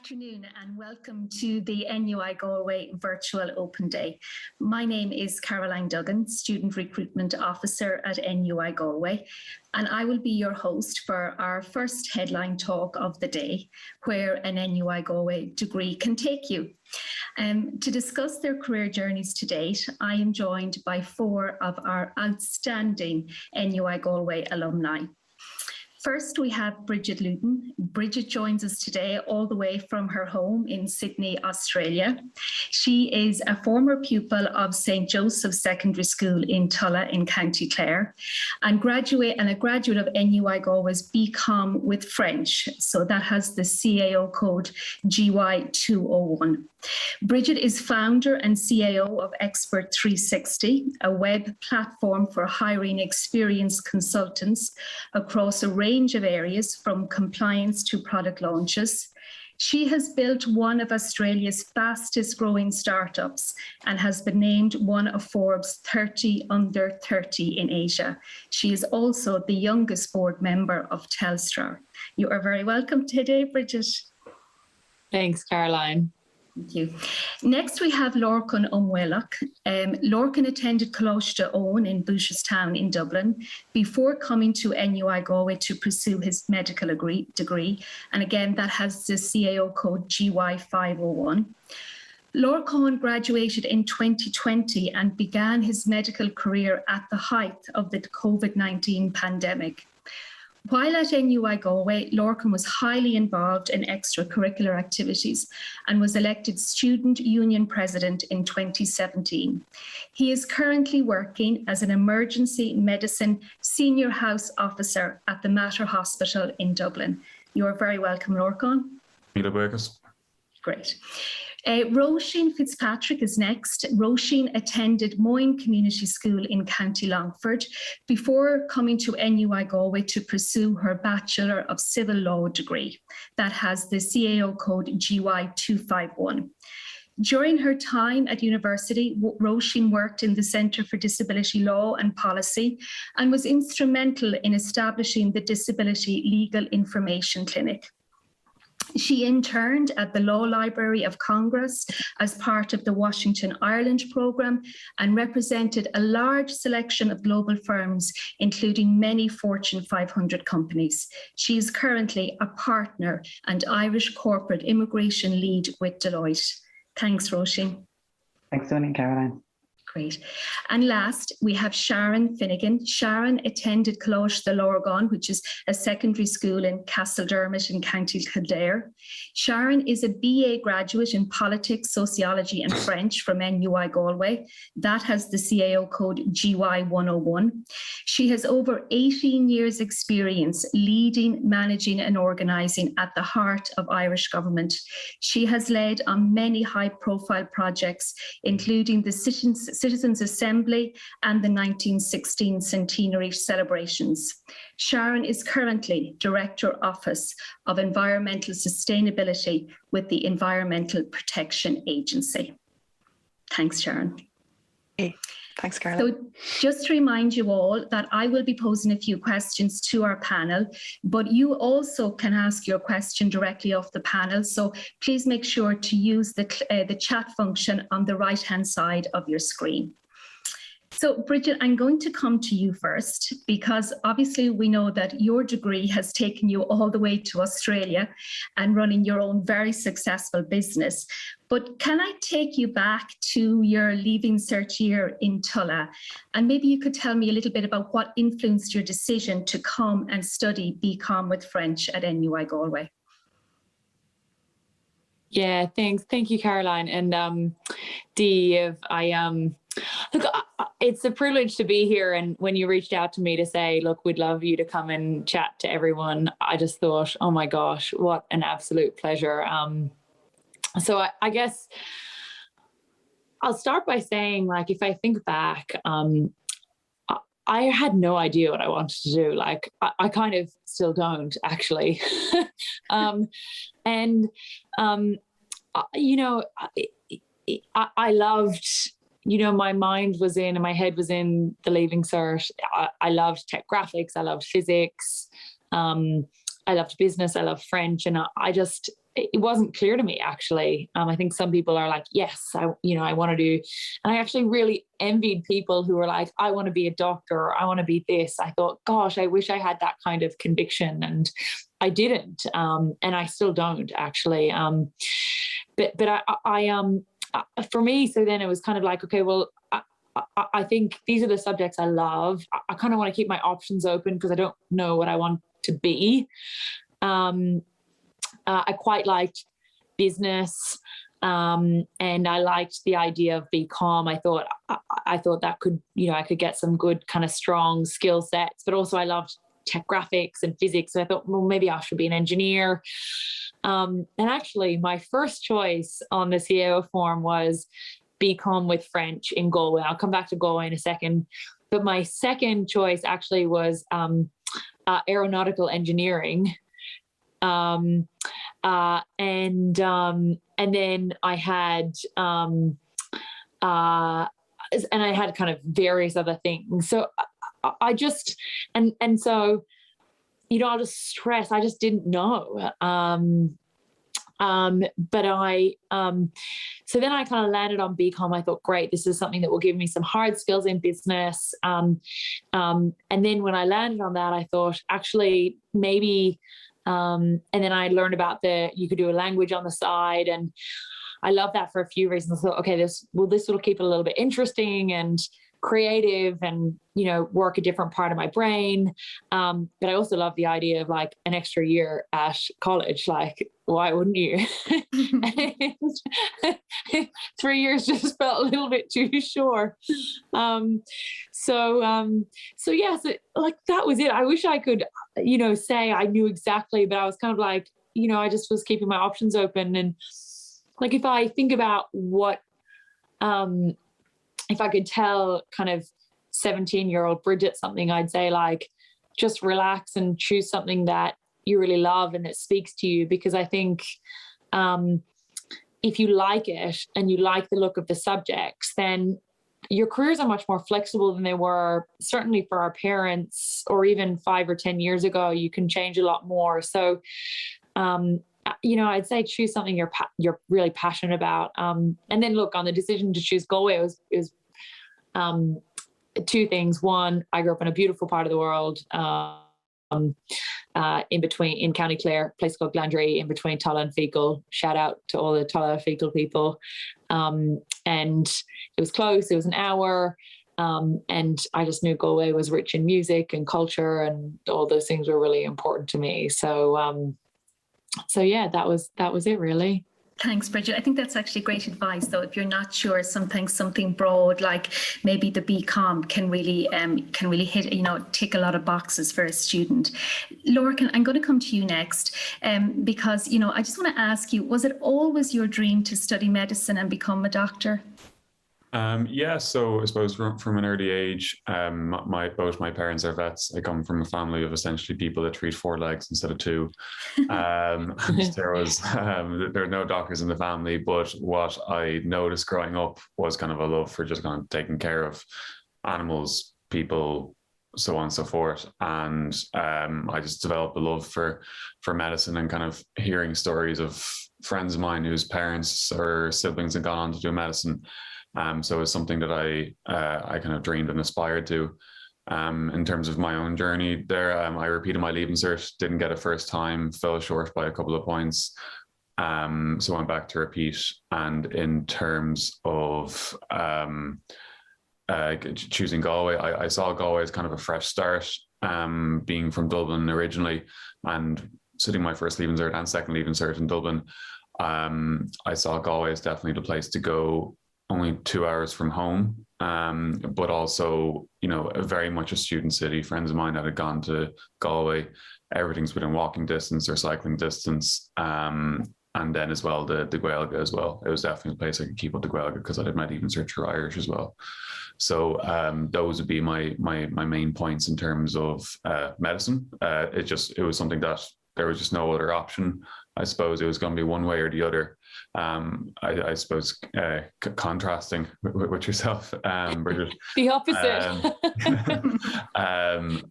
afternoon and welcome to the NUI Galway Virtual Open Day. My name is Caroline Duggan, Student Recruitment Officer at NUI Galway, and I will be your host for our first headline talk of the day, where an NUI Galway degree can take you. To discuss their career journeys to date, I am joined by four of our outstanding NUI Galway alumni. First, we have Bridget Luton. Bridget joins us today all the way from her home in Sydney, Australia. She is a former pupil of St. Joseph's Secondary School in Tulla in County Clare and a graduate of NUI Galway's BCom with French. So that has the CAO code GY201. Bridget is founder and CAO of Expert 360, a web platform for hiring experienced consultants across a range of areas from compliance to product launches. She has built one of Australia's fastest growing startups and has been named one of Forbes 30 under 30 in Asia. She is also the youngest board member of Telstra. You are very welcome today, Bridget. Thanks, Caroline. Thank you. Next, we have Lorcan O'Mwelloch. Lorcan attended Coláiste Owen in Booterstown in Dublin before coming to NUI Galway to pursue his medical degree. And again, that has the CAO code GY501. Lorcan graduated in 2020 and began his medical career at the height of the COVID-19 pandemic. While at NUI Galway, Lorcan was highly involved in extracurricular activities and was elected Student Union President in 2017. He is currently working as an emergency medicine senior house officer at the Mater Hospital in Dublin. You are very welcome, Lorcan. Great. Roisin Fitzpatrick is next. Roisin attended Moyne Community School in County Longford before coming to NUI Galway to pursue her Bachelor of Civil Law degree that has the CAO code GY251. During her time at university, Roisin worked in the Centre for Disability Law and Policy and was instrumental in establishing the Disability Legal Information Clinic. She interned at the Law Library of Congress as part of the Washington, Ireland programme and represented a large selection of global firms, including many Fortune 500 companies. She is currently a partner and Irish corporate immigration lead with Deloitte. Thanks, Roisin. Thanks, Tony and Caroline. Great. And last, we have Sharon Finnegan. Sharon attended Coláiste Lorgan, which is a secondary school in Castledermot in County Kildare. Sharon is a BA graduate in Politics, Sociology and French from NUI Galway. That has the CAO code GY101. She has over 18 years experience leading, managing and organising at the heart of Irish government. She has led on many high-profile projects, including the Citizens' Assembly and the 1916 centenary celebrations. Sharon is currently Director Office of Environmental Sustainability with the Environmental Protection Agency. Thanks, Sharon. Hey, thanks, Caroline. So just to remind you all that I will be posing a few questions to our panel, but you also can ask your question directly off the panel. So please make sure to use the chat function on the right-hand side of your screen. So Bridget, I'm going to come to you first because obviously we know that your degree has taken you all the way to Australia and running your own very successful business. But can I take you back to your Leaving Cert year in Tulla? And maybe you could tell me a little bit about what influenced your decision to come and study BCom with French at NUI Galway. Yeah, thanks. Thank you, Caroline. And look, it's a privilege to be here. And when you reached out to me to say, look, we'd love you to come and chat to everyone, I just thought, oh my gosh, what an absolute pleasure. So I guess I'll start by saying, like, if I think back, I had no idea what I wanted to do. Like, I kind of still don't, actually. I loved, my mind was in and my head was in the Leaving Cert. I loved tech graphics. I loved physics. I loved business. I loved French. And I just it wasn't clear to me, actually. I think some people are like, yes, I want to do, and I actually really envied people who were like, I want to be a doctor, or I want to be this. I thought, gosh, I wish I had that kind of conviction, and I didn't, and I still don't, actually. But for me, so then it was kind of like, okay, well, I think these are the subjects I love. I kind of want to keep my options open because I don't know what I want to be. I quite liked business, and I liked the idea of BCom. I thought that could, I could get some good kind of strong skill sets, but also I loved tech graphics and physics. So I thought, well, maybe I should be an engineer. And actually, my first choice on the CAO form was BCom with French in Galway. I'll come back to Galway in a second. But my second choice actually was aeronautical engineering. And then I had and I had kind of various other things. So I just and so I'll just stress, I just didn't know. But so then I kind of landed on BCom. I thought, great, this is something that will give me some hard skills in business. And then when I landed on that, I thought, actually, maybe. And then I learned about you could do a language on the side, and I love that for a few reasons. I thought, okay, this will keep it a little bit interesting and creative, and work a different part of my brain. But I also love the idea of like an extra year at college. Like, why wouldn't you? 3 years just felt a little bit too short. So like that was it. I wish I could, say I knew exactly, but I was kind of like, I just was keeping my options open. And like, if I think about what, if I could tell kind of 17-year-old Bridget something, I'd say like, just relax and choose something that you really love and that speaks to you. Because I think if you like it and you like the look of the subjects, then your careers are much more flexible than they were, certainly for our parents, or even 5 or 10 years ago. You can change a lot more. So, I'd say choose something you're really passionate about. And then look, on the decision to choose Galway, it was two things. One, I grew up in a beautiful part of the world, in County Clare, a place called Glandry, in between Tulla and Fecal. Shout out to all the Tulla Fecal people. And it was close. It was an hour. And I just knew Galway was rich in music and culture, and all those things were really important to me. So yeah, that was it, really. Thanks, Bridget. I think that's actually great advice, though. If you're not sure, sometimes something broad, like maybe the BCom, can really hit, tick a lot of boxes for a student. Laura, I'm going to come to you next, because, I just want to ask you, was it always your dream to study medicine and become a doctor? Yeah, so I suppose from an early age, both my parents are vets. I come from a family of essentially people that treat 4 legs instead of 2. There are no doctors in the family, but what I noticed growing up was kind of a love for just kind of taking care of animals, people, so on and so forth. And I just developed a love for medicine, and kind of hearing stories of friends of mine whose parents or siblings had gone on to do medicine. So it's something that I kind of dreamed and aspired to. In terms of my own journey there, I repeated my Leaving Cert, didn't get it first time, fell short by a couple of points. So I went back to repeat. And in terms of choosing Galway, I saw Galway as kind of a fresh start, being from Dublin originally, and sitting my first Leaving Cert and second Leaving Cert in Dublin. I saw Galway as definitely the place to go. Only 2 hours from home, but also, very much a student city. Friends of mine that had gone to Galway, everything's within walking distance or cycling distance. And then as well, the Gaeilge as well. It was definitely a place I could keep up the Gaeilge, because I did my Leaving Cert through Irish as well. So those would be my main points in terms of medicine. It was something that there was just no other option. I suppose it was going to be one way or the other. I suppose contrasting with yourself, Bridget. The opposite. And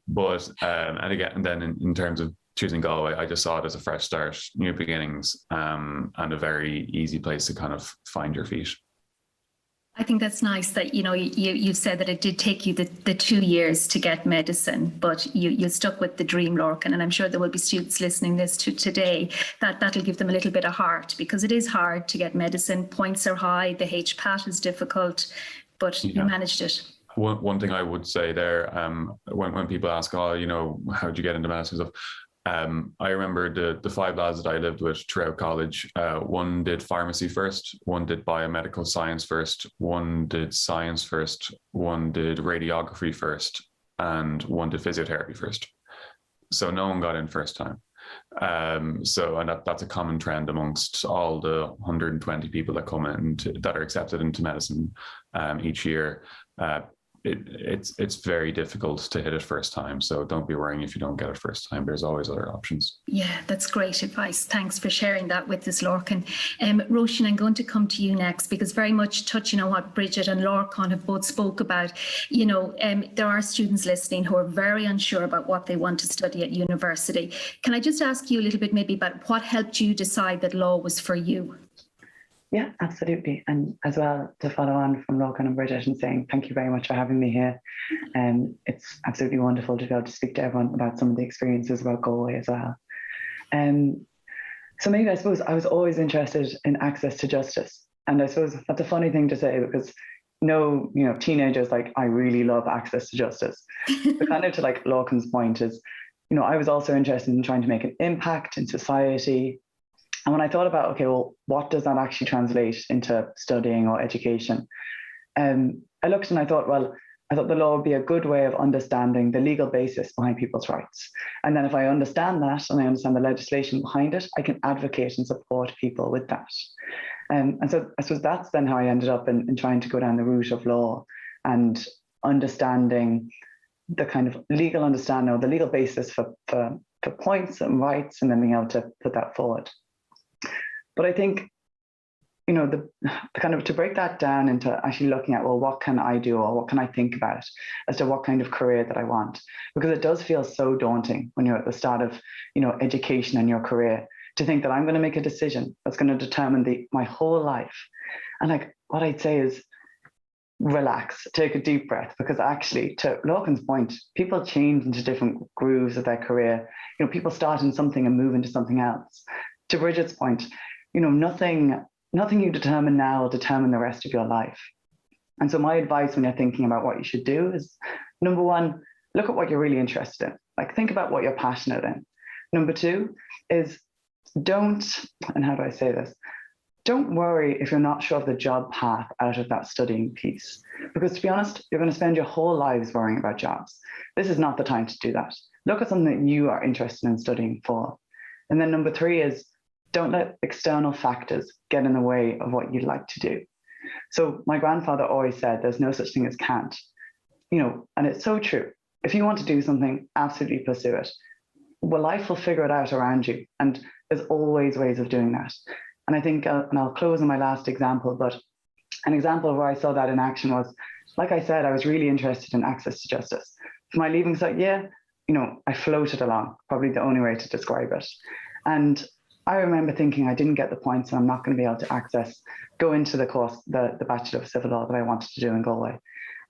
then in terms of choosing Galway, I just saw it as a fresh start, new beginnings, and a very easy place to kind of find your feet. I think that's nice that, you said that it did take you the 2 years to get medicine, but you stuck with the dream, Lorcan. And I'm sure there will be students listening this to today that'll give them a little bit of heart, because it is hard to get medicine. Points are high. The HPAT is difficult, but you managed it. One thing I would say there, when people ask, how'd you get into medicine stuff? I remember the 5 lads that I lived with throughout college. One did pharmacy first, one did biomedical science first, one did science first, one did radiography first, and one did physiotherapy first. So no one got in first time. And that's a common trend amongst all the 120 people that come in that are accepted into medicine each year. It's very difficult to hit it first time. So don't be worrying if you don't get it first time. There's always other options. Yeah, that's great advice. Thanks for sharing that with us, Lorcan. Róisín, I'm going to come to you next, because very much touching on what Bridget and Lorcan have both spoke about. There are students listening who are very unsure about what they want to study at university. Can I just ask you a little bit maybe about what helped you decide that law was for you? Yeah, absolutely. And as well, to follow on from Lorcan and Bridget and saying thank you very much for having me here. It's absolutely wonderful to be able to speak to everyone about some of the experiences about Galway as well. So maybe I suppose I was always interested in access to justice. And I suppose that's a funny thing to say, because teenagers like, I really love access to justice. But kind of to like Lorcan's point is, I was also interested in trying to make an impact in society. And when I thought about, okay, well, what does that actually translate into studying or education? I looked and I thought the law would be a good way of understanding the legal basis behind people's rights. And then if I understand that and I understand the legislation behind it, I can advocate and support people with that. And so I suppose that's then how I ended up in trying to go down the route of law and understanding the kind of legal understanding or the legal basis for points and rights, and then being able to put that forward. But I think, the kind of to break that down into actually looking at, well, what can I do, or what can I think about as to what kind of career that I want? Because it does feel so daunting when you're at the start of, education and your career, to think that I'm going to make a decision that's going to determine my whole life. And like, what I'd say is relax, take a deep breath, because actually, to Lorcan's point, people change into different grooves of their career. People start in something and move into something else. To Bridget's point, nothing you determine now will determine the rest of your life. And so my advice when you're thinking about what you should do is, number one, look at what you're really interested in. Like, think about what you're passionate in. Number two is don't worry if you're not sure of the job path out of that studying piece. Because to be honest, you're going to spend your whole lives worrying about jobs. This is not the time to do that. Look at something that you are interested in studying for. And then number three is, don't let external factors get in the way of what you'd like to do. So my grandfather always said, there's no such thing as can't, and it's so true. If you want to do something, absolutely pursue it. Well, life will figure it out around you. And there's always ways of doing that. And I think, and I'll close on my last example, but an example of where I saw that in action was, like I said, I was really interested in access to justice. For my leaving cert, I floated along, probably the only way to describe it. And I remember thinking I didn't get the points, and I'm not going to be able to go into the course, the Bachelor of Civil Law that I wanted to do in Galway.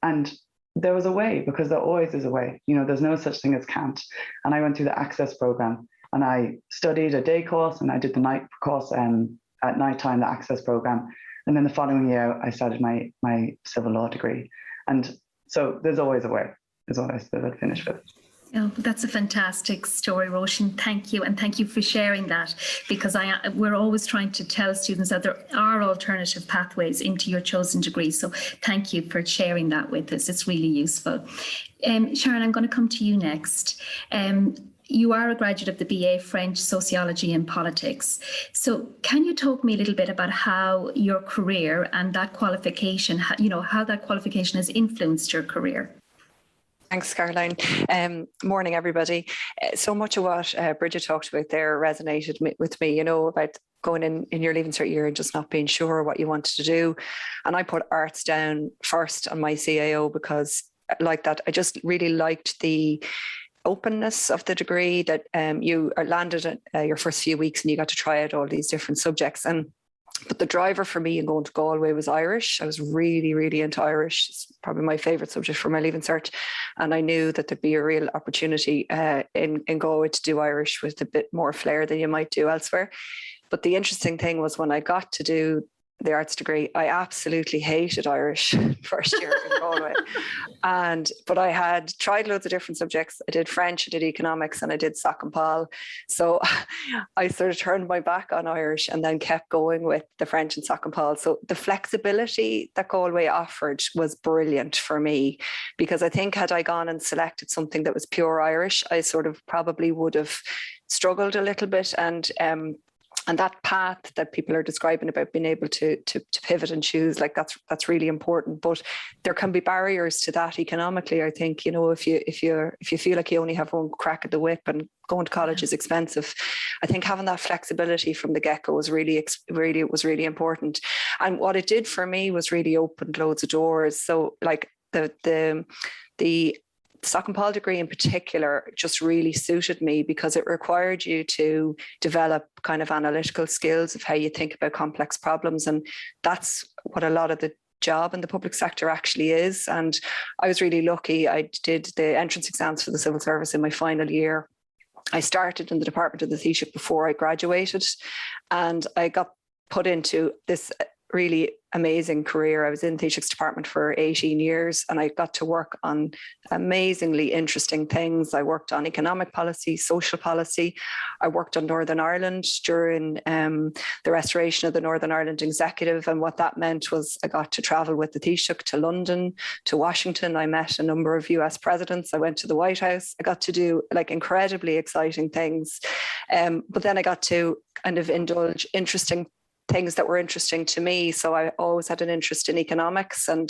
And there was a way, because there always is a way. There's no such thing as can't. And I went through the access program, and I studied a day course, and I did the night course at nighttime, the access program. And then the following year, I started my civil law degree. And so there's always a way, is what I suppose I'd finish with. Oh, that's a fantastic story, Róisín. Thank you. And thank you for sharing that, because we're always trying to tell students that there are alternative pathways into your chosen degree. So thank you for sharing that with us. It's really useful. Sharon, I'm going to come to you next. You are a graduate of the BA French Sociology and Politics. So can you talk to me a little bit about how your career and that qualification, how that qualification has influenced your career? Thanks, Caroline. Morning, everybody. So much of what Bridget talked about there resonated with me, about going in your leaving cert year and just not being sure what you wanted to do. And I put arts down first on my CAO because like that, I just really liked the openness of the degree, that you are landed at your first few weeks and you got to try out all these different subjects. But the driver for me in going to Galway was Irish. I was really, really into Irish. It's probably my favourite subject for my Leaving Cert. And I knew that there'd be a real opportunity in Galway to do Irish with a bit more flair than you might do elsewhere. But the interesting thing was when I got to do the arts degree, I absolutely hated Irish first year in Galway. But I had tried loads of different subjects. I did French, I did economics, and I did Soc and Pol. So I sort of turned my back on Irish and then kept going with the French and Soc and Pol. So the flexibility that Galway offered was brilliant for me, because I think had I gone and selected something that was pure Irish, I sort of probably would have struggled a little bit. And that path that people are describing about being able to pivot and choose, like that's really important. But there can be barriers to that economically. I think, if you feel like you only have one crack at the whip and going to college is expensive, I think having that flexibility from the get-go was really important. And what it did for me was really opened loads of doors. So like the Soc and Pol degree in particular just really suited me because it required you to develop kind of analytical skills of how you think about complex problems. And that's what a lot of the job in the public sector actually is. And I was really lucky. I did the entrance exams for the civil service in my final year. I started in the department of the Taoiseach before I graduated, and I got put into this really amazing career. I was in the Taoiseach's department for 18 years, and I got to work on amazingly interesting things. I worked on economic policy, social policy. I worked on Northern Ireland during the restoration of the Northern Ireland Executive, and what that meant was I got to travel with the Taoiseach to London, to Washington. I met a number of US presidents. I went to the White House. I got to do like incredibly exciting things. But then I got to kind of indulge interesting things that were interesting to me. So I always had an interest in economics, and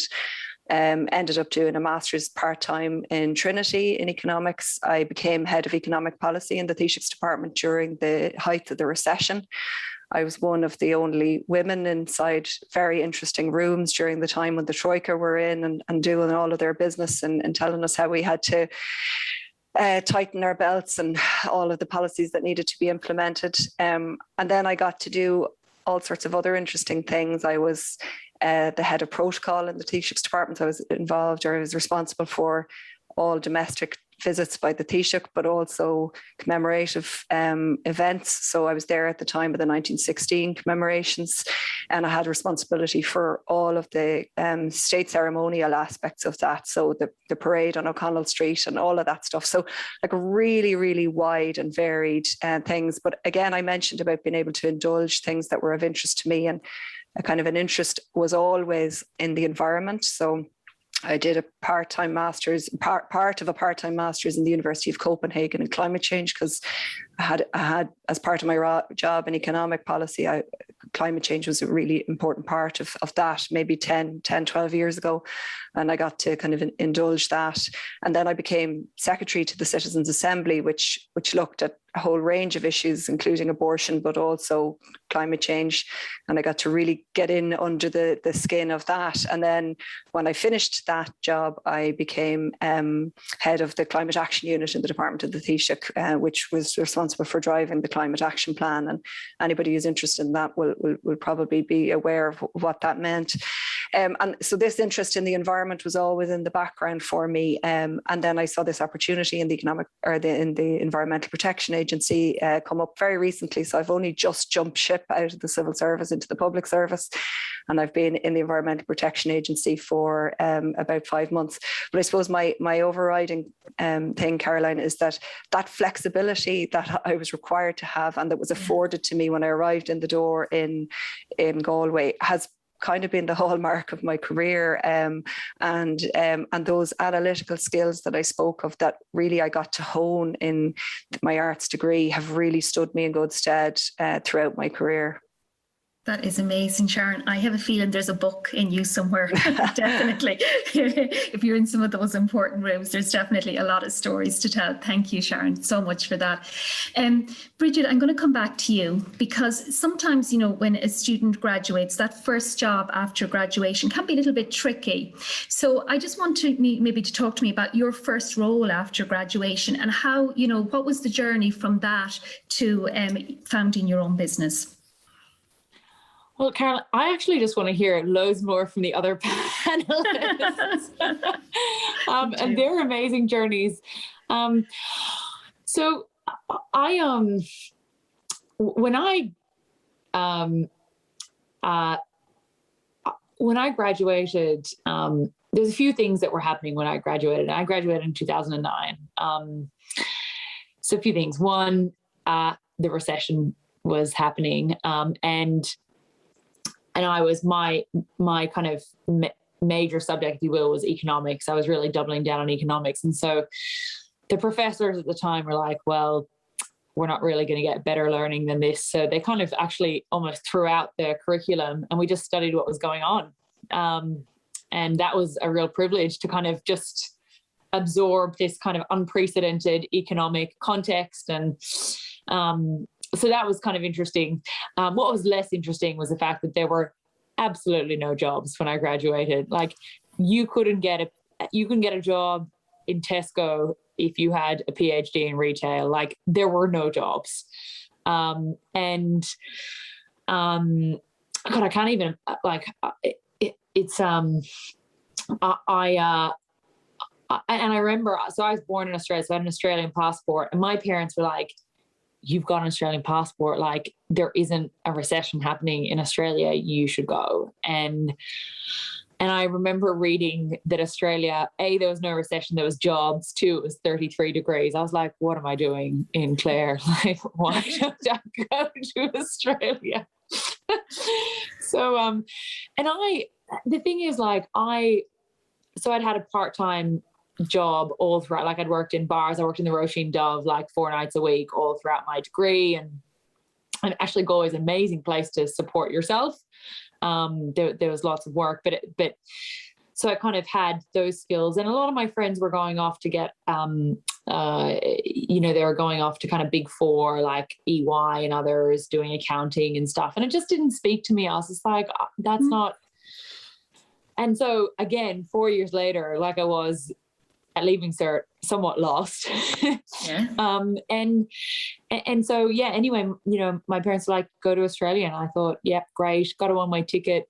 ended up doing a master's part-time in Trinity in economics. I became head of economic policy in the Taoiseach's department during the height of the recession. I was one of the only women inside very interesting rooms during the time when the Troika were in and doing all of their business and telling us how we had to tighten our belts and all of the policies that needed to be implemented. And then I got to do all sorts of other interesting things. I was the head of protocol in the Taoiseach's department. I was involved, or I was responsible for all domestic visits by the Taoiseach, but also commemorative events. So I was there at the time of the 1916 commemorations, and I had responsibility for all of the state ceremonial aspects of that. So the parade on O'Connell Street and all of that stuff. So like really, really wide and varied things. But again, I mentioned about being able to indulge things that were of interest to me, and a kind of an interest was always in the environment. So I did a part-time master's, part of a part-time master's in the University of Copenhagen in climate change, because I had as part of my job in economic policy, climate change was a really important part of that, maybe 10, 12 years ago. And I got to kind of indulge that. And then I became secretary to the Citizens' Assembly, which looked at a whole range of issues, including abortion, but also climate change. And I got to really get in under the skin of that. And then when I finished that job, I became head of the Climate Action Unit in the Department of the Taoiseach, which was responsible for driving the Climate Action Plan. And anybody who's interested in that will probably be aware of what that meant. And so this interest in the environment was always in the background for me. And then I saw this opportunity in the Environmental Protection Agency come up very recently. So I've only just jumped ship out of the civil service into the public service. And I've been in the Environmental Protection Agency for about 5 months. But I suppose my overriding thing, Caroline, is that flexibility that I was required to have and that was afforded to me when I arrived in the door in Galway has kind of been the hallmark of my career, and those analytical skills that I spoke of that really I got to hone in my arts degree have really stood me in good stead throughout my career. That is amazing, Sharon. I have a feeling there's a book in you somewhere. Definitely. If you're in some of those important rooms, there's definitely a lot of stories to tell. Thank you, Sharon, so much for that. Bridget, I'm going to come back to you because sometimes, you know, when a student graduates, that first job after graduation can be a little bit tricky. So I just want to maybe to talk to me about your first role after graduation and how, you know, what was the journey from that to founding your own business? Well, Carol, I actually just want to hear loads more from the other panelists and their amazing journeys. So I when I graduated, there's a few things that were happening when I graduated. I graduated in 2009. So a few things. One, the recession was happening, and I was my kind of major subject, if you will, was economics. I was really doubling down on economics. And so the professors at the time were like, well, we're not really going to get better learning than this. So they kind of actually almost threw out their curriculum and we just studied what was going on. And that was a real privilege to kind of just absorb this kind of unprecedented economic context. And so that was kind of interesting. What was less interesting was the fact that there were absolutely no jobs when I graduated. Like you couldn't get a job in Tesco if you had a PhD in retail. Like there were no jobs. God, I can't even I remember, so I was born in Australia, so I had an Australian passport, and my parents were like, you've got an Australian passport, like there isn't a recession happening in Australia, you should go. And I remember reading that Australia, A, there was no recession, there was jobs, 2, it was 33 degrees. I was like, what am I doing in Clare? Like, why don't I go to Australia? So, the thing is, like, I'd had a part-time job all throughout. Like I'd worked in bars, I worked in the Roisin Dove like 4 nights a week all throughout my degree, and actually Galway is an amazing place to support yourself. There was lots of work, but so I kind of had those skills, and a lot of my friends were going off to get they were going off to kind of big four like EY and others, doing accounting and stuff, and it just didn't speak to me. I was just like, that's not. And so again, 4 years later, like I was at Leaving Cert, somewhat lost. Yeah. And so, yeah, anyway, you know, my parents were like, go to Australia. And I thought, yeah, great. Got a one-way ticket.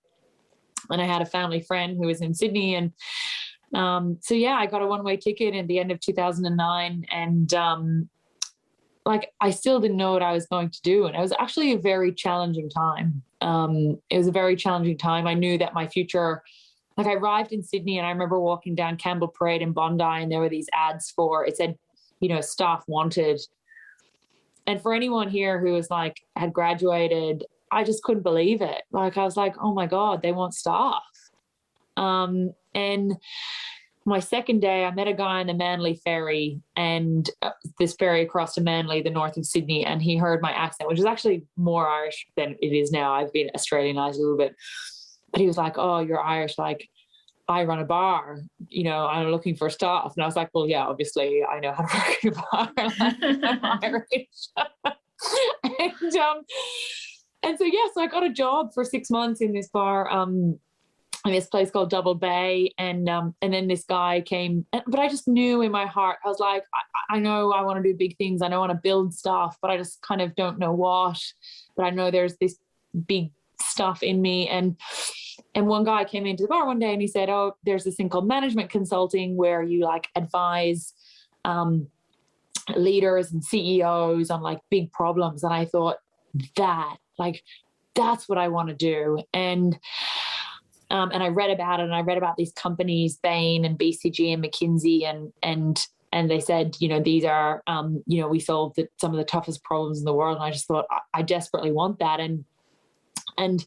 And I had a family friend who was in Sydney. And so, yeah, I got a one-way ticket at the end of 2009. And like, I still didn't know what I was going to do. And it was actually a very challenging time. It was a very challenging time. I knew that my future, like I arrived in Sydney and I remember walking down Campbell Parade in Bondi, and there were these ads for, it said, you know, staff wanted. And for anyone here who was like, had graduated, I just couldn't believe it. Like, I was like, oh my God, they want staff. And my second day, I met a guy on the Manly ferry, and this ferry across to Manly, the north of Sydney, and he heard my accent, which is actually more Irish than it is now. I've been Australianized a little bit. But he was like, oh, you're Irish, like I run a bar, you know, I'm looking for staff. And I was like, well, yeah, obviously I know how to work in a bar. Like, I'm Irish. And so, yeah, so I got a job for 6 months in this bar, in this place called Double Bay. And then this guy came, but I just knew in my heart, I was like, I know I want to do big things. I know I want to build stuff, but I just kind of don't know what. But I know there's this big stuff in me. And one guy came into the bar one day and he said, oh, there's this thing called management consulting where you like advise leaders and CEOs on like big problems. And I thought that's what I want to do. And I read about it, and I read about these companies, Bain and BCG and McKinsey, and they said, you know, these are, you know, we solved some of the toughest problems in the world. And I just thought, I desperately want that. And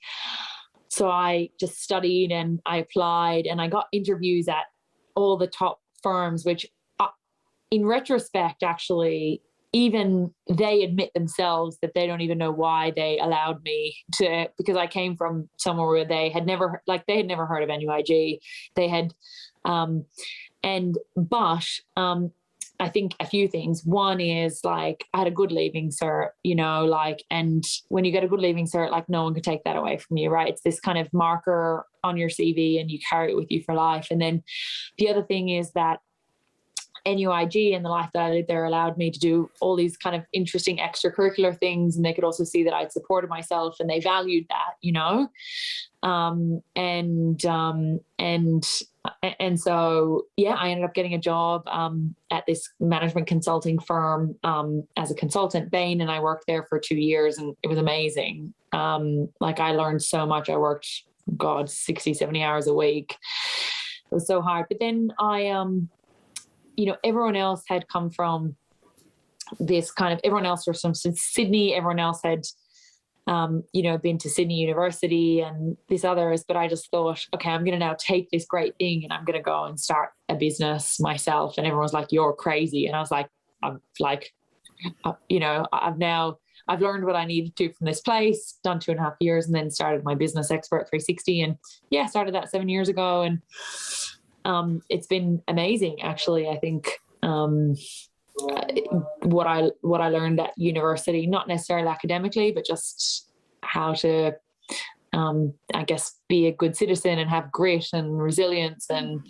so I just studied and I applied, and I got interviews at all the top firms, which in retrospect, actually, even they admit themselves that they don't even know why they allowed me to, because I came from somewhere where they had never heard of NUIG. They had, I think a few things. One is like, I had a good leaving cert, you know, like, and when you get a good leaving cert, like no one can take that away from you, right? It's this kind of marker on your CV and you carry it with you for life. And then the other thing is that NUIG and the life that I lived there allowed me to do all these kind of interesting extracurricular things. And they could also see that I'd supported myself and they valued that, you know? And so, yeah, I ended up getting a job at this management consulting firm as a consultant, Bain, and I worked there for 2 years and it was amazing. Like I learned so much. I worked, 60, 70 hours a week. It was so hard. But then everyone else had come from everyone else was from Sydney. Everyone else had, been to Sydney University and this others, but I just thought, okay, I'm going to now take this great thing and I'm going to go and start a business myself. And everyone was like, you're crazy. And I was like, I've learned what I needed to from this place, done 2.5 years, and then started my business, Expert 360. And yeah, started that 7 years ago. And it's been amazing, actually. I think what I learned at university, not necessarily academically, but just how to, I guess, be a good citizen and have grit and resilience and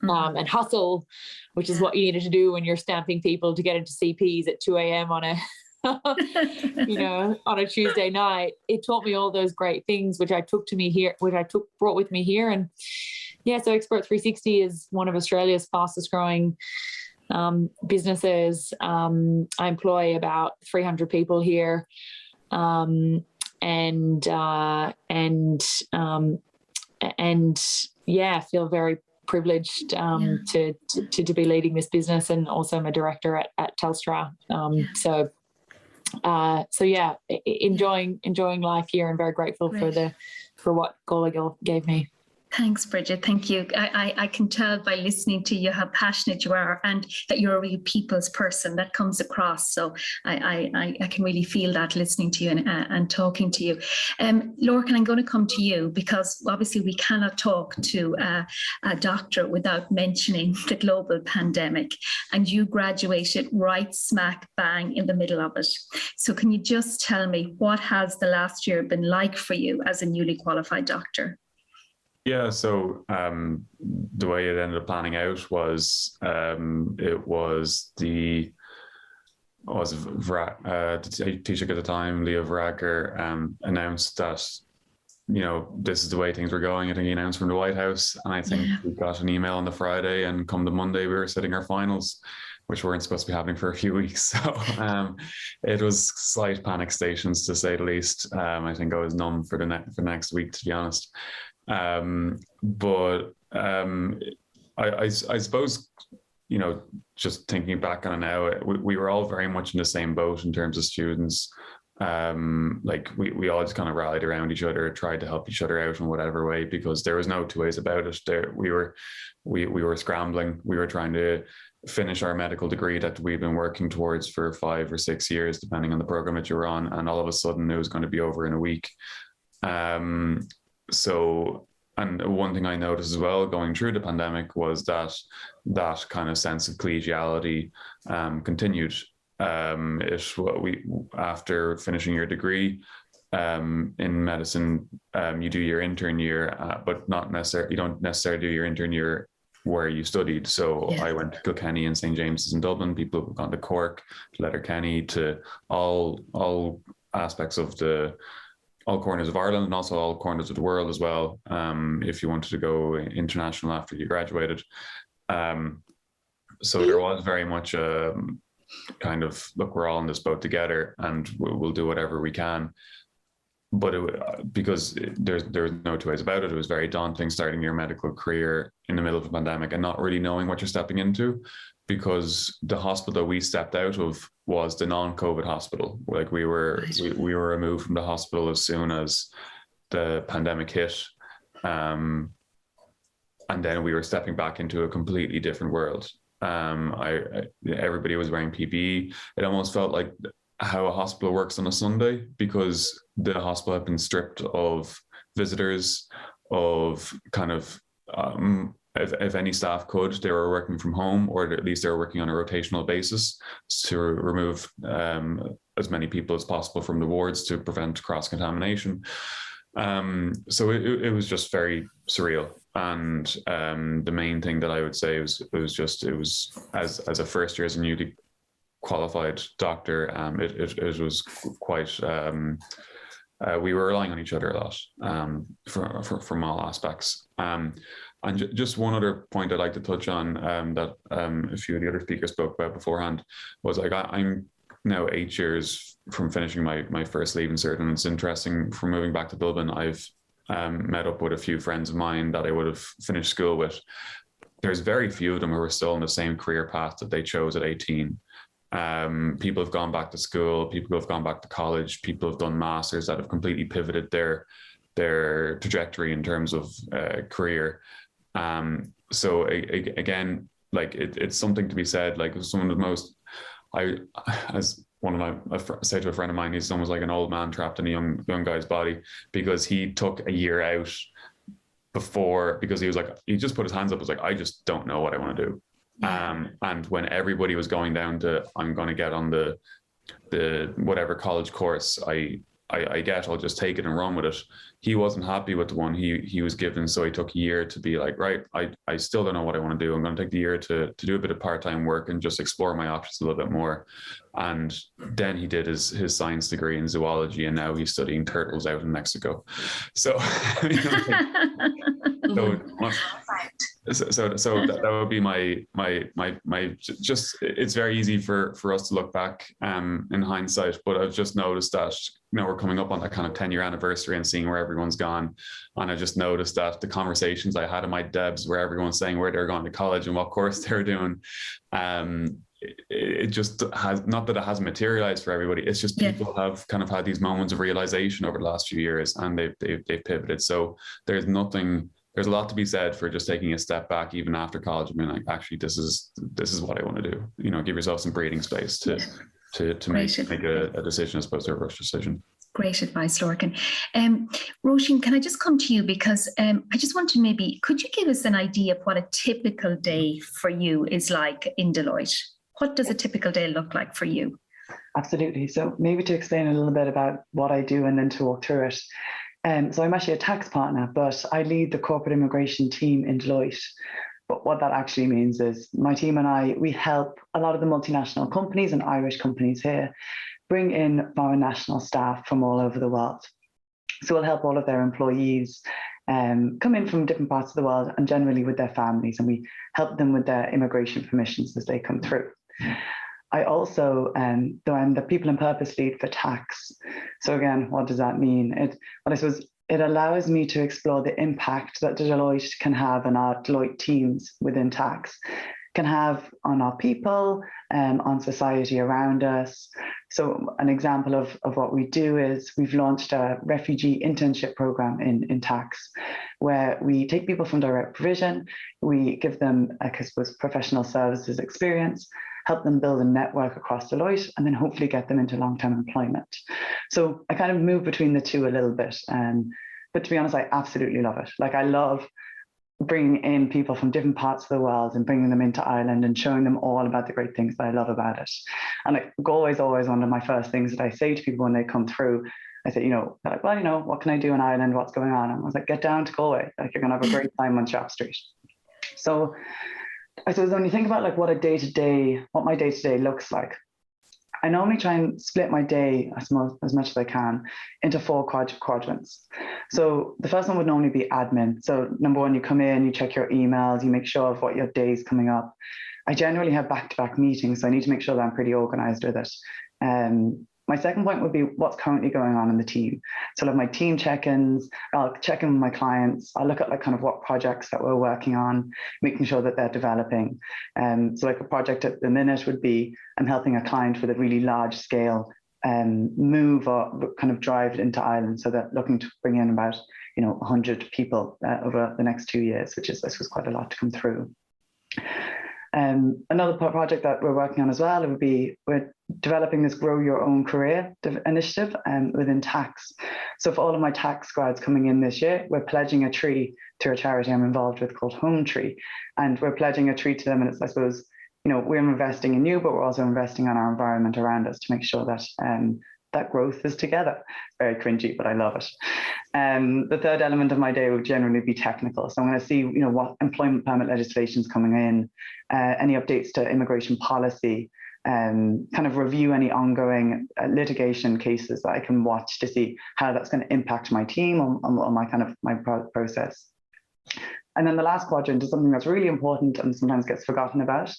and hustle, which is what you needed to do when you're stamping people to get into CPs at 2 a.m. on a on a Tuesday night. It taught me all those great things, which I brought with me here. And yeah, so Expert 360 is one of Australia's fastest growing businesses. I employ about 300 people here, and yeah, feel very privileged to be leading this business, and also I'm a director at Telstra. So yeah, enjoying life here, and very grateful for what Galway gave me. Thanks, Bridget. Thank you. I can tell by listening to you how passionate you are and that you're a real people's person. That comes across. So I can really feel that listening to you and talking to you. Lorcan, I'm going to come to you because obviously we cannot talk to a doctor without mentioning the global pandemic. And you graduated right smack bang in the middle of it. So can you just tell me, what has the last year been like for you as a newly qualified doctor? Yeah, so the way it ended up planning out was the Taoiseach at the time, Leo Varadkar, announced that, this is the way things were going. I think he announced from the White House, and I think we got an email on the Friday, and come the Monday we were sitting our finals, which weren't supposed to be happening for a few weeks. So it was slight panic stations, to say the least. I think I was numb for the next week, to be honest. But I suppose, just thinking back on it now, we were all very much in the same boat in terms of students. Like we all just kind of rallied around each other, tried to help each other out in whatever way, because there was no two ways about it. We were scrambling. We were trying to finish our medical degree that we've been working towards for 5 or 6 years, depending on the program that you're on. And all of a sudden it was going to be over in a week. So, and one thing I noticed as well going through the pandemic was that kind of sense of collegiality continued. After finishing your degree in medicine, you do your intern year, but you don't necessarily do your intern year where you studied. So I went to Kilkenny and St. James's in Dublin. People have gone to Cork, to Letterkenny, to all aspects of all corners of Ireland, and also all corners of the world as well, if you wanted to go international after you graduated. So there was very much a kind of, look, we're all in this boat together and we'll do whatever we can. But because there's no two ways about it, it was very daunting starting your medical career in the middle of a pandemic and not really knowing what you're stepping into, because the hospital that we stepped out of was the non-COVID hospital. Like we were removed from the hospital as soon as the pandemic hit. And then we were stepping back into a completely different world. Everybody was wearing PPE. It almost felt like how a hospital works on a Sunday, because the hospital had been stripped of visitors, of kind of if any staff could, they were working from home, or at least they were working on a rotational basis to remove as many people as possible from the wards to prevent cross-contamination. So it was just very surreal. And the main thing that I would say was it was as a first year, as a newly qualified doctor, it was quite we were relying on each other a lot from all aspects. And just one other point I'd like to touch on that a few of the other speakers spoke about beforehand was, like, I'm now 8 years from finishing my first leaving cert, and it's interesting, from moving back to Dublin, I've met up with a few friends of mine that I would have finished school with. There's very few of them who are still in the same career path that they chose at 18. People have gone back to school, people have gone back to college, people have done masters that have completely pivoted their trajectory in terms of career. So again, like it's something to be said. Like, some of the most, as one of I say to a friend of mine, he's almost like an old man trapped in a young guy's body, because he took a year out before, because he was like, he just put his hands up, was like, I just don't know what I want to do. And when everybody was going down to, I'm going to get on the whatever college course I get, I'll just take it and run with it. He wasn't happy with the one he was given, so he took a year to be like, right, I still don't know what I want to do. I'm going to take the year to do a bit of part-time work and just explore my options a little bit more. And then he did his science degree in zoology, and now he's studying turtles out in Mexico. So, so that would be my just, it's very easy for us to look back in hindsight, but I've just noticed that, we're coming up on that kind of 10-year anniversary and seeing where everyone's gone. And I just noticed that the conversations I had in my debs, where everyone's saying where they're going to college and what course they're doing, it just has, not that it hasn't materialized for everybody, it's just people have kind of had these moments of realization over the last few years, and they've pivoted. So there's a lot to be said for just taking a step back even after college. I mean, like, actually, this is what I want to do. Give yourself some breathing space to make a decision as opposed to a rush decision. Great advice, Lorcan. Roisin, can I just come to you, because I just want to could you give us an idea of what a typical day for you is like in Deloitte? What does a typical day look like for you? Absolutely. So maybe to explain a little bit about what I do and then to walk through it. So I'm actually a tax partner, but I lead the corporate immigration team in Deloitte. But what that actually means is my team and we help a lot of the multinational companies and Irish companies here bring in foreign national staff from all over the world. So we'll help all of their employees come in from different parts of the world, and generally with their families, and we help them with their immigration permissions as they come through. I also, though I'm the people and purpose lead for tax. So again, what does that mean? I suppose it allows me to explore the impact that Deloitte can have, and our Deloitte teams within tax can have on our people, on society around us. So an example of what we do is we've launched a refugee internship program in tax, where we take people from direct provision, we give them, I suppose, professional services experience, help them build a network across Deloitte, and then hopefully get them into long-term employment. So I kind of move between the two a little bit. But to be honest, I absolutely love it. Like, I love bringing in people from different parts of the world and bringing them into Ireland and showing them all about the great things that I love about it. And like, Galway is always one of my first things that I say to people when they come through. I say, they're like, well, what can I do in Ireland? What's going on? And I was like, get down to Galway. Like, you're going to have a great time on Shop Street. So I suppose when you think about like what my day-to-day looks like, I normally try and split my day as much as I can into 4 quadrants. So the first one would normally be admin. So number one, you come in, you check your emails, you make sure of what your day is coming up. I generally have back-to-back meetings, so I need to make sure that I'm pretty organized with it. My second point would be what's currently going on in the team. So like my team check-ins, I'll check in with my clients. I'll look at like kind of what projects that we're working on, making sure that they're developing. So like a project at the minute would be, I'm helping a client with a really large scale move or kind of drive into Ireland. So they're looking to bring in about 100 people over the next 2 years, which is, I suppose, quite a lot to come through. Another project that we're working on as well, it would be we're developing this Grow Your Own Career initiative within tax. So for all of my tax grads coming in this year, we're pledging a tree to a charity I'm involved with called Home Tree. And we're pledging a tree to them. And it's, I suppose, we're investing in you, but we're also investing on our environment around us to make sure that that growth is together. Very cringy, but I love it. The third element of my day would generally be technical. So I'm going to see, what employment permit legislation is coming in, any updates to immigration policy, kind of review any ongoing litigation cases that I can watch to see how that's going to impact my team on my process. And then the last quadrant is something that's really important and sometimes gets forgotten about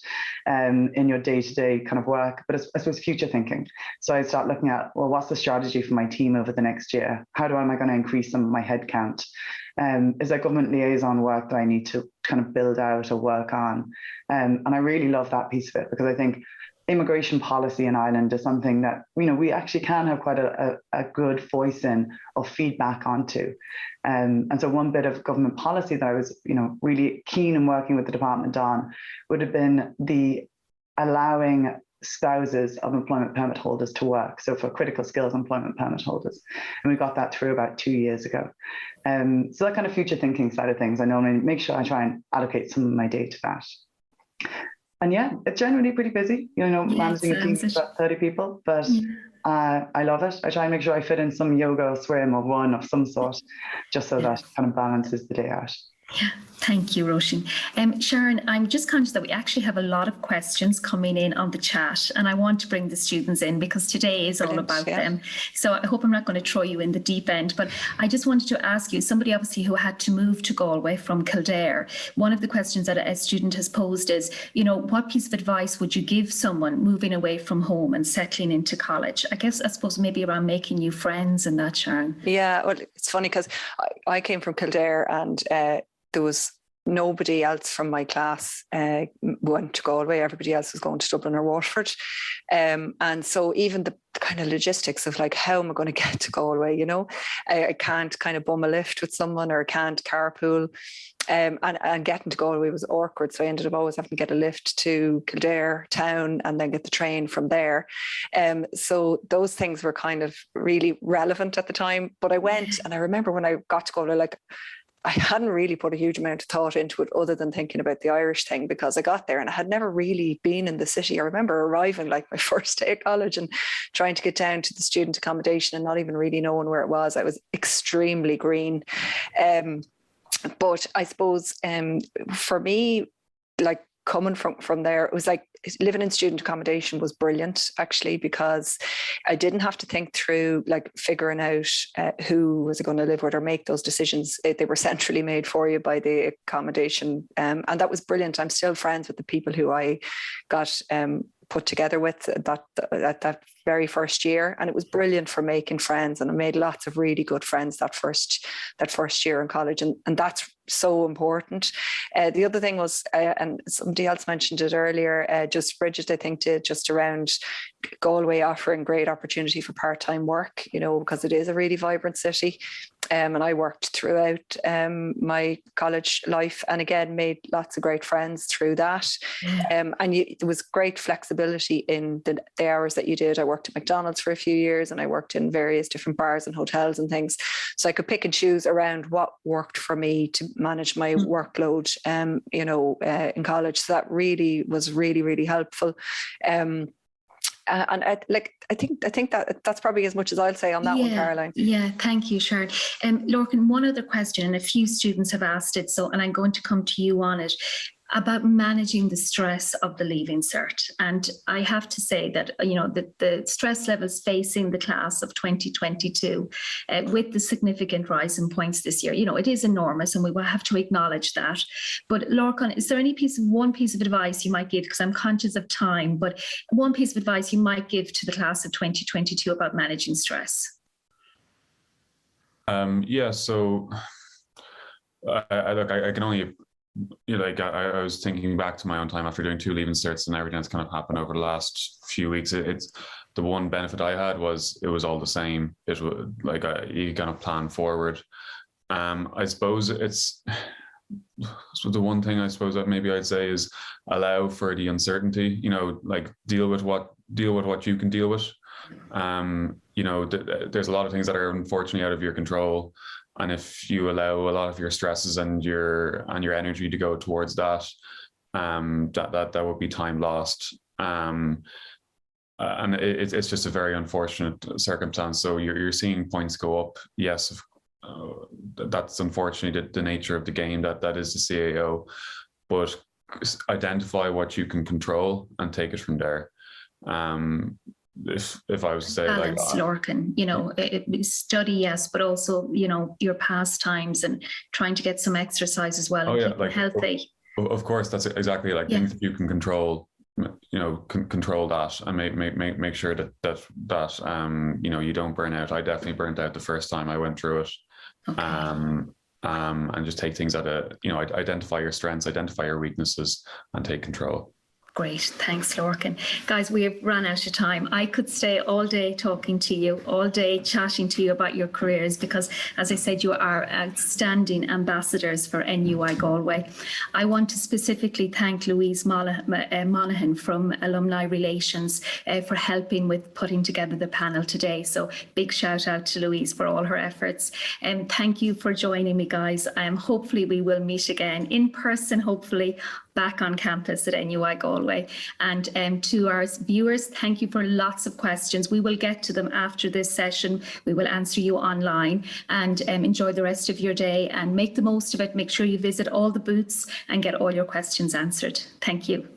in your day-to-day kind of work, but I suppose future thinking. So I start looking at, well, what's the strategy for my team over the next year? How am I going to increase some of my headcount? Is there government liaison work that I need to kind of build out or work on? And I really love that piece of it, because I think immigration policy in Ireland is something that we actually can have quite a good voice in or feedback onto. And so one bit of government policy that I was really keen in working with the department on would have been the allowing spouses of employment permit holders to work. So for critical skills employment permit holders. And we got that through about 2 years ago. So that kind of future thinking side of things, I normally make sure I try and allocate some of my day to that. And yeah, it's generally pretty busy, managing a team of about 30 people, but I love it. I try and make sure I fit in some yoga or swim or run of some sort, just so that kind of balances the day out. Yeah, thank you, Roisin. Sharon, I'm just conscious that we actually have a lot of questions coming in on the chat, and I want to bring the students in because today is all about them. So I hope I'm not going to throw you in the deep end, but I just wanted to ask you, somebody obviously who had to move to Galway from Kildare, one of the questions that a student has posed is, what piece of advice would you give someone moving away from home and settling into college? I suppose maybe around making new friends and that, Sharon. Yeah, well, it's funny because I came from Kildare and there was nobody else from my class went to Galway. Everybody else was going to Dublin or Waterford. And so even the kind of logistics of like, how am I going to get to Galway? I can't kind of bum a lift with someone or can't carpool. And getting to Galway was awkward. So I ended up always having to get a lift to Kildare town and then get the train from there. So those things were kind of really relevant at the time. But I went, and I remember when I got to Galway, I hadn't really put a huge amount of thought into it other than thinking about the Irish thing, because I got there and I had never really been in the city. I remember arriving my first day of college and trying to get down to the student accommodation and not even really knowing where it was. I was extremely green. But I suppose for me, coming from there, it was like living in student accommodation was brilliant, actually, because I didn't have to think through figuring out who was going to live with or make those decisions. They were centrally made for you by the accommodation. And that was brilliant. I'm still friends with the people who I got put together with that very first year, and it was brilliant for making friends, and I made lots of really good friends that first year in college, and that's so important. The other thing was, and somebody else mentioned it earlier, just Bridget, I think, did, just around Galway offering great opportunity for part-time work, because it is a really vibrant city. And I worked throughout my college life, and again made lots of great friends through that. And there was great flexibility in the hours that you did. I worked at McDonald's for a few years, and I worked in various different bars and hotels and things, so I could pick and choose around what worked for me to manage my workload. In college, so that really was really helpful. And I think that's probably as much as I'll say on that one, Caroline. Yeah, thank you, Sharon. Lorcan, one other question, and a few students have asked it, and I'm going to come to you on it, about managing the stress of the Leaving Cert. And I have to say that, the stress levels facing the class of 2022 with the significant rise in points this year, it is enormous, and we will have to acknowledge that. But Lorcan, is there one piece of advice you might give, because I'm conscious of time, but one piece of advice you might give to the class of 2022 about managing stress? So I can only, I was thinking back to my own time after doing 2 Leaving Certs and everything that's kind of happened over the last few weeks. It's the one benefit I had was it was all the same. It was you kind of plan forward. I suppose so the one thing I suppose that maybe I'd say is allow for the uncertainty. Like deal with what you can deal with. There's a lot of things that are unfortunately out of your control, and if you allow a lot of your stresses and your energy to go towards that, that would be time lost. And it's just a very unfortunate circumstance. So you're seeing points go up. Yes, that's unfortunately the nature of the game. That is the CAO, but identify what you can control and take it from there. If I was to say balance, Lorcan, study, yes, but also your pastimes and trying to get some exercise as well, and keep healthy. Of course, that's exactly things that you can control. Control that and make sure that you don't burn out. I definitely burnt out the first time I went through it. Okay. And just take things identify your strengths, identify your weaknesses, and take control. Great. Thanks, Lorcan. Guys, we have run out of time. I could stay all day talking to you, all day chatting to you about your careers, because, as I said, you are outstanding ambassadors for NUI Galway. I want to specifically thank Louise Monaghan from Alumni Relations for helping with putting together the panel today. So big shout out to Louise for all her efforts. And thank you for joining me, guys. Hopefully we will meet again in person, hopefully back on campus at NUI Galway. And to our viewers, thank you for lots of questions. We will get to them after this session. We will answer you online, and enjoy the rest of your day and make the most of it. Make sure you visit all the booths and get all your questions answered. Thank you.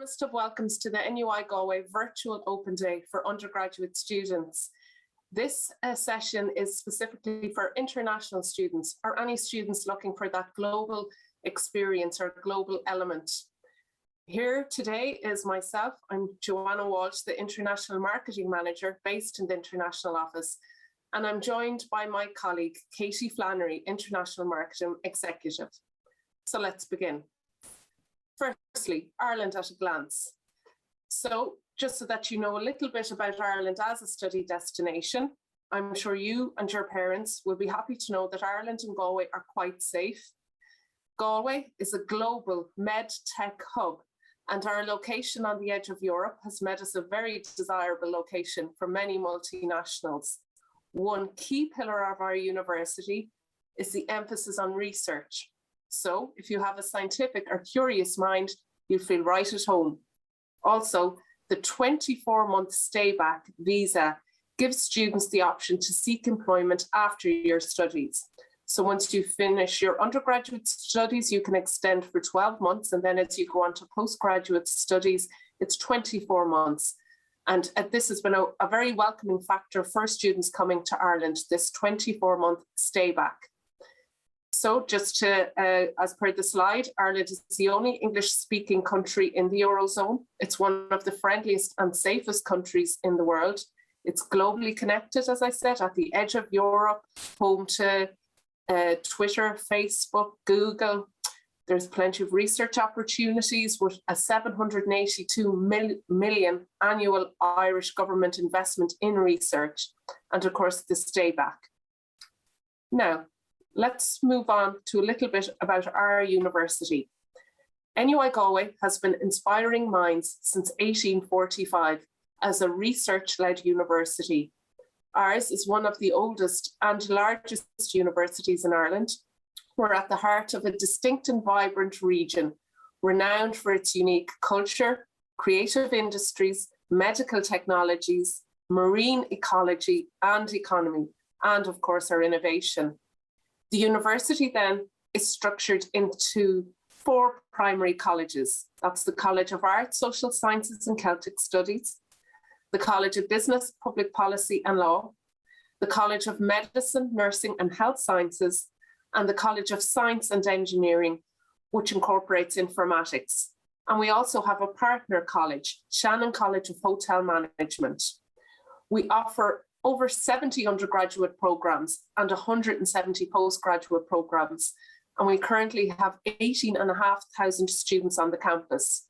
warmest of welcomes to the NUI Galway Virtual Open Day for undergraduate students. This session is specifically for international students or any students looking for that global experience or global element. Here today is myself. I'm Joanna Walsh, the International Marketing Manager based in the International Office, and I'm joined by my colleague, Katie Flannery, International Marketing Executive. So let's begin. Firstly, Ireland at a glance. So just so that you know a little bit about Ireland as a study destination, I'm sure you and your parents will be happy to know that Ireland and Galway are quite safe. Galway is a global med tech hub, and our location on the edge of Europe has made us a very desirable location for many multinationals. One key pillar of our university is the emphasis on research. So if you have a scientific or curious mind, you'll feel right at home. Also, the 24-month stay back visa gives students the option to seek employment after your studies. So once you finish your undergraduate studies, you can extend for 12 months. And then as you go on to postgraduate studies, it's 24 months. And this has been a very welcoming factor for students coming to Ireland, this 24-month stay back. So just to, as per the slide, Ireland is the only English-speaking country in the Eurozone. It's one of the friendliest and safest countries in the world. It's globally connected, as I said, at the edge of Europe, home to Twitter, Facebook, Google. There's plenty of research opportunities with a 782 million annual Irish government investment in research, and of course the stay back. Now, let's move on to a little bit about our university. NUI Galway has been inspiring minds since 1845 as a research-led university. Ours is one of the oldest and largest universities in Ireland. We're at the heart of a distinct and vibrant region, renowned for its unique culture, creative industries, medical technologies, marine ecology and economy, and of course our innovation. The university then is structured into 4 primary colleges. That's the College of Arts, Social Sciences and Celtic Studies, the College of Business, Public Policy and Law, the College of Medicine, Nursing and Health Sciences, and the College of Science and Engineering, which incorporates informatics. And we also have a partner college, Shannon College of Hotel Management. We offer over 70 undergraduate programs and 170 postgraduate programs. And we currently have 18,500 students on the campus.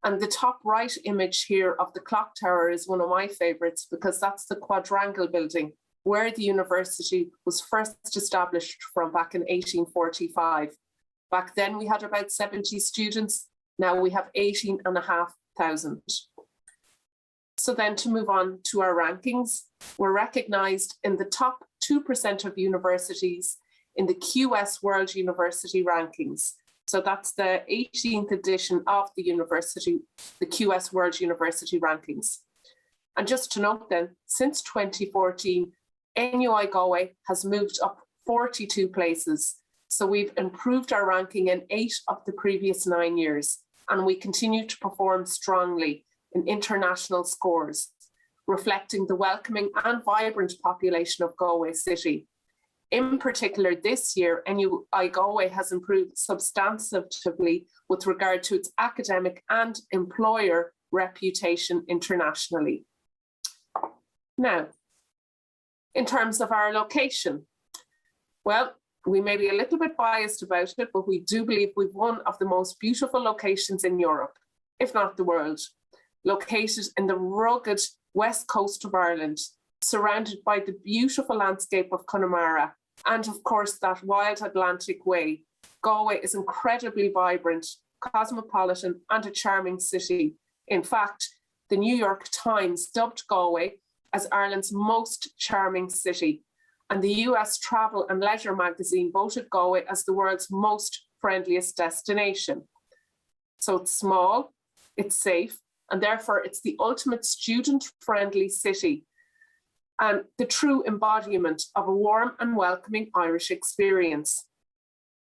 And the top right image here of the clock tower is one of my favorites because that's the quadrangle building where the university was first established from back in 1845. Back then we had about 70 students. Now we have 18,500. So then to move on to our rankings, we're recognized in the top 2% of universities in the QS World University Rankings. So that's the 18th edition of the university, the QS World University Rankings. And just to note then, since 2014, NUI Galway has moved up 42 places. So we've improved our ranking in 8 of the previous 9 years, and we continue to perform strongly in international scores, reflecting the welcoming and vibrant population of Galway City. In particular, this year, NUI Galway has improved substantively with regard to its academic and employer reputation internationally. Now, in terms of our location, well, we may be a little bit biased about it, but we do believe we've one of the most beautiful locations in Europe, if not the world, located in the rugged west coast of Ireland, surrounded by the beautiful landscape of Connemara, and of course that wild Atlantic way. Galway is incredibly vibrant, cosmopolitan, and a charming city. In fact, the New York Times dubbed Galway as Ireland's most charming city, and the US Travel and Leisure magazine voted Galway as the world's most friendliest destination. So it's small, it's safe, and therefore it's the ultimate student-friendly city and the true embodiment of a warm and welcoming Irish experience.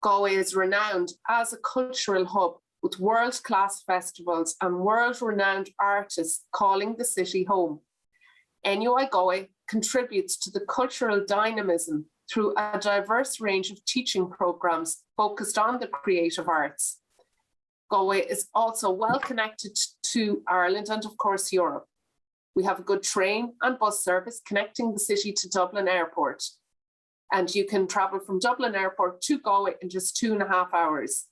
Galway is renowned as a cultural hub with world-class festivals and world-renowned artists calling the city home. NUI Galway contributes to the cultural dynamism through a diverse range of teaching programmes focused on the creative arts. Galway is also well connected to Ireland and, of course, Europe. We have a good train and bus service connecting the city to Dublin Airport. And you can travel from Dublin Airport to Galway in just 2.5 hours.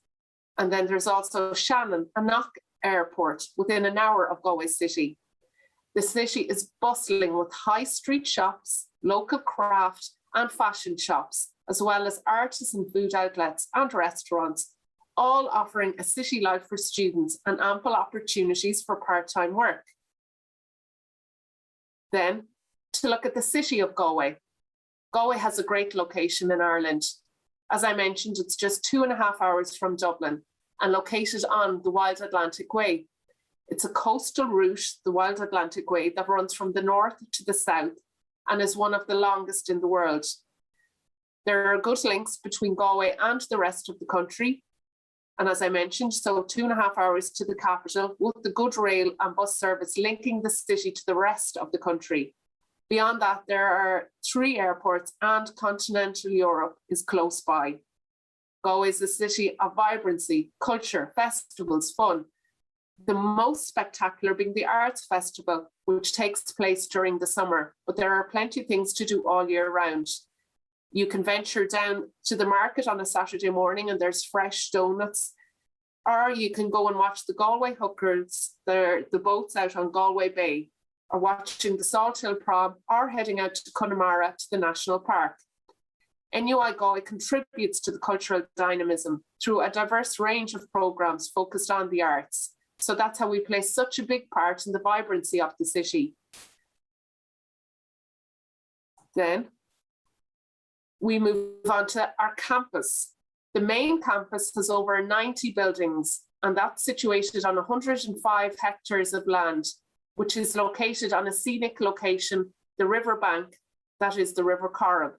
And then there's also Shannon and Knock Airport within an hour of Galway City. The city is bustling with high street shops, local craft and fashion shops, as well as artisan food outlets and restaurants, all offering a city life for students and ample opportunities for part-time work. Then, to look at the city of Galway. Galway has a great location in Ireland. As I mentioned, it's just 2.5 hours from Dublin and located on the Wild Atlantic Way. It's a coastal route, the Wild Atlantic Way, that runs from the north to the south and is one of the longest in the world. There are good links between Galway and the rest of the country. And as I mentioned, so 2.5 hours to the capital with the good rail and bus service linking the city to the rest of the country. Beyond that, there are 3 airports and continental Europe is close by. Galway is a city of vibrancy, culture, festivals, fun. The most spectacular being the Arts Festival, which takes place during the summer, but there are plenty of things to do all year round. You can venture down to the market on a Saturday morning and there's fresh donuts, or you can go and watch the Galway hookers, the boats out on Galway Bay, or watching the Salt Hill Prom, or heading out to Connemara to the National Park. NUI Galway contributes to the cultural dynamism through a diverse range of programmes focused on the arts. So that's how we play such a big part in the vibrancy of the city. Then we move on to our campus. The main campus has over 90 buildings, and that's situated on 105 hectares of land, which is located on a scenic location, the riverbank, that is the River Corrib.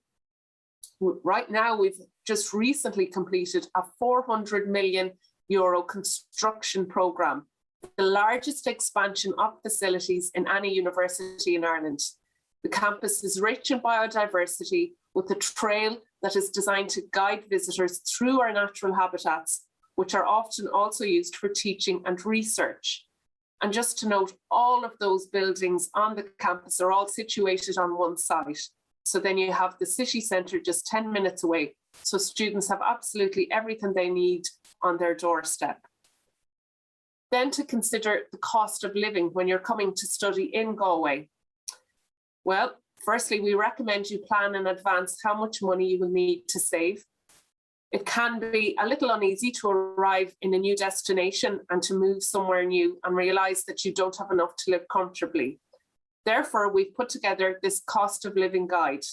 Right now, we've just recently completed a €400 million construction programme, the largest expansion of facilities in any university in Ireland. The campus is rich in biodiversity, with a trail that is designed to guide visitors through our natural habitats, which are often also used for teaching and research. And just to note, all of those buildings on the campus are all situated on one site. So then you have the city centre just 10 minutes away. So students have absolutely everything they need on their doorstep. Then to consider the cost of living when you're coming to study in Galway. Well, firstly, we recommend you plan in advance how much money you will need to save. It can be a little uneasy to arrive in a new destination and to move somewhere new and realise that you don't have enough to live comfortably. Therefore, we've put together this cost of living guide.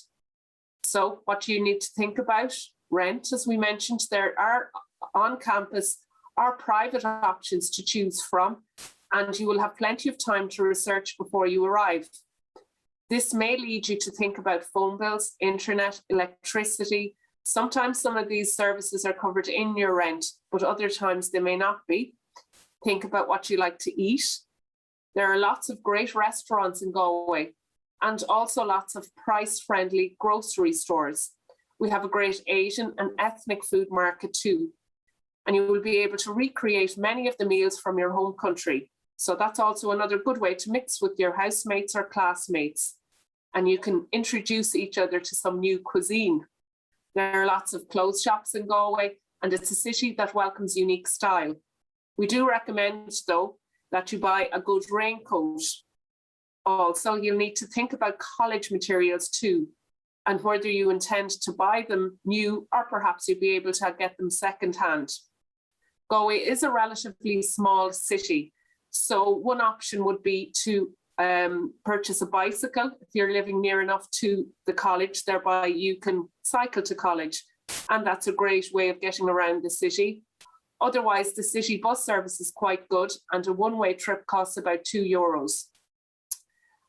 So what do you need to think about? Rent, as we mentioned, there are on campus are private options to choose from, and you will have plenty of time to research before you arrive. This may lead you to think about phone bills, internet, electricity. Sometimes some of these services are covered in your rent, but other times they may not be. Think about what you like to eat. There are lots of great restaurants in Galway and also lots of price-friendly grocery stores. We have a great Asian and ethnic food market too. And you will be able to recreate many of the meals from your home country. So that's also another good way to mix with your housemates or classmates. And you can introduce each other to some new cuisine. There are lots of clothes shops in Galway, and it's a city that welcomes unique style. We do recommend, though, that you buy a good raincoat. Also, you'll need to think about college materials too, and whether you intend to buy them new or perhaps you'll be able to get them secondhand. Galway is a relatively small city, so one option would be to purchase a bicycle if you're living near enough to the college, thereby you can cycle to college, and that's a great way of getting around the city. Otherwise, the city bus service is quite good, and a one-way trip costs about €2.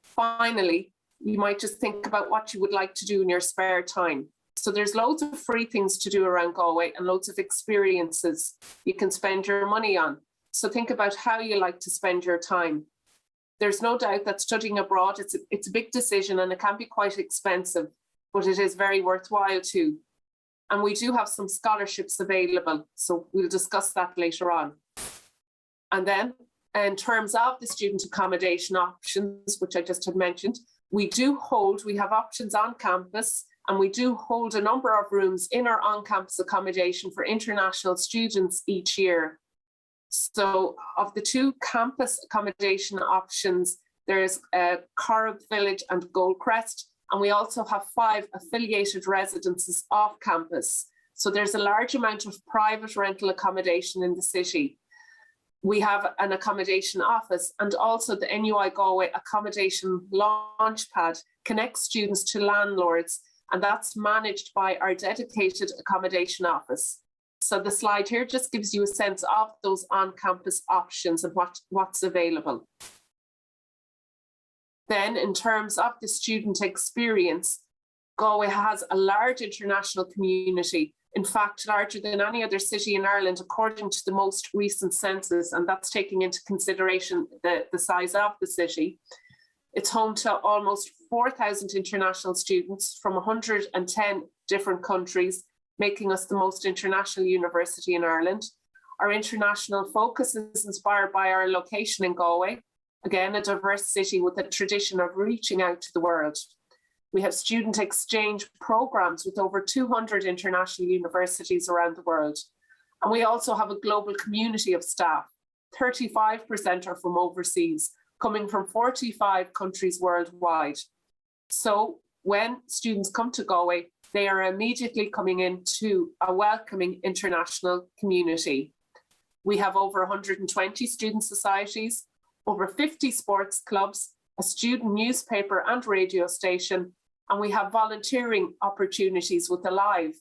Finally, you might just think about what you would like to do in your spare time. So there's loads of free things to do around Galway and loads of experiences you can spend your money on. So think about how you like to spend your time. There's no doubt that studying abroad, it's a big decision and it can be quite expensive, but it is very worthwhile too. And we do have some scholarships available, so we'll discuss that later on. And then in terms of the student accommodation options, which I just had mentioned, we have options on campus, and we do hold a number of rooms in our on-campus accommodation for international students each year. So of the two campus accommodation options, there's Corrib Village and Goldcrest, and we also have 5 affiliated residences off campus. So there's a large amount of private rental accommodation in the city. We have an accommodation office, and also the NUI Galway Accommodation Launchpad connects students to landlords, and that's managed by our dedicated accommodation office. So the slide here just gives you a sense of those on-campus options and what's available. Then in terms of the student experience, Galway has a large international community, in fact, larger than any other city in Ireland, according to the most recent census, and that's taking into consideration the size of the city. It's home to almost 4,000 international students from 110 different countries, making us the most international university in Ireland. Our international focus is inspired by our location in Galway, again, a diverse city with a tradition of reaching out to the world. We have student exchange programs with over 200 international universities around the world. And we also have a global community of staff. 35% are from overseas, coming from 45 countries worldwide. So when students come to Galway, they are immediately coming into a welcoming international community. We have over 120 student societies, over 50 sports clubs, a student newspaper and radio station, and we have volunteering opportunities with Alive.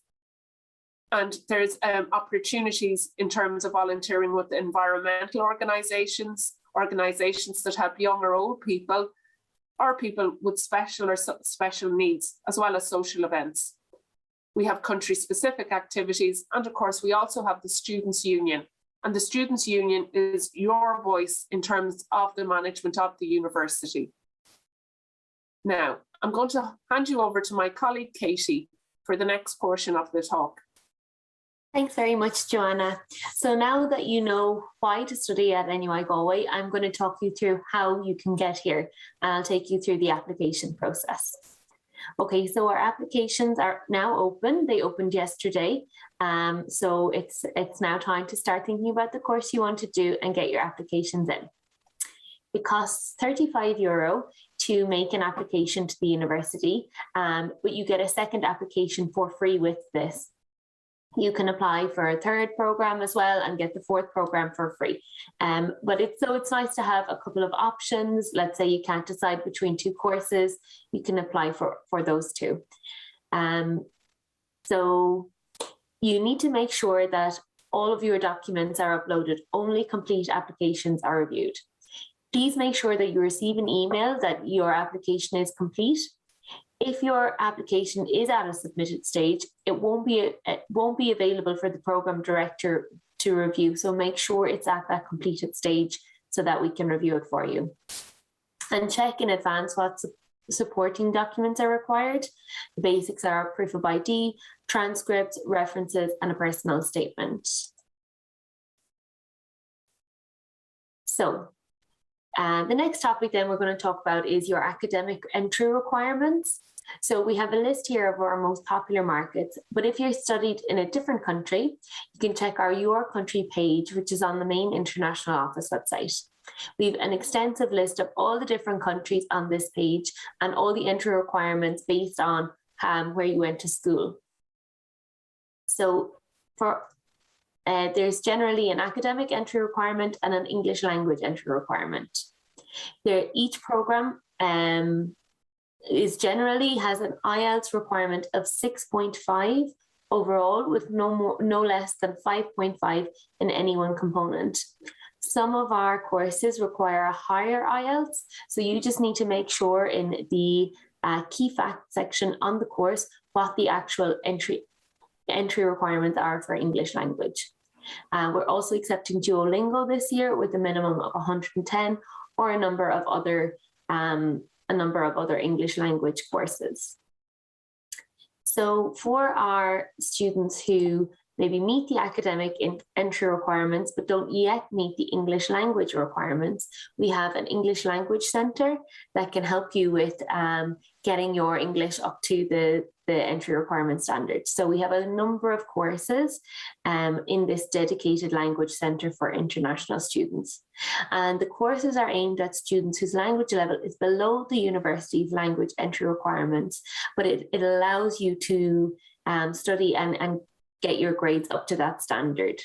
And there's opportunities in terms of volunteering with environmental organisations that help young or old people, or people with special or special needs, as well as social events. We have country-specific activities, and of course, we also have the Students' Union. And the Students' Union is your voice in terms of the management of the university. Now, I'm going to hand you over to my colleague, Katie, for the next portion of the talk. Thanks very much, Joanna. So now that you know why to study at NUI Galway, I'm going to talk you through how you can get here, and I'll take you through the application process. Okay, so our applications are now open. They opened yesterday. So it's now time to start thinking about the course you want to do and get your applications in. It costs €35 to make an application to the university, but you get a second application for free with this. You can apply for a third program as well and get the fourth program for free. But it's nice to have a couple of options. Let's say you can't decide between 2 courses, you can apply for those 2. So you need to make sure that all of your documents are uploaded. Only complete applications are reviewed. Please make sure that you receive an email that your application is complete. If your application is at a submitted stage, it won't be available for the program director to review. So make sure it's at that completed stage so that we can review it for you. And check in advance what supporting documents are required. The basics are proof of ID, transcripts, references, and a personal statement. So the next topic then we're going to talk about is your academic entry requirements. So we have a list here of our most popular markets, but if you're studied in a different country, you can check our Your Country page, which is on the main International Office website. We have an extensive list of all the different countries on this page and all the entry requirements based on where you went to school. So there's generally an academic entry requirement and an English language entry requirement. Each program has an IELTS requirement of 6.5 overall, with no less than 5.5 in any one component. Some of our courses require a higher IELTS, so you just need to make sure in the key fact section on the course what the actual entry requirements are for English language. We're also accepting Duolingo this year with a minimum of 110 or a number of other English language courses. So for our students who maybe meet the academic entry requirements but don't yet meet the English language requirements, we have an English language centre that can help you with getting your English up to the entry requirement standards. So we have a number of courses in this dedicated language centre for international students. And the courses are aimed at students whose language level is below the university's language entry requirements, but it allows you to study and get your grades up to that standard.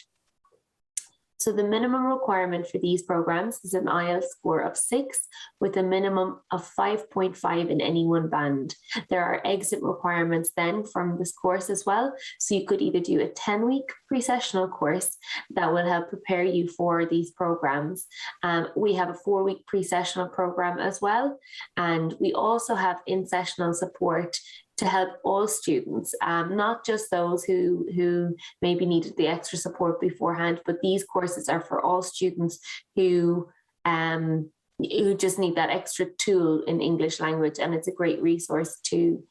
So the minimum requirement for these programs is an IELTS score of 6 with a minimum of 5.5 in any one band. There are exit requirements then from this course as well. So you could either do a 10-week pre-sessional course that will help prepare you for these programs. We have a 4-week pre-sessional program as well. And we also have in-sessional support to help all students, not just those who maybe needed the extra support beforehand, but these courses are for all students who just need that extra tool in English language, and it's a great resource to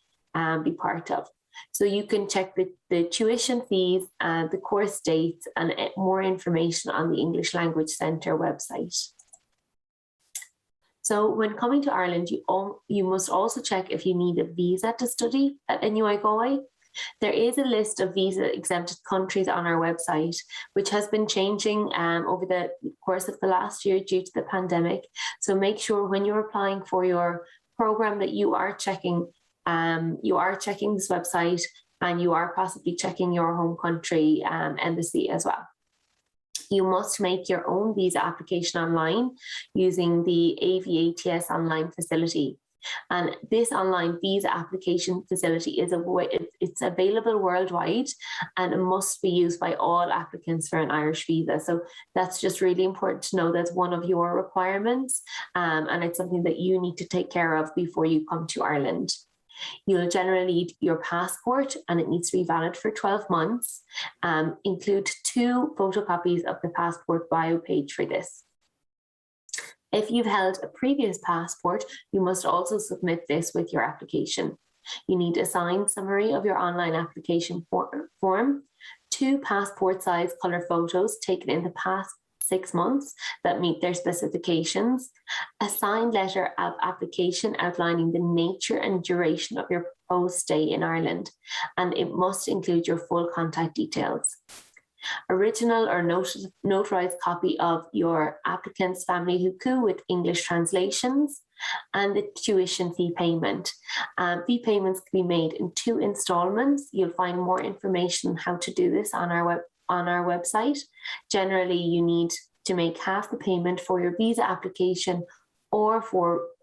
be part of. So you can check the tuition fees, the course dates, and more information on the English Language Centre website. So when coming to Ireland, you must also check if you need a visa to study at NUI Galway. There is a list of visa-exempted countries on our website, which has been changing over the course of the last year due to the pandemic. So make sure when you're applying for your program that you are checking this website, and you are possibly checking your home country embassy as well. You must make your own visa application online using the AVATS online facility. And this online visa application facility it's available worldwide, and it must be used by all applicants for an Irish visa. So that's just really important to know that's one of your requirements, and it's something that you need to take care of before you come to Ireland. You'll generally need your passport, and it needs to be valid for 12 months. Include 2 photocopies of the passport bio page for this. If you've held a previous passport, you must also submit this with your application. You need a signed summary of your online application form, 2 passport-size colour photos taken in the past 6 months that meet their specifications, a signed letter of application outlining the nature and duration of your proposed stay in Ireland, and it must include your full contact details. Original or notarized copy of your applicant's family hukou with English translations, and the tuition fee payment. Fee payments can be made in 2 installments. You'll find more information on how to do this on our website. Generally, you need to make half the payment for your visa application or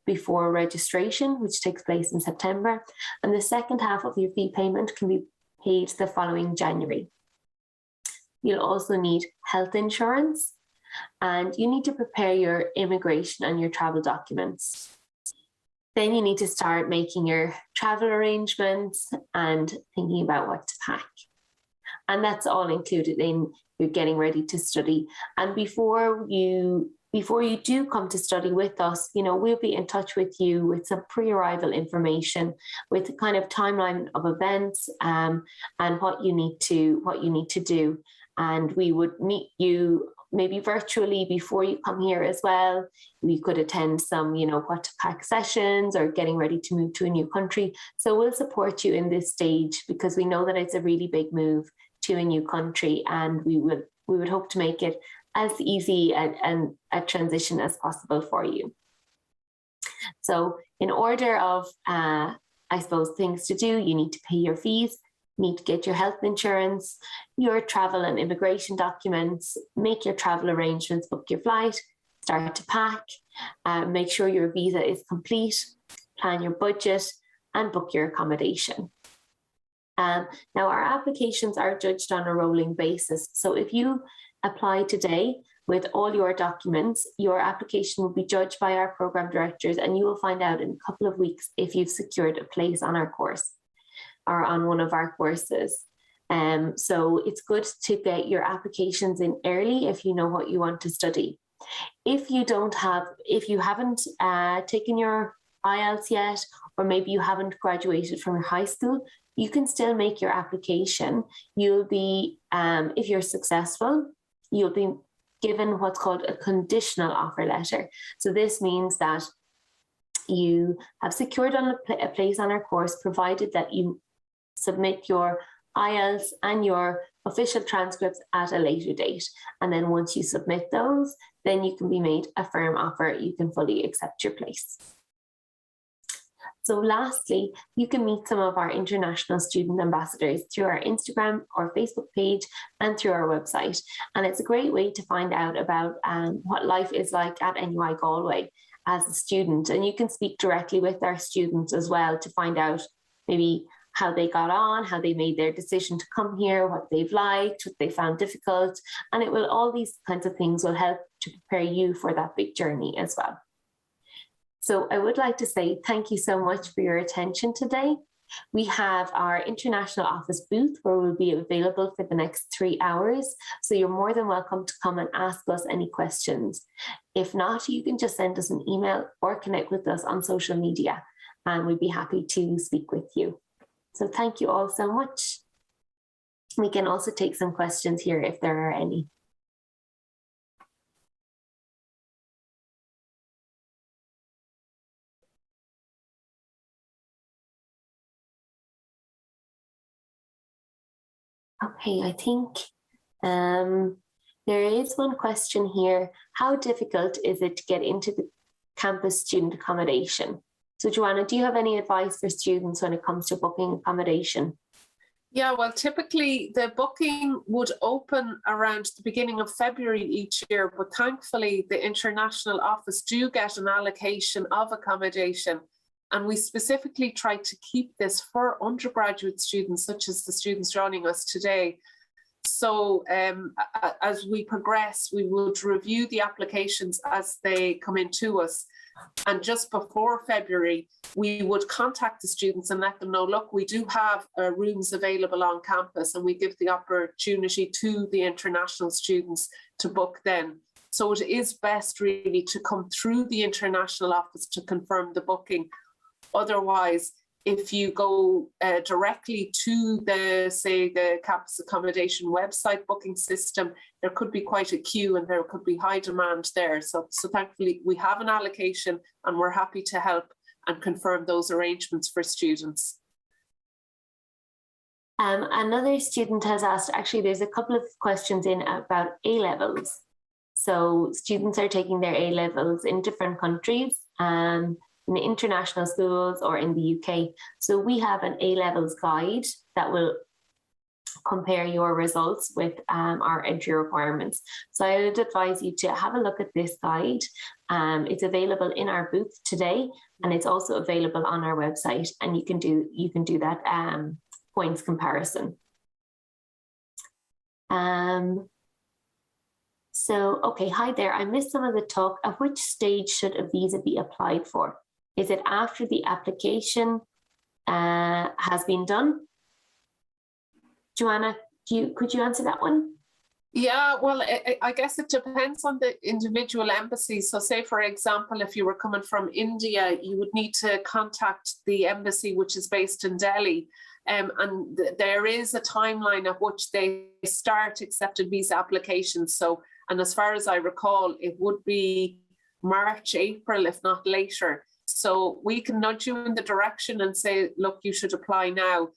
before registration, which takes place in September, and the second half of your fee payment can be paid the following January. You'll also need health insurance, and you need to prepare your immigration and your travel documents. Then you need to start making your travel arrangements and thinking about what to pack. And that's all included in your getting ready to study. And before you do come to study with us, we'll be in touch with you with some pre-arrival information, with a kind of timeline of events and what you need to do. And we would meet you maybe virtually before you come here as well. We could attend some, what to pack sessions or getting ready to move to a new country. So we'll support you in this stage, because we know that it's a really big move to a new country, and we would hope to make it as easy and a transition as possible for you. So in order of, things to do, you need to pay your fees, you need to get your health insurance, your travel and immigration documents, make your travel arrangements, book your flight, start to pack, make sure your visa is complete, plan your budget, and book your accommodation. Now, our applications are judged on a rolling basis. So if you apply today with all your documents. Your application will be judged by our program directors, and you will find out in a couple of weeks if you've secured a place on our course or on one of our courses. So it's good to get your applications in early if you know what you want to study. If you haven't taken your IELTS yet, or maybe you haven't graduated from your high school, you can still make your application. You'll be, if you're successful, you'll be given what's called a conditional offer letter. So this means that you have secured a place on our course, provided that you submit your IELTS and your official transcripts at a later date. And then once you submit those, then you can be made a firm offer. You can fully accept your place. So lastly, you can meet some of our international student ambassadors through our Instagram or Facebook page and through our website. And it's a great way to find out about what life is like at NUI Galway as a student. And you can speak directly with our students as well to find out maybe how they got on, how they made their decision to come here, what they've liked, what they found difficult. And all these kinds of things will help to prepare you for that big journey as well. So I would like to say thank you so much for your attention today. We have our international office booth where we'll be available for the next 3 hours. So you're more than welcome to come and ask us any questions. If not, you can just send us an email or connect with us on social media, and we'd be happy to speak with you. So thank you all so much. We can also take some questions here if there are any. Okay, I think there is one question here. How difficult is it to get into the campus student accommodation? So Joanna, do you have any advice for students when it comes to booking accommodation? Yeah, well, typically the booking would open around the beginning of February each year, but thankfully the international office do get an allocation of accommodation. And we specifically try to keep this for undergraduate students, such as the students joining us today. So as we progress, we would review the applications as they come into us. And just before February, we would contact the students and let them know, look, we do have rooms available on campus, and we give the opportunity to the international students to book then. So it is best really to come through the international office to confirm the booking. Otherwise, if you go directly to the campus accommodation website booking system, there could be quite a queue and there could be high demand there. So thankfully we have an allocation and we're happy to help and confirm those arrangements for students. Another student has asked, actually there's a couple of questions in about A-levels. So students are taking their A-levels in different countries. In the international schools or in the UK. So we have an A-levels guide that will compare your results with our entry requirements. So I would advise you to have a look at this guide. It's available in our booth today, and it's also available on our website, and you can do that points comparison. So, okay, hi there. I missed some of the talk. At which stage should a visa be applied for? Is it after the application has been done? Joanna, could you answer that one? Yeah, well, I guess it depends on the individual embassy. So say, for example, if you were coming from India, you would need to contact the embassy, which is based in Delhi. And there is a timeline at which they start accepted visa applications. So, and as far as I recall, it would be March, April, if not later. So we can nudge you in the direction and say, look, you should apply now.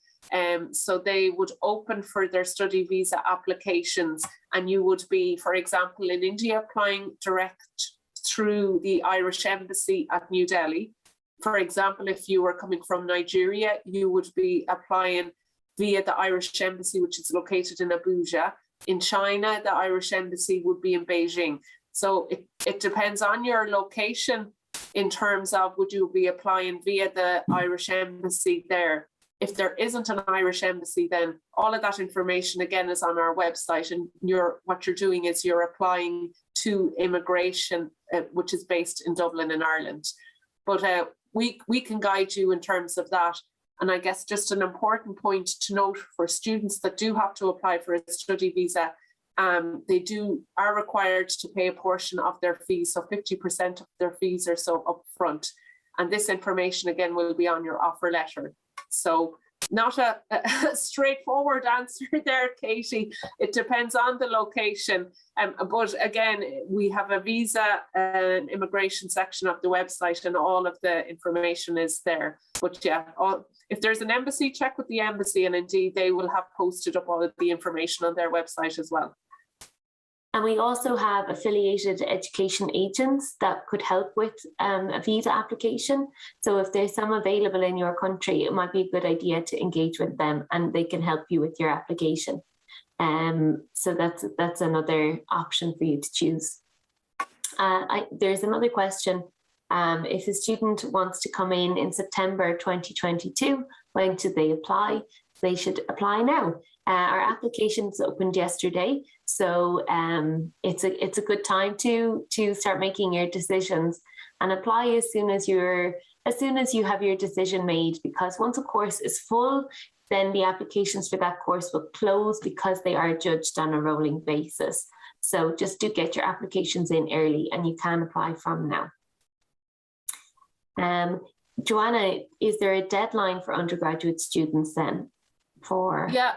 So they would open for their study visa applications, and you would be, for example, in India, applying direct through the Irish Embassy at New Delhi. For example, if you were coming from Nigeria, you would be applying via the Irish Embassy, which is located in Abuja. In China, the Irish Embassy would be in Beijing. So it depends on your location in terms of would you be applying via the Irish Embassy there. If there isn't an Irish Embassy, then all of that information again is on our website, and what you're doing is you're applying to immigration, which is based in Dublin in Ireland. But we can guide you in terms of that. And I guess just an important point to note for students that do have to apply for a study visa, they are required to pay a portion of their fees, so 50% of their fees or so upfront. And this information again will be on your offer letter. So not a straightforward answer there, Katie. It depends on the location. But again, we have a visa and immigration section of the website, and all of the information is there. But yeah, if there's an embassy, check with the embassy, and indeed they will have posted up all of the information on their website as well. And we also have affiliated education agents that could help with a visa application. So if there's some available in your country, it might be a good idea to engage with them, and they can help you with your application. So that's another option for you to choose. There's another question. If a student wants to come in September 2022, when should they apply? They should apply now. Our applications opened yesterday, so it's a good time to start making your decisions and apply as soon as you have your decision made, because once a course is full, then the applications for that course will close because they are judged on a rolling basis. So just do get your applications in early, and you can apply from now. Joanna, is there a deadline for undergraduate students then? Yeah,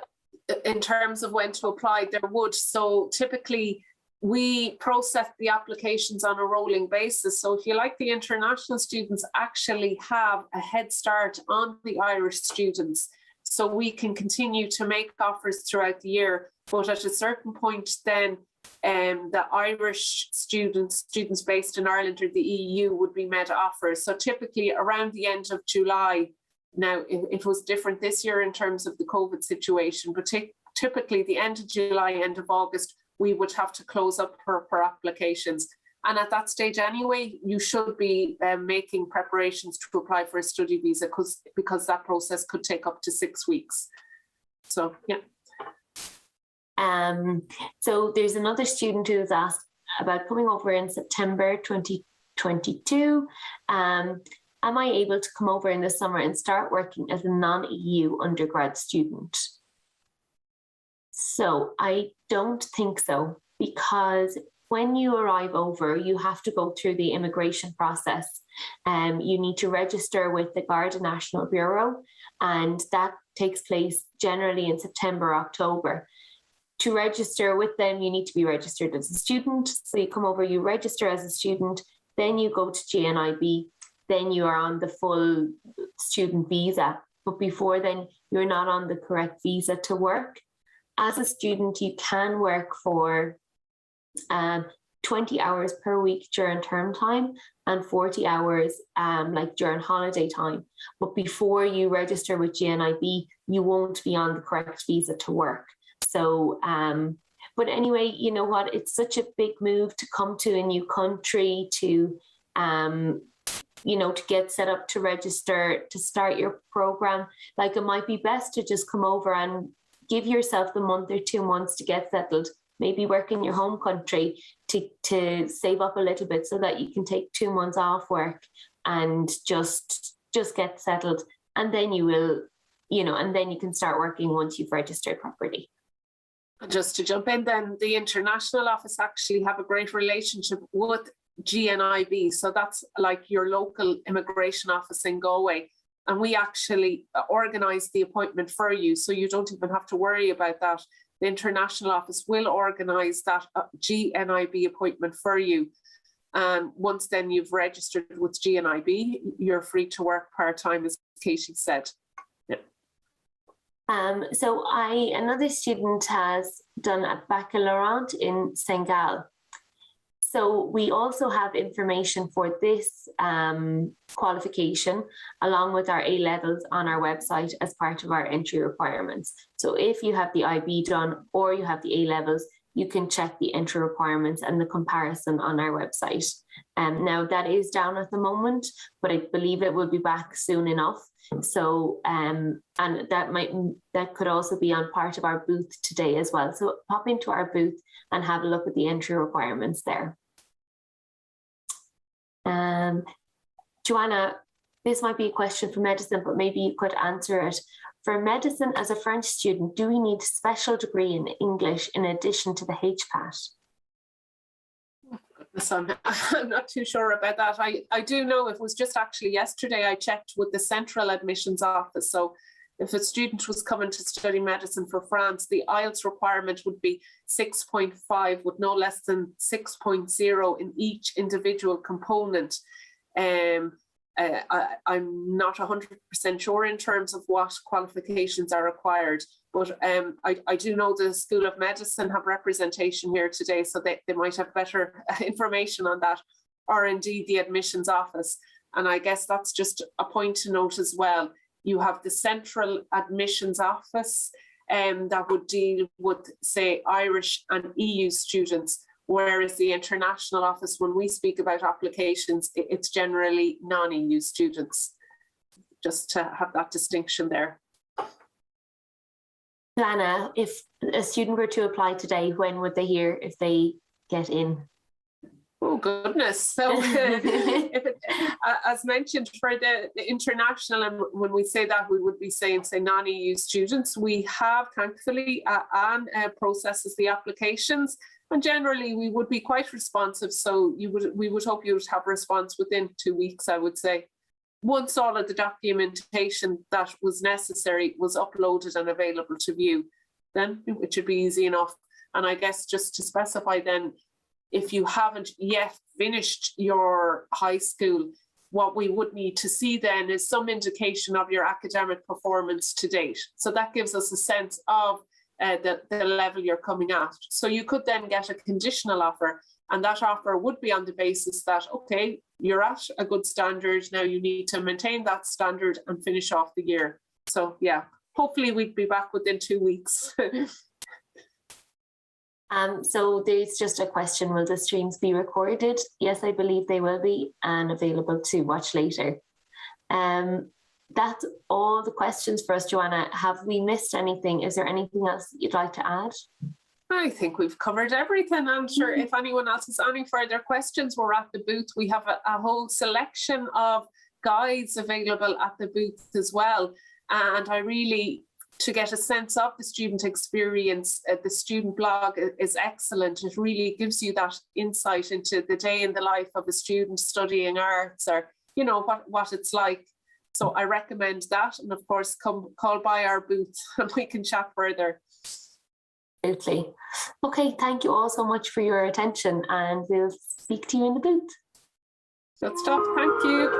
in terms of when to apply, there would. So typically we process the applications on a rolling basis. So if you like, the international students actually have a head start on the Irish students. So we can continue to make offers throughout the year. But at a certain point then, the Irish students based in Ireland or the EU would be made offers. So typically around the end of July. Now, it was different this year in terms of the COVID situation, but typically the end of July, end of August, we would have to close up for applications. And at that stage anyway, you should be making preparations to apply for a study visa because that process could take up to 6 weeks. So, yeah. So there's another student who's asked about coming over in September 2022. Am I able to come over in the summer and start working as a non-EU undergrad student? So I don't think so, because when you arrive over, you have to go through the immigration process. You need to register with the Garda National Bureau, and that takes place generally in September, October. To register with them, you need to be registered as a student. So you come over, you register as a student, then you go to GNIB, then you are on the full student visa. But before then, you're not on the correct visa to work. As a student, you can work for 20 hours per week during term time and 40 hours like during holiday time. But before you register with GNIB, you won't be on the correct visa to work. So, but anyway, you know what? It's such a big move to come to a new country, to to get set up, to register, to start your program. Like, it might be best to just come over and give yourself the month or 2 months to get settled, maybe work in your home country to save up a little bit so that you can take 2 months off work and just get settled. And then you will, and then you can start working once you've registered properly. Just to jump in then, the international office actually have a great relationship with GNIB. So that's like your local immigration office in Galway. And we actually organise the appointment for you. So you don't even have to worry about that. The international office will organise that GNIB appointment for you. And once then you've registered with GNIB, you're free to work part-time, as Katie said. So another student has done a baccalaureate in Senegal. So we also have information for this qualification along with our A-levels on our website as part of our entry requirements. So if you have the IB done or you have the A-levels, you can check the entry requirements and the comparison on our website. Now that is down at the moment, but I believe it will be back soon enough. So, and that could also be on part of our booth today as well. So pop into our booth and have a look at the entry requirements there. Joanna, this might be a question for medicine, but maybe you could answer it. For medicine as a French student, do we need a special degree in English in addition to the HPAT? So I'm not too sure about that. I do know it was just actually yesterday I checked with the central admissions office. So if a student was coming to study medicine for France, the IELTS requirement would be 6.5 with no less than 6.0 in each individual component. I'm not 100% sure in terms of what qualifications are required, but I do know the School of Medicine have representation here today, so they might have better information on that, or indeed the admissions office. And I guess that's just a point to note as well. You have the central admissions office that would deal with, say, Irish and EU students, whereas the international office, when we speak about applications, it's generally non-EU students, just to have that distinction there. Anna, if a student were to apply today, when would they hear if they get in? Oh, goodness. So as mentioned, for the international, and when we say that, we would be saying, say, non-EU students. We have, thankfully, Anne processes the applications. And generally, we would be quite responsive. So we would hope you would have a response within 2 weeks, I would say. Once all of the documentation that was necessary was uploaded and available to view, then it should be easy enough. And I guess just to specify then, if you haven't yet finished your high school, what we would need to see then is some indication of your academic performance to date. So that gives us a sense of the level you're coming at. So you could then get a conditional offer, and that offer would be on the basis that, okay, you're at a good standard, now you need to maintain that standard and finish off the year. So yeah, hopefully we'd be back within 2 weeks. So there's just a question, will the streams be recorded? Yes, I believe they will be, and available to watch later. That's all the questions for us, Joanna. Have we missed anything? Is there anything else you'd like to add? I think we've covered everything. I'm sure if anyone else has any further questions, we're at the booth. We have a whole selection of guides available at the booth as well. And I really, to get a sense of the student experience, the student blog is excellent. It really gives you that insight into the day in the life of a student studying arts, or, you know, what it's like. So I recommend that. And of course, come call by our booth and we can chat further. Absolutely. Okay, thank you all so much for your attention, and we'll speak to you in the booth. Good stuff. Thank you.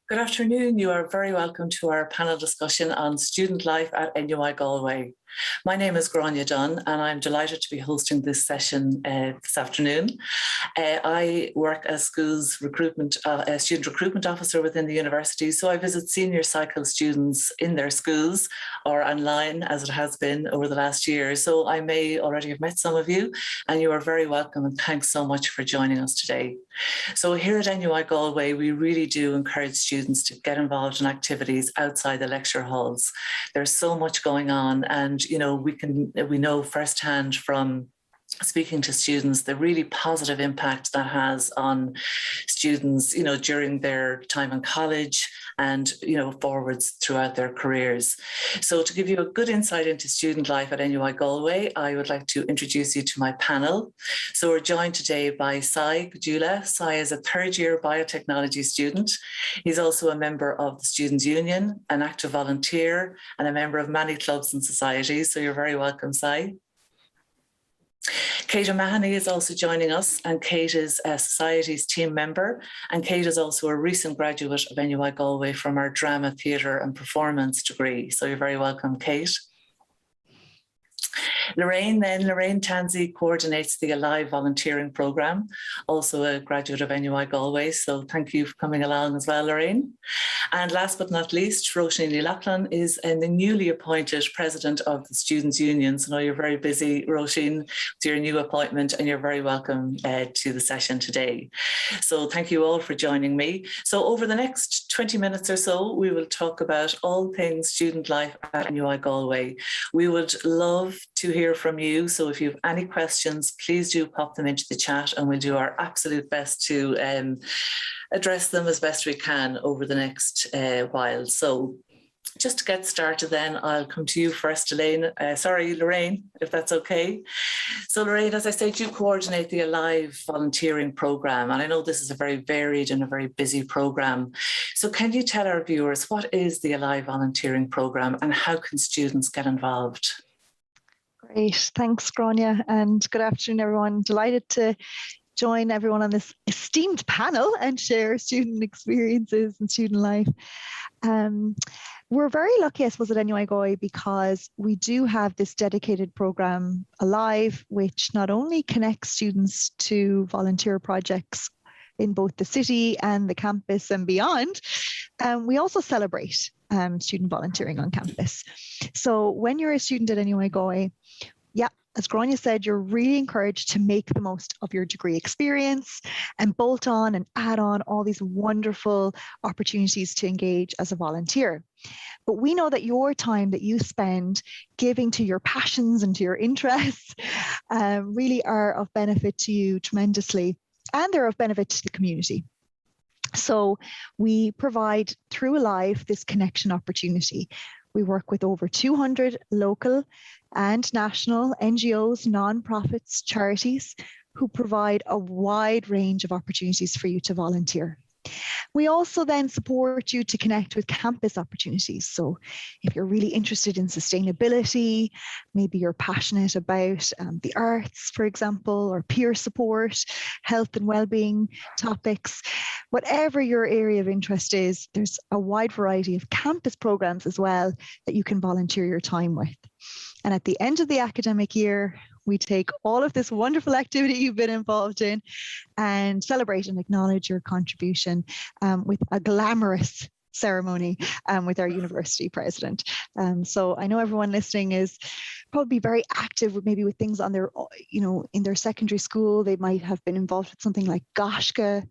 Good afternoon. You are very welcome to our panel discussion on student life at NUI Galway. My name is Grania Dunn and I'm delighted to be hosting this session this afternoon. I work as schools recruitment, student recruitment officer within the university, so I visit senior cycle students in their schools or online as it has been over the last year. So I may already have met some of you and you are very welcome and thanks so much for joining us today. So here at NUI Galway, we really do encourage students to get involved in activities outside the lecture halls. There's so much going on and we know firsthand from speaking to students the really positive impact that has on students during their time in college and forwards throughout their careers. So to give you a good insight into student life at NUI Galway, I would like to introduce you to my panel. So we're joined today by Sai Gajula. Sai is a third-year biotechnology student. He's also a member of the Students' Union, an active volunteer, and a member of many clubs and societies. So you're very welcome, Sai. Kate O'Mahony is also joining us, and Kate is a Society's team member, and Kate is also a recent graduate of NUI Galway from our Drama, Theatre and Performance degree. So you're very welcome, Kate. Lorraine Tansey coordinates the Alive volunteering programme, also a graduate of NUI Galway, so thank you for coming along as well, Lorraine. And last but not least, Roisin Lachlan is the newly appointed president of the Students' Union. So I know you're very busy, Roisin, with your new appointment, and you're very welcome to the session today. So thank you all for joining me. So over the next 20 minutes or so, we will talk about all things student life at NUI Galway. We would love to hear from you. So if you have any questions, please do pop them into the chat and we'll do our absolute best to address them as best we can over the next while. So just to get started then, I'll come to you first, Lorraine, if that's okay. So Lorraine, as I said, you coordinate the Alive volunteering programme, and I know this is a very varied and a very busy programme. So can you tell our viewers, what is the Alive volunteering programme and how can students get involved? Great, thanks Grania, and good afternoon everyone. Delighted to join everyone on this esteemed panel and share student experiences and student life. We're very lucky, I suppose, at NUI Galway because we do have this dedicated programme Alive, which not only connects students to volunteer projects in both the city and the campus and beyond, we also celebrate student volunteering on campus. So when you're a student at NUI Galway, as Grania said, you're really encouraged to make the most of your degree experience and bolt on and add on all these wonderful opportunities to engage as a volunteer. But we know that your time that you spend giving to your passions and to your interests really are of benefit to you tremendously, and they're of benefit to the community. So we provide through Alive this connection opportunity. We work with over 200 local and national NGOs, nonprofits, charities who provide a wide range of opportunities for you to volunteer. We also then support you to connect with campus opportunities. So if you're really interested in sustainability, maybe you're passionate about the arts, for example, or peer support, health and well-being topics, whatever your area of interest is, there's a wide variety of campus programs as well that you can volunteer your time with. And at the end of the academic year, we take all of this wonderful activity you've been involved in and celebrate and acknowledge your contribution with a glamorous ceremony with our university president. So I know everyone listening is probably very active with maybe with things on their, in their secondary school. They might have been involved with something like Gashka,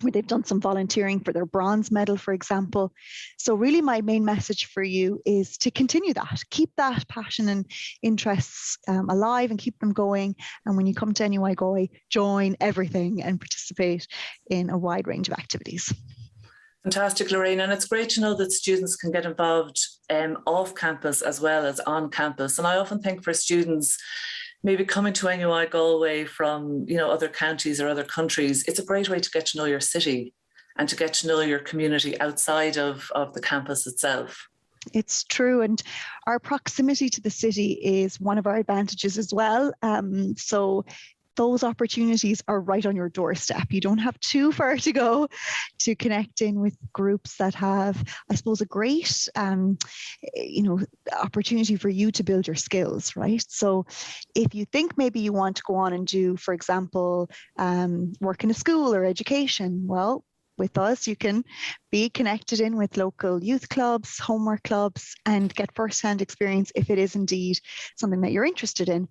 where they've done some volunteering for their bronze medal, for example. So really my main message for you is to continue that, keep that passion and interests alive and keep them going. And when you come to NUI Galway, join everything and participate in a wide range of activities. Fantastic, Lorraine. And it's great to know that students can get involved off campus as well as on campus. And I often think for students, maybe coming to NUI Galway from other counties or other countries, it's a great way to get to know your city and to get to know your community outside of the campus itself. It's true. And our proximity to the city is one of our advantages as well. So those opportunities are right on your doorstep. You don't have too far to go to connect in with groups that have, I suppose, a great, opportunity for you to build your skills, right? So if you think maybe you want to go on and do, for example, work in a school or education, well, with us, you can be connected in with local youth clubs, homework clubs, and get first-hand experience if it is indeed something that you're interested in.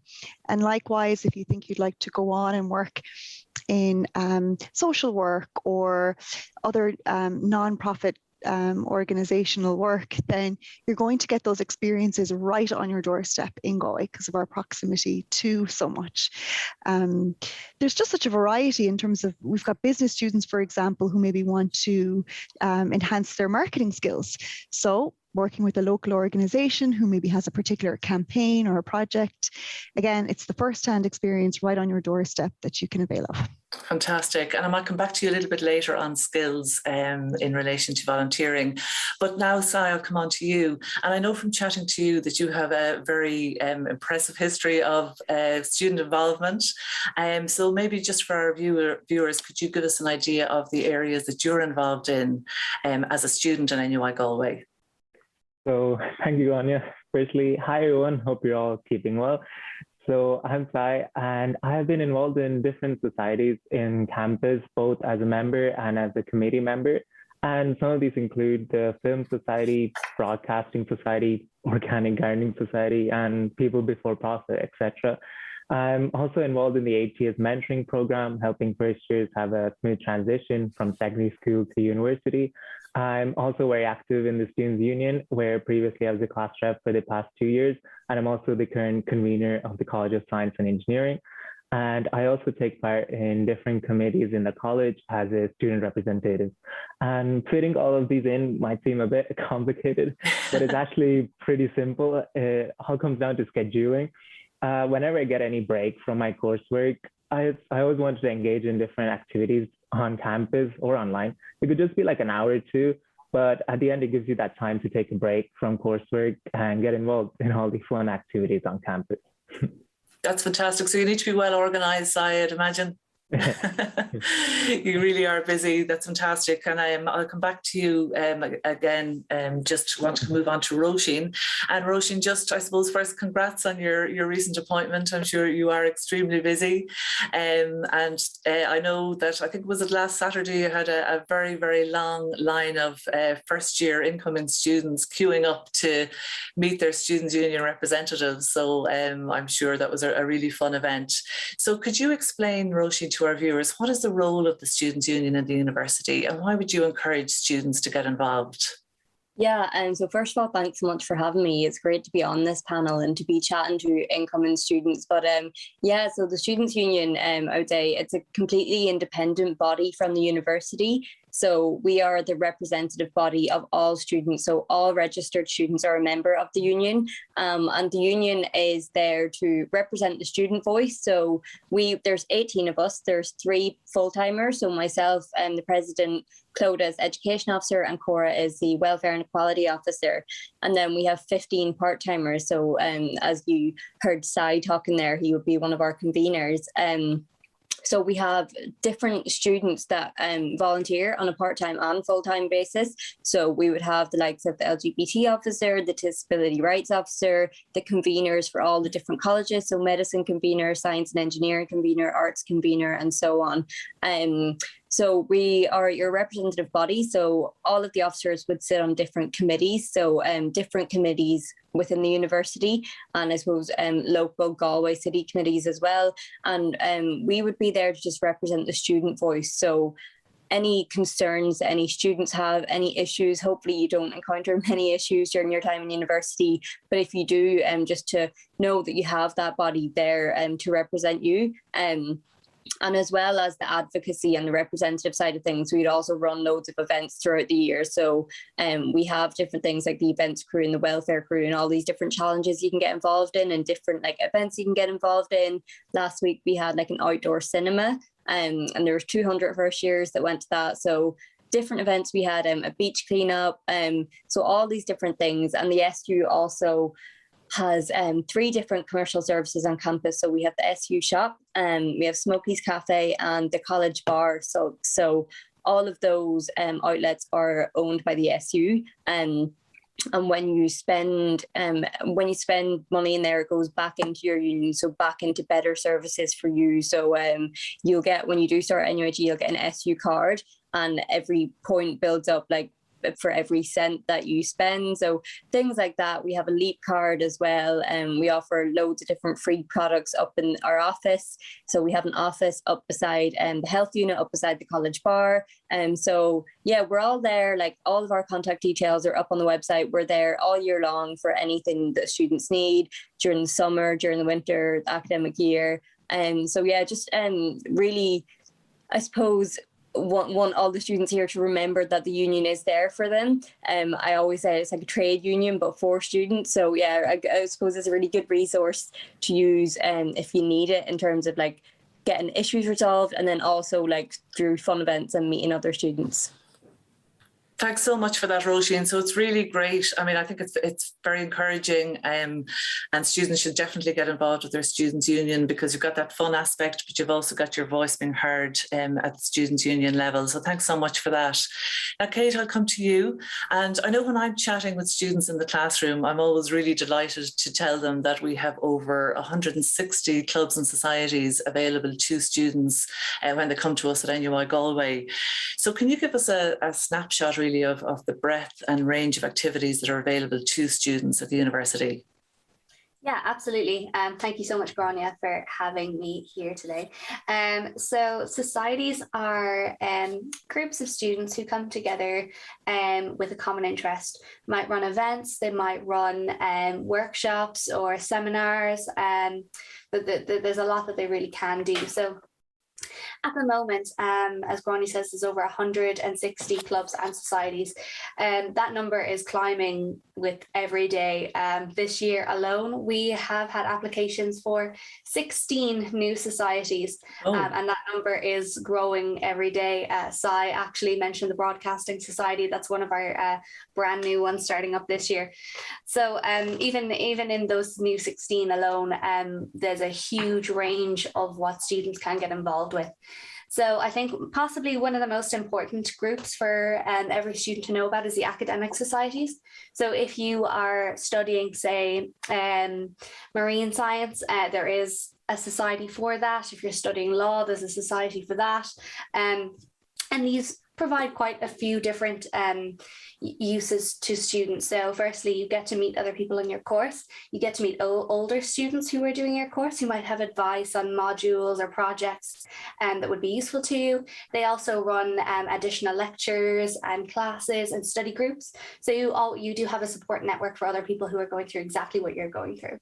And likewise, if you think you'd like to go on and work in social work or other non-profit organizational work, then you're going to get those experiences right on your doorstep in Galway because of our proximity to so much. There's just such a variety in terms of, we've got business students, for example, who maybe want to enhance their marketing skills. So working with a local organization who maybe has a particular campaign or a project. Again, it's the first-hand experience right on your doorstep that you can avail of. Fantastic. And I might come back to you a little bit later on skills in relation to volunteering. But now, Sai, I'll come on to you. And I know from chatting to you that you have a very impressive history of student involvement. So maybe just for our viewers, could you give us an idea of the areas that you're involved in as a student in NUI Galway? So thank you, Anya. Firstly, hi everyone. Hope you're all keeping well. So I'm Sai, and I have been involved in different societies in campus, both as a member and as a committee member. And some of these include the Film Society, Broadcasting Society, Organic Gardening Society, and People Before Profit, etc. I'm also involved in the ATS mentoring program, helping first years have a smooth transition from secondary school to university. I'm also very active in the Students' Union, where previously I was a class rep for the past 2 years, and I'm also the current convener of the College of Science and Engineering. And I also take part in different committees in the college as a student representative. And fitting all of these in might seem a bit complicated, but it's actually pretty simple. It all comes down to scheduling. Whenever I get any break from my coursework, I always wanted to engage in different activities on campus or online. It could just be like an hour or two, but at the end, it gives you that time to take a break from coursework and get involved in all the fun activities on campus. That's fantastic. So you need to be well organized, I'd imagine. You really are busy. That's fantastic. And I'll come back to you again. Just want to move on to Roisin. And Roisin, just I suppose first, congrats on your recent appointment. I'm sure you are extremely busy. And I know that I think was it last Saturday you had a very, very long line of first year incoming students queuing up to meet their Students' Union representatives. So I'm sure that was a really fun event. So could you explain, Roisin, to our viewers, what is the role of the Students' Union in the university and why would you encourage students to get involved? Yeah, and so first of all, thanks so much for having me. It's great to be on this panel and to be chatting to incoming students. But so the Students' Union, I would say it's a completely independent body from the university. So we are the representative body of all students. So all registered students are a member of the union. And the union is there to represent the student voice. So there's 18 of us. There's 3 full-timers. So myself and the president, Clodagh is education officer, and Cora is the welfare and equality officer. And then we have 15 part-timers. So as you heard Sai talking there, he would be one of our conveners. So we have different students that volunteer on a part-time and full-time basis. So we would have the likes of the LGBT officer, the disability rights officer, the conveners for all the different colleges. So medicine convener, science and engineering convener, arts convener, and so on. So we are your representative body. So all of the officers would sit on different committees. So different committees within the university, and I suppose local Galway city committees as well. And we would be there to just represent the student voice. So any concerns that any students have, any issues, hopefully you don't encounter many issues during your time in university, but if you do, just to know that you have that body there to represent you. And as well as the advocacy and the representative side of things, we'd also run loads of events throughout the year. So we have different things like the events crew and the welfare crew and all these different challenges you can get involved in and different like events you can get involved in. Last week we had like an outdoor cinema and there was 200 first years that went to that. So different events. We had a beach cleanup. So all these different things. And the SU also has 3 different commercial services on campus. So we have the SU shop, we have Smokey's Cafe and the college bar. So all of those outlets are owned by the SU. And when you spend money in there, it goes back into your union, so back into better services for you. So you'll get, when you do start NUIG, you'll get an SU card, and every point builds up like for every cent that you spend. So things like that. We have a LEAP card as well, and we offer loads of different free products up in our office. So we have an office up beside the health unit, up beside the college bar. And so yeah, we're all there. Like all of our contact details are up on the website. We're there all year long for anything that students need during the summer, during the winter, the academic year. And so yeah, just really, I suppose, want all the students here to remember that the union is there for them. I always say it's like a trade union, but for students. So yeah, I suppose it's a really good resource to use if you need it in terms of like getting issues resolved, and then also like through fun events and meeting other students. Thanks so much for that, Roisin. So it's really great. I mean, I think it's very encouraging, and students should definitely get involved with their students' union, because you've got that fun aspect, but you've also got your voice being heard at the students' union level. So thanks so much for that. Now, Kate, I'll come to you. And I know when I'm chatting with students in the classroom, I'm always really delighted to tell them that we have over 160 clubs and societies available to students when they come to us at NUI Galway. So can you give us a snapshot really of the breadth and range of activities that are available to students at the university? Yeah, absolutely. Thank you so much, Grania, for having me here today. So societies are groups of students who come together with a common interest. Might run events, they might run workshops or seminars. But there's a lot that they really can do. So at the moment, as Grania says, there's over 160 clubs and societies. That number is climbing with every day. This year alone, we have had applications for 16 new societies, and that number is growing every day. Sai actually mentioned the Broadcasting Society. That's one of our brand new ones starting up this year. So even in those new 16 alone, there's a huge range of what students can get involved with. So I think possibly one of the most important groups for every student to know about is the academic societies. So if you are studying, say, marine science, there is a society for that. If you're studying law, there's a society for that. And these provide quite a few different uses to students. So firstly, you get to meet other people in your course. You get to meet older students who are doing your course, who might have advice on modules or projects that would be useful to you. They also run additional lectures and classes and study groups. So you do have a support network for other people who are going through exactly what you're going through.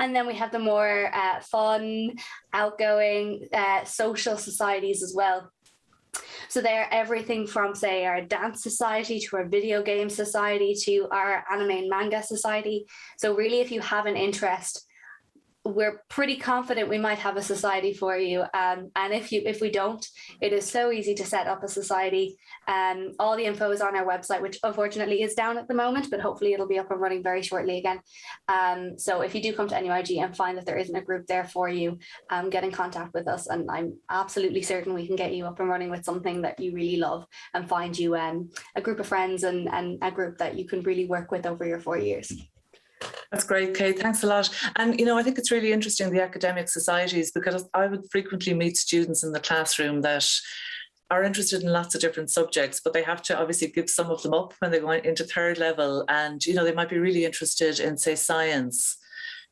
And then we have the more fun, outgoing, social societies as well. So they're everything from, say, our dance society to our video game society to our anime and manga society. So really, if you have an interest, we're pretty confident we might have a society for you. And if we don't, it is so easy to set up a society. All the info is on our website, which unfortunately is down at the moment, but hopefully it'll be up and running very shortly again. So if you do come to NUIG and find that there isn't a group there for you, get in contact with us, and I'm absolutely certain we can get you up and running with something that you really love and find you a group of friends and a group that you can really work with over your 4 years. That's great, Kate. Thanks a lot. And, I think it's really interesting, the academic societies, because I would frequently meet students in the classroom that are interested in lots of different subjects, but they have to obviously give some of them up when they go into third level. And, you know, they might be really interested in, say, science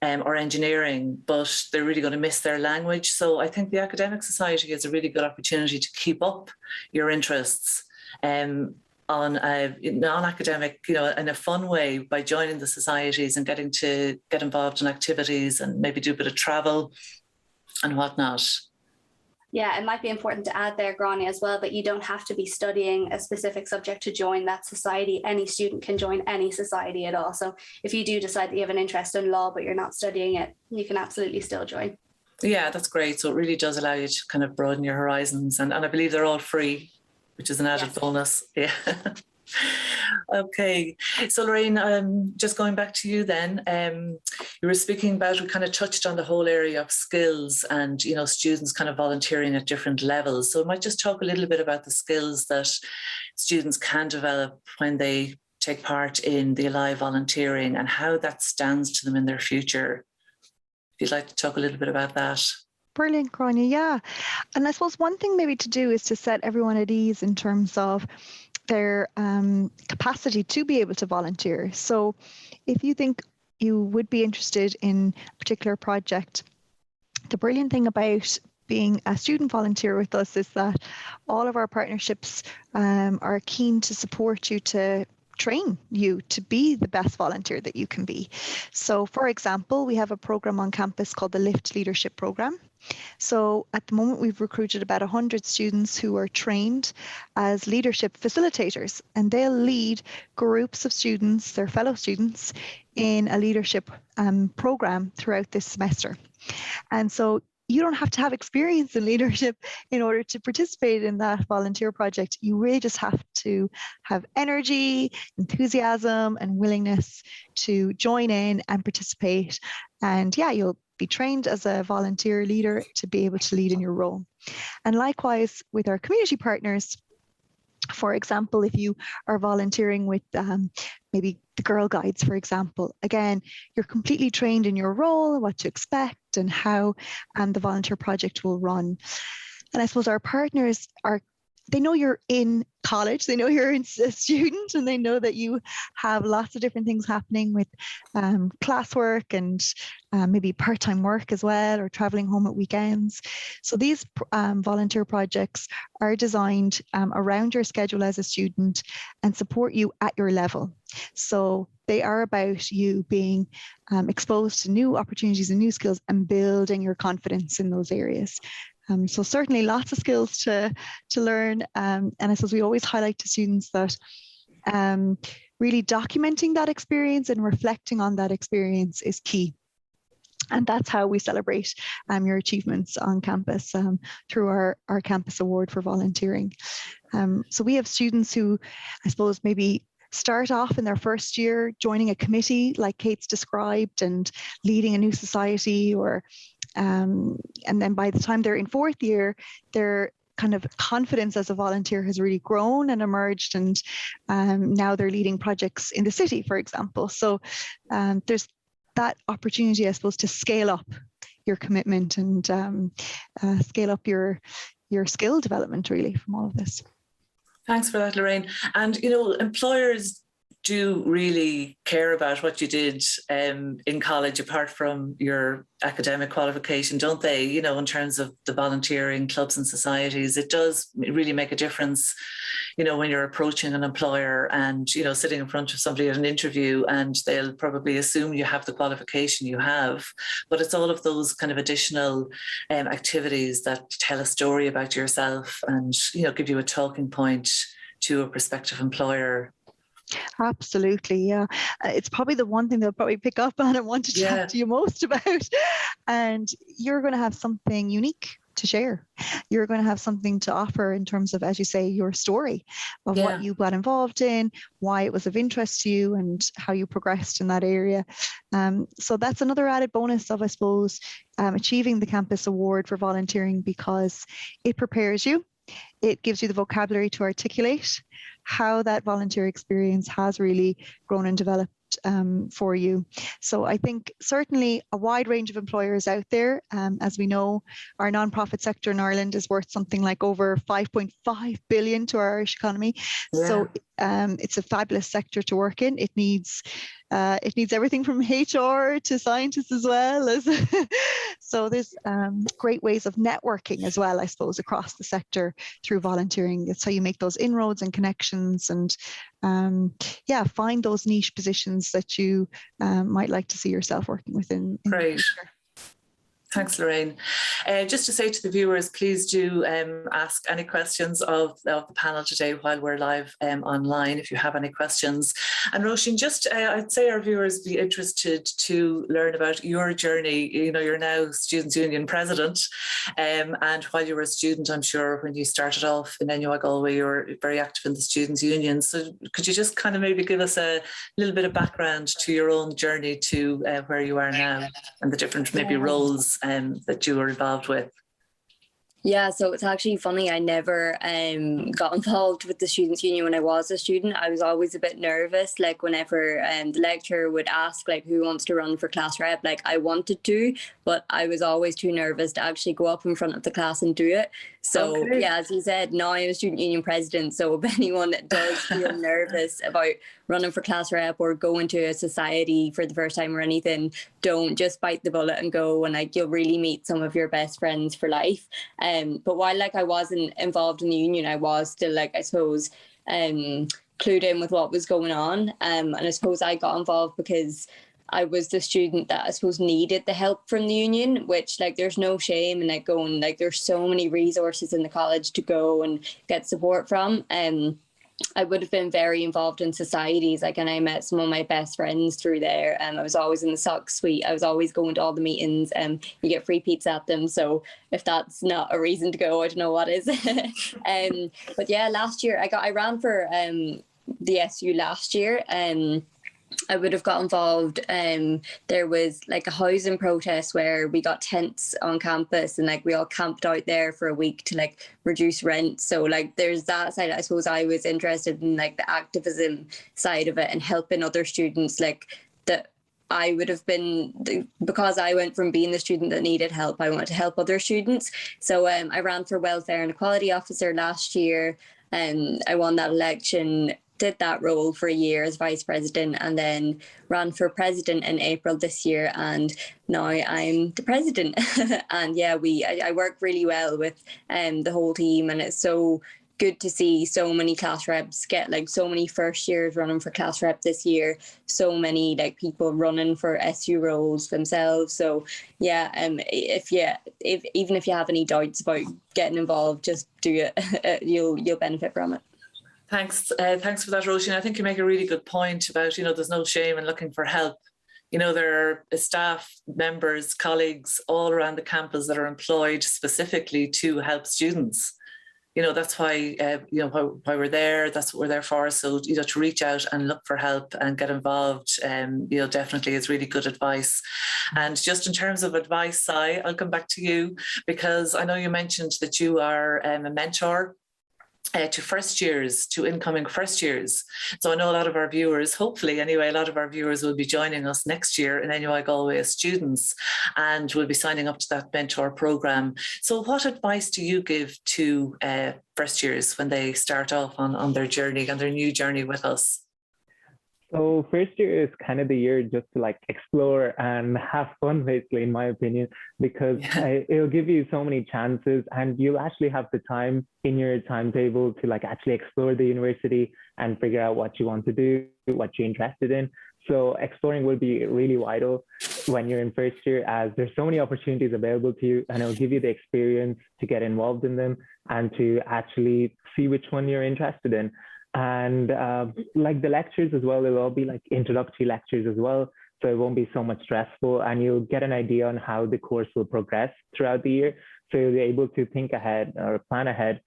or engineering, but they're really going to miss their language. So I think the Academic Society is a really good opportunity to keep up your interests on a non-academic, you know, in a fun way by joining the societies and getting to get involved in activities and maybe do a bit of travel and whatnot. Yeah, it might be important to add there, Grania, as well, that you don't have to be studying a specific subject to join that society. Any student can join any society at all. So if you do decide that you have an interest in law, but you're not studying it, you can absolutely still join. Yeah, that's great. So it really does allow you to kind of broaden your horizons. And I believe they're all free, which is an added bonus. Yeah. Okay, so Lorraine, just going back to you then, you were speaking about, we kind of touched on the whole area of skills and, you know, students kind of volunteering at different levels. So I might just talk a little bit about the skills that students can develop when they take part in the Alive volunteering and how that stands to them in their future. If you'd like to talk a little bit about that. Brilliant, Grania, yeah. And I suppose one thing maybe to do is to set everyone at ease in terms of their capacity to be able to volunteer. So if you think you would be interested in a particular project, the brilliant thing about being a student volunteer with us is that all of our partnerships are keen to support you, to train you to be the best volunteer that you can be. So for example, we have a program on campus called the Lift Leadership Program. So at the moment, we've recruited about 100 students who are trained as leadership facilitators, and they'll lead groups of students, their fellow students, in a leadership program throughout this semester. And so you don't have to have experience in leadership in order to participate in that volunteer project. You really just have to have energy, enthusiasm, and willingness to join in and participate. And yeah, you'll be trained as a volunteer leader to be able to lead in your role. And likewise with our community partners, for example, if you are volunteering with maybe the Girl Guides, for example, again, you're completely trained in your role, what to expect and how the volunteer project will run. And I suppose our partners they know you're in college, they know you're a student, and they know that you have lots of different things happening with classwork and maybe part-time work as well, or traveling home at weekends. So these volunteer projects are designed around your schedule as a student and support you at your level. So they are about you being exposed to new opportunities and new skills and building your confidence in those areas. So certainly lots of skills to learn. And I suppose we always highlight to students that really documenting that experience and reflecting on that experience is key. And that's how we celebrate your achievements on campus through our campus award for volunteering. So we have students who, I suppose, maybe start off in their first year joining a committee like Kate's described and leading a new society, or and then by the time they're in fourth year, their kind of confidence as a volunteer has really grown and emerged, and now they're leading projects in the city, for example. So there's that opportunity, I suppose, to scale up your commitment and scale up your skill development really from all of this. Thanks for that, Lorraine. And, you know, employers do really care about what you did in college, apart from your academic qualification, don't they? You know, in terms of the volunteering clubs and societies, it does really make a difference, you know, when you're approaching an employer and, you know, sitting in front of somebody at an interview and they'll probably assume you have the qualification you have, but it's all of those kind of additional activities that tell a story about yourself and, you know, give you a talking point to a prospective employer. Absolutely, yeah. It's probably the one thing they'll probably pick up on and want to chat to you most about. And you're going to have something unique to share. You're going to have something to offer in terms of, as you say, your story of what you got involved in, why it was of interest to you, and how you progressed in that area. So that's another added bonus of, I suppose, achieving the Campus Award for volunteering, because it prepares you. It gives you the vocabulary to articulate how that volunteer experience has really grown and developed for you. So I think certainly a wide range of employers out there. As we know, our nonprofit sector in Ireland is worth something like over 5.5 billion to our Irish economy. Yeah. So it's a fabulous sector to work in. It needs everything from HR to scientists as well as so there's great ways of networking as well, I suppose, across the sector through volunteering. It's how you make those inroads and connections and find those niche positions that you might like to see yourself working within. Great. Thanks, Lorraine. Just to say to the viewers, please do ask any questions of the panel today while we're live online, if you have any questions. And Roisin, just I'd say our viewers be interested to learn about your journey. You know, you're now Students' Union President, and while you were a student, I'm sure when you started off in NUI Galway, you were very active in the Students' Union. So could you just kind of maybe give us a little bit of background to your own journey to where you are now and the different maybe roles that you were involved with? Yeah, so it's actually funny. I never got involved with the Students' Union when I was a student. I was always a bit nervous, like whenever the lecturer would ask, like, who wants to run for class rep? Like, I wanted to, but I was always too nervous to actually go up in front of the class and do it. So yeah, as you said, now I'm a Student Union President. So if anyone does feel nervous about running for class rep or going to a society for the first time or anything, don't, just bite the bullet and go, and like you'll really meet some of your best friends for life. But while like I wasn't involved in the union, I was still, like, I suppose, clued in with what was going on. And I suppose I got involved because I was the student that I suppose needed the help from the union, which, like, there's no shame in like going, like, there's so many resources in the college to go and get support from. I would have been very involved in societies, like, and I met some of my best friends through there. I was always in the sock suite. I was always going to all the meetings, and you get free pizza at them. So if that's not a reason to go, I don't know what is. But yeah, last year I ran for the SU last year. I would have got involved. There was like a housing protest where we got tents on campus and like we all camped out there for a week to like reduce rent. So like there's that side. I suppose I was interested in like the activism side of it and helping other students, like that. I would have been, because I went from being the student that needed help, I wanted to help other students. So I ran for Welfare and Equality Officer last year, and I won that election. Did that role for a year as vice president, and then ran for president in April this year, and now I'm the president. And yeah, I work really well with the whole team, and it's so good to see so many class reps get, like, so many first years running for class rep this year, so many like people running for SU roles themselves. So yeah, even if you have any doubts about getting involved, just do it. You'll benefit from it. Thanks for that, Roisin. I think you make a really good point about, there's no shame in looking for help. There are staff members, colleagues all around the campus that are employed specifically to help students. That's why, why we're there. That's what we're there for. So, to reach out and look for help and get involved, definitely is really good advice. And just in terms of advice, I'll come back to you, because I know you mentioned that you are a mentor to incoming first years. So I know a lot of our viewers, hopefully anyway, a lot of our viewers will be joining us next year in NUI Galway as students, and will be signing up to that mentor programme. So what advice do you give to first years when they start off on their journey, on their new journey with us? So first year is kind of the year just to like explore and have fun, basically, in my opinion, because it'll give you so many chances, and you'll actually have the time in your timetable to like actually explore the university and figure out what you want to do, what you're interested in. So exploring will be really vital when you're in first year, as there's so many opportunities available to you, and it'll give you the experience to get involved in them and to actually see which one you're interested in. And like the lectures as well, it'll all be like introductory lectures as well. So it won't be so much stressful, and you'll get an idea on how the course will progress throughout the year. So you'll be able to think ahead or plan ahead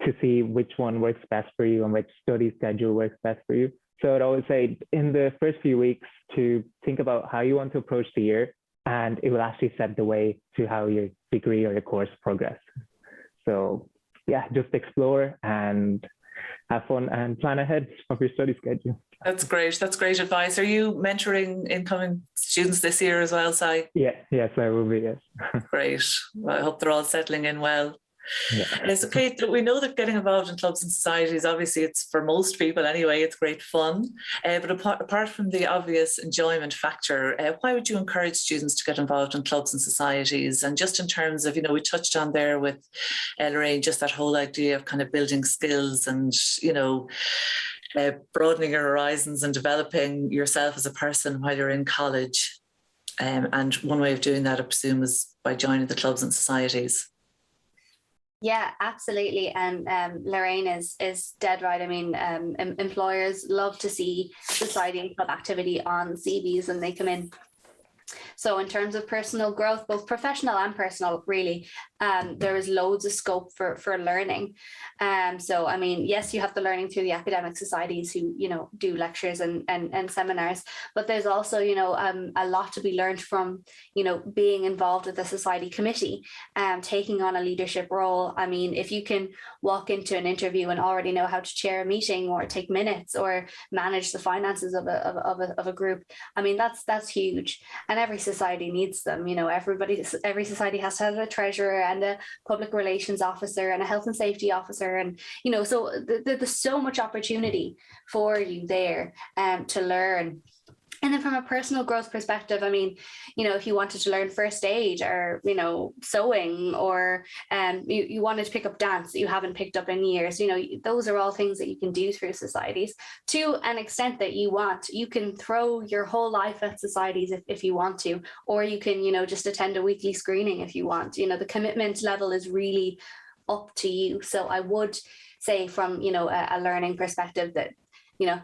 to see which one works best for you and which study schedule works best for you. So I'd always say in the first few weeks to think about how you want to approach the year, and it will actually set the way to how your degree or your course progress. So yeah, just explore and have fun and plan ahead of your study schedule. That's great. That's great advice. Are you mentoring incoming students this year as well, Si? Yeah, yes, I will be, yes. Great. Well, I hope they're all settling in well. Yeah. So Kate, we know that getting involved in clubs and societies, obviously it's for most people anyway, it's great fun. But apart from the obvious enjoyment factor, why would you encourage students to get involved in clubs and societies? And just in terms of, we touched on there with Lorraine, just that whole idea of kind of building skills and, broadening your horizons and developing yourself as a person while you're in college. And one way of doing that, I presume, is by joining the clubs and societies. Yeah, absolutely. And Lorraine is dead right. I mean, employers love to see society and club activity on CVs when they come in. So in terms of personal growth, both professional and personal, really, there is loads of scope for learning. So, I mean, yes, you have the learning through the academic societies who, do lectures and seminars, but there's also, a lot to be learned from, being involved with the society committee, taking on a leadership role. I mean, if you can walk into an interview and already know how to chair a meeting or take minutes or manage the finances of a group, I mean, that's huge. And every society needs them. Every society has to have a treasurer and a public relations officer and a health and safety officer, and so there's so much opportunity for you there to learn. And then from a personal growth perspective, I mean, if you wanted to learn first aid or, sewing, or you wanted to pick up dance that you haven't picked up in years, those are all things that you can do through societies to an extent that you want. You can throw your whole life at societies if you want to, or you can, just attend a weekly screening if you want. The commitment level is really up to you. So I would say from, a learning perspective that,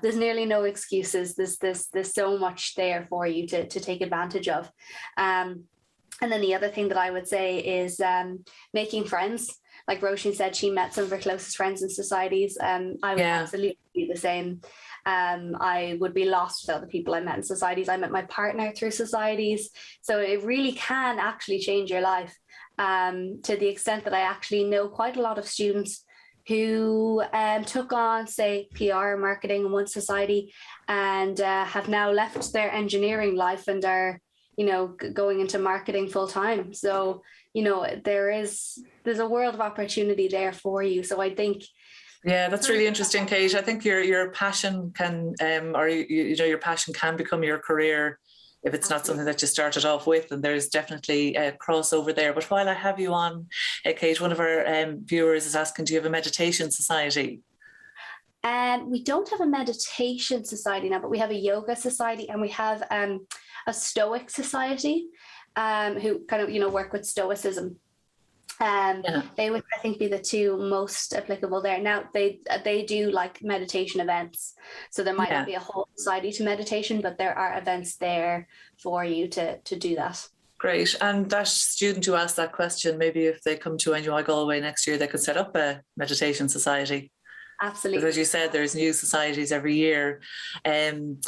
there's nearly no excuses. There's so much there for you to take advantage of. And then the other thing that I would say is making friends. Like Roisin said, she met some of her closest friends in societies. I would absolutely do the same. I would be lost without the people I met in societies. I met my partner through societies. So it really can actually change your life, to the extent that I actually know quite a lot of students who took on, say, PR marketing in one society and have now left their engineering life and are, going into marketing full time. So, there's a world of opportunity there for you. So I think. Yeah, that's really interesting, Kate. I think your passion can, your passion can become your career if it's not something that you started off with, and there's definitely a crossover there. But while I have you on, Kate, one of our viewers is asking, do you have a meditation society? We don't have a meditation society now, but we have a yoga society, and we have a Stoic society who kind of, work with Stoicism. They would, I think, be the two most applicable there. Now they do like meditation events, so there might not be a whole society to meditation, but there are events there for you to do that. Great. And that student who asked that question, maybe if they come to NUI Galway next year, they could set up a meditation society. Absolutely. Because as you said, there's new societies every year. And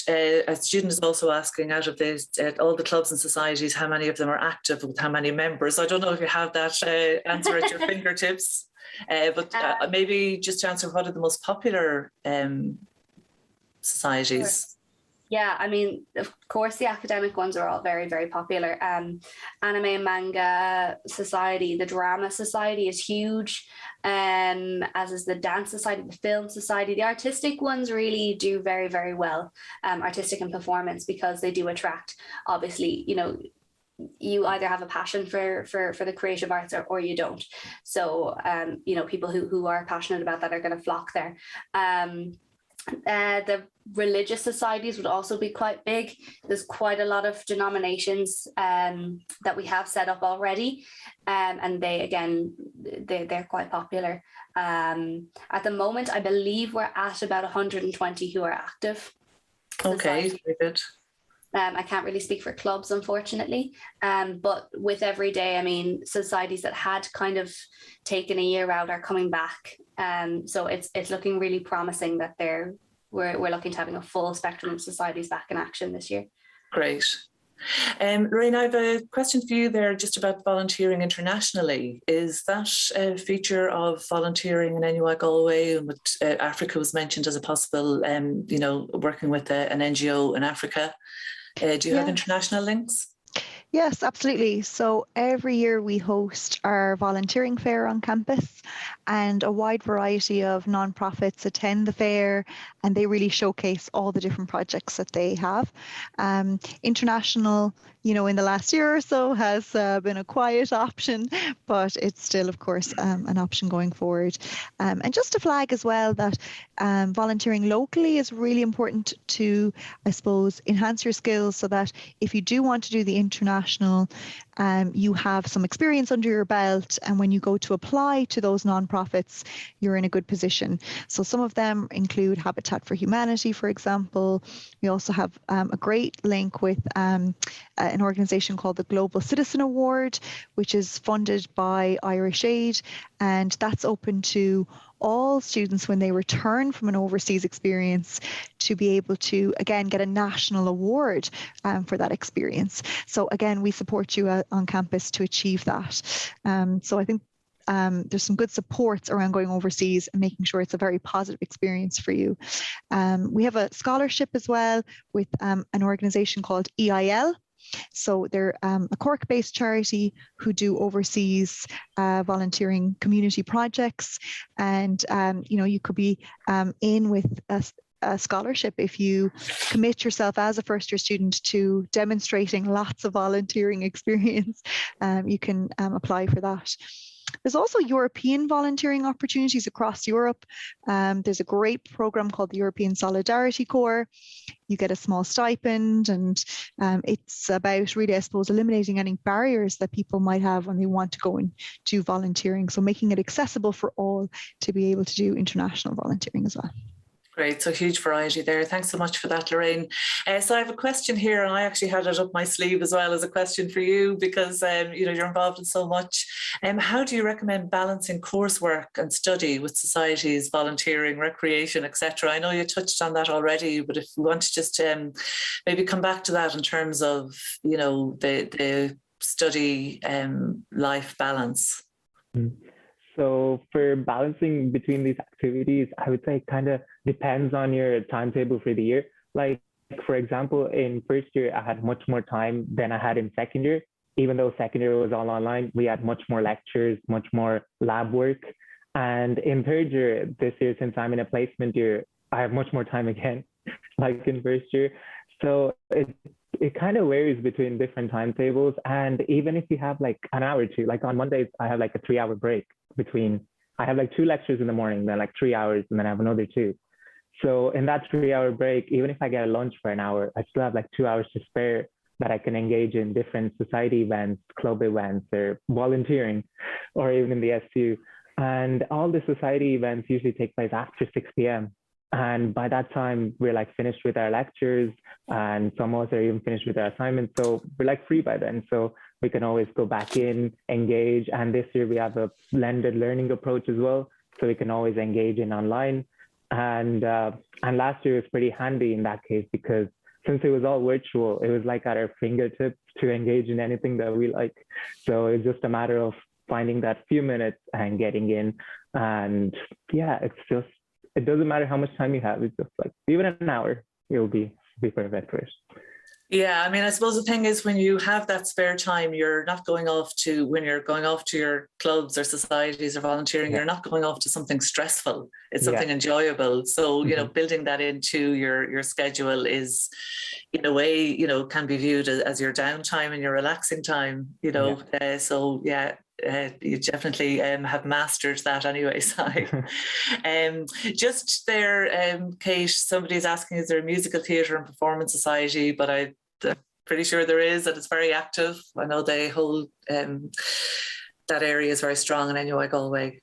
a student is also asking, out of this, all the clubs and societies, how many of them are active with how many members? I don't know if you have that answer at your fingertips, but maybe just to answer, what are the most popular societies? Sure. Yeah, I mean, of course, the academic ones are all very, very popular. Anime and Manga Society, the Drama Society is huge, as is the Dance Society, the Film Society. The artistic ones really do very, very well, artistic and performance, because they do attract, obviously, you either have a passion for the creative arts or you don't. So, people who are passionate about that are going to flock there. The religious societies would also be quite big. There's quite a lot of denominations that we have set up already, and they're quite popular. At the moment, I believe we're at about 120 who are active. Okay, very good. I can't really speak for clubs, unfortunately, but with every day, I mean, societies that had kind of taken a year out are coming back. So it's looking really promising that we're looking to having a full spectrum of societies back in action this year. Great. Lorraine, I have a question for you there just about volunteering internationally. Is that a feature of volunteering in NUI Galway? And Africa was mentioned as a possible, working with an NGO in Africa. Do you have international links? Yes, absolutely. So every year we host our volunteering fair on campus, and a wide variety of nonprofits attend the fair, and they really showcase all the different projects that they have. International, in the last year or so has been a quiet option, but it's still, of course, an option going forward. And just to flag as well that volunteering locally is really important to, I suppose, enhance your skills so that if you do want to do the international, you have some experience under your belt, and when you go to apply to those nonprofits, you're in a good position. So some of them include Habitat for Humanity, for example. We also have a great link with an organisation called the Global Citizen Award, which is funded by Irish Aid, and that's open to all students when they return from an overseas experience to be able to, again, get a national award for that experience. So again, we support you on campus to achieve that. So I think there's some good supports around going overseas and making sure it's a very positive experience for you. We have a scholarship as well with an organisation called EIL. So they're a Cork-based charity who do overseas volunteering community projects, and you could be in with a scholarship if you commit yourself as a first-year student to demonstrating lots of volunteering experience. You can apply for that. There's also European volunteering opportunities across Europe. There's a great program called the European Solidarity Corps. You get a small stipend, and it's about really, I suppose, eliminating any barriers that people might have when they want to go and do volunteering. So making it accessible for all to be able to do international volunteering as well. Great, so huge variety there. Thanks so much for that, Lorraine. So I have a question here, and I actually had it up my sleeve as well as a question for you, because you're involved in so much. How do you recommend balancing coursework and study with societies, volunteering, recreation, etc.? I know you touched on that already, but if we want to just maybe come back to that in terms of the study life balance. So for balancing between these activities, I would say it kind of depends on your timetable for the year. Like, for example, in first year, I had much more time than I had in second year. Even though second year was all online, we had much more lectures, much more lab work. And in third year, this year, since I'm in a placement year, I have much more time again, like in first year. So it kind of varies between different timetables. And even if you have like an hour or two, like on Mondays, I have like a 3-hour break between, I have like 2 lectures in the morning, then like 3 hours, and then I have another 2. So in that 3-hour break, even if I get a lunch for an hour, I still have like 2 hours to spare that I can engage in different society events, club events, or volunteering, or even in the SU. And all the society events usually take place after 6 p.m. And by that time, we're like finished with our lectures, and some of us are even finished with our assignments. So we're like free by then. So we can always go back in, engage. And this year we have a blended learning approach as well. So we can always engage in online. And last year was pretty handy in that case, because since it was all virtual, it was like at our fingertips to engage in anything that we like. So it's just a matter of finding that few minutes and getting in. And yeah, it doesn't matter how much time you have. It's just like even an hour, it'll be perfect for it. Yeah, I mean, I suppose the thing is, when you have that spare time, you're not going off to, when you're going off to your clubs or societies or volunteering, you're not going off to something stressful. It's something enjoyable. So, building that into your schedule is, in a way, can be viewed as your downtime and your relaxing time, so yeah. You definitely have mastered that anyway, Si. Just there, Kate, somebody's asking, is there a musical theatre and performance society? But I'm pretty sure there is, and it's very active. I know they hold, that area is very strong in NUI Galway.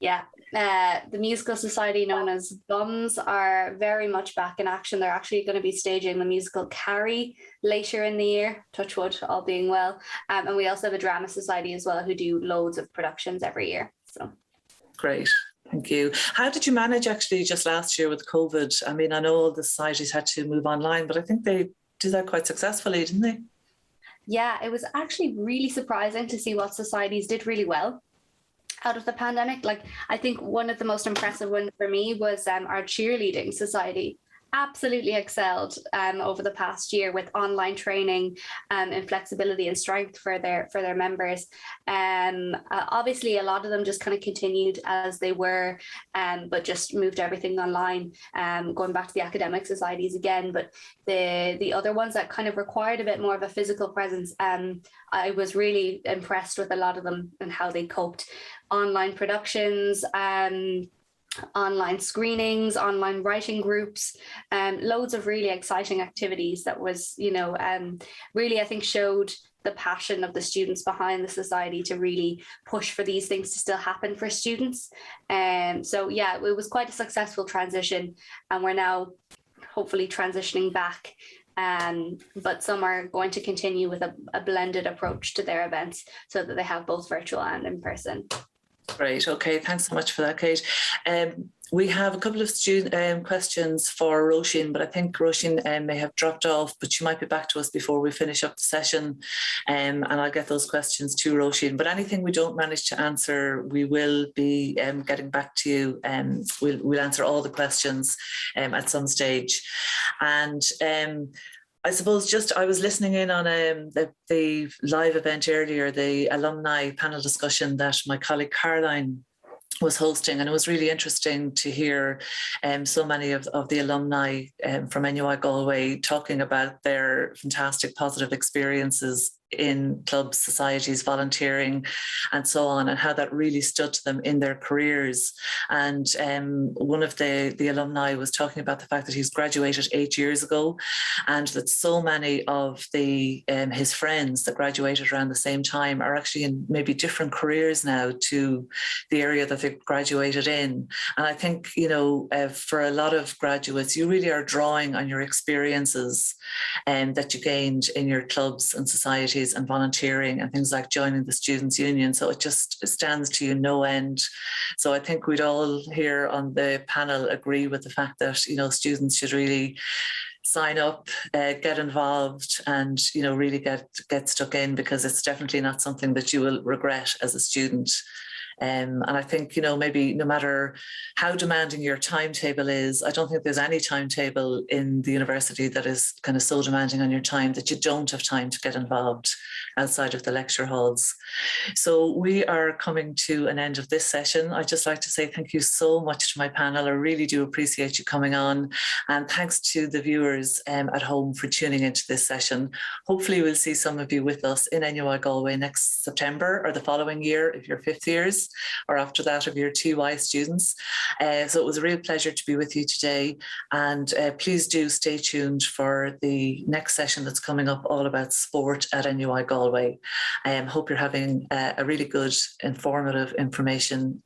Yeah, the musical society known as Gums are very much back in action. They're actually going to be staging the musical Carrie later in the year, touch wood, all being well. And we also have a drama society as well, who do loads of productions every year. So great. Thank you. How did you manage actually just last year with COVID? I mean, I know all the societies had to move online, but I think they do that quite successfully, didn't they? Yeah, it was actually really surprising to see what societies did really well out of the pandemic. Like, I think one of the most impressive ones for me was our cheerleading society. Absolutely excelled over the past year with online training and flexibility and strength for their members. Obviously, a lot of them just kind of continued as they were, but just moved everything online. Going back to the academic societies again, but the other ones that kind of required a bit more of a physical presence, I was really impressed with a lot of them and how they coped. Online productions. Online screenings, online writing groups, loads of really exciting activities that was, really, I think, showed the passion of the students behind the society to really push for these things to still happen for students. So yeah, it was quite a successful transition, and we're now hopefully transitioning back. But some are going to continue with a blended approach to their events so that they have both virtual and in person. Great. Okay. Thanks so much for that, Kate. We have a couple of student questions for Roisin, but I think Roisin may have dropped off, but she might be back to us before we finish up the session, and I'll get those questions to Roisin. But anything we don't manage to answer, we will be getting back to you. We'll answer all the questions at some stage. And I suppose I was listening in on the live event earlier, the alumni panel discussion that my colleague Caroline was hosting, and it was really interesting to hear so many of the alumni from NUI Galway talking about their fantastic positive experiences in clubs, societies, volunteering, and so on, and how that really stood to them in their careers. And one of the alumni was talking about the fact that he's graduated 8 years ago, and that so many of his friends that graduated around the same time are actually in maybe different careers now to the area that they graduated in. And I think, for a lot of graduates, you really are drawing on your experiences that you gained in your clubs and societies and volunteering and things like joining the Students' Union. So it just stands to you no end. So I think we'd all here on the panel agree with the fact that, students should really sign up, get involved, and really get stuck in, because it's definitely not something that you will regret as a student. And I think, maybe no matter how demanding your timetable is, I don't think there's any timetable in the university that is kind of so demanding on your time that you don't have time to get involved outside of the lecture halls. So we are coming to an end of this session. I'd just like to say thank you so much to my panel. I really do appreciate you coming on. And thanks to the viewers at home for tuning into this session. Hopefully we'll see some of you with us in NUI Galway next September or the following year if you're fifth years, or after that if you're TY students. So it was a real pleasure to be with you today. And please do stay tuned for the next session that's coming up all about sport at NUI Galway. Hope you're having a really good, informative information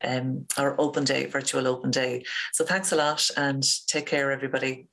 or open day, virtual open day. So thanks a lot and take care, everybody.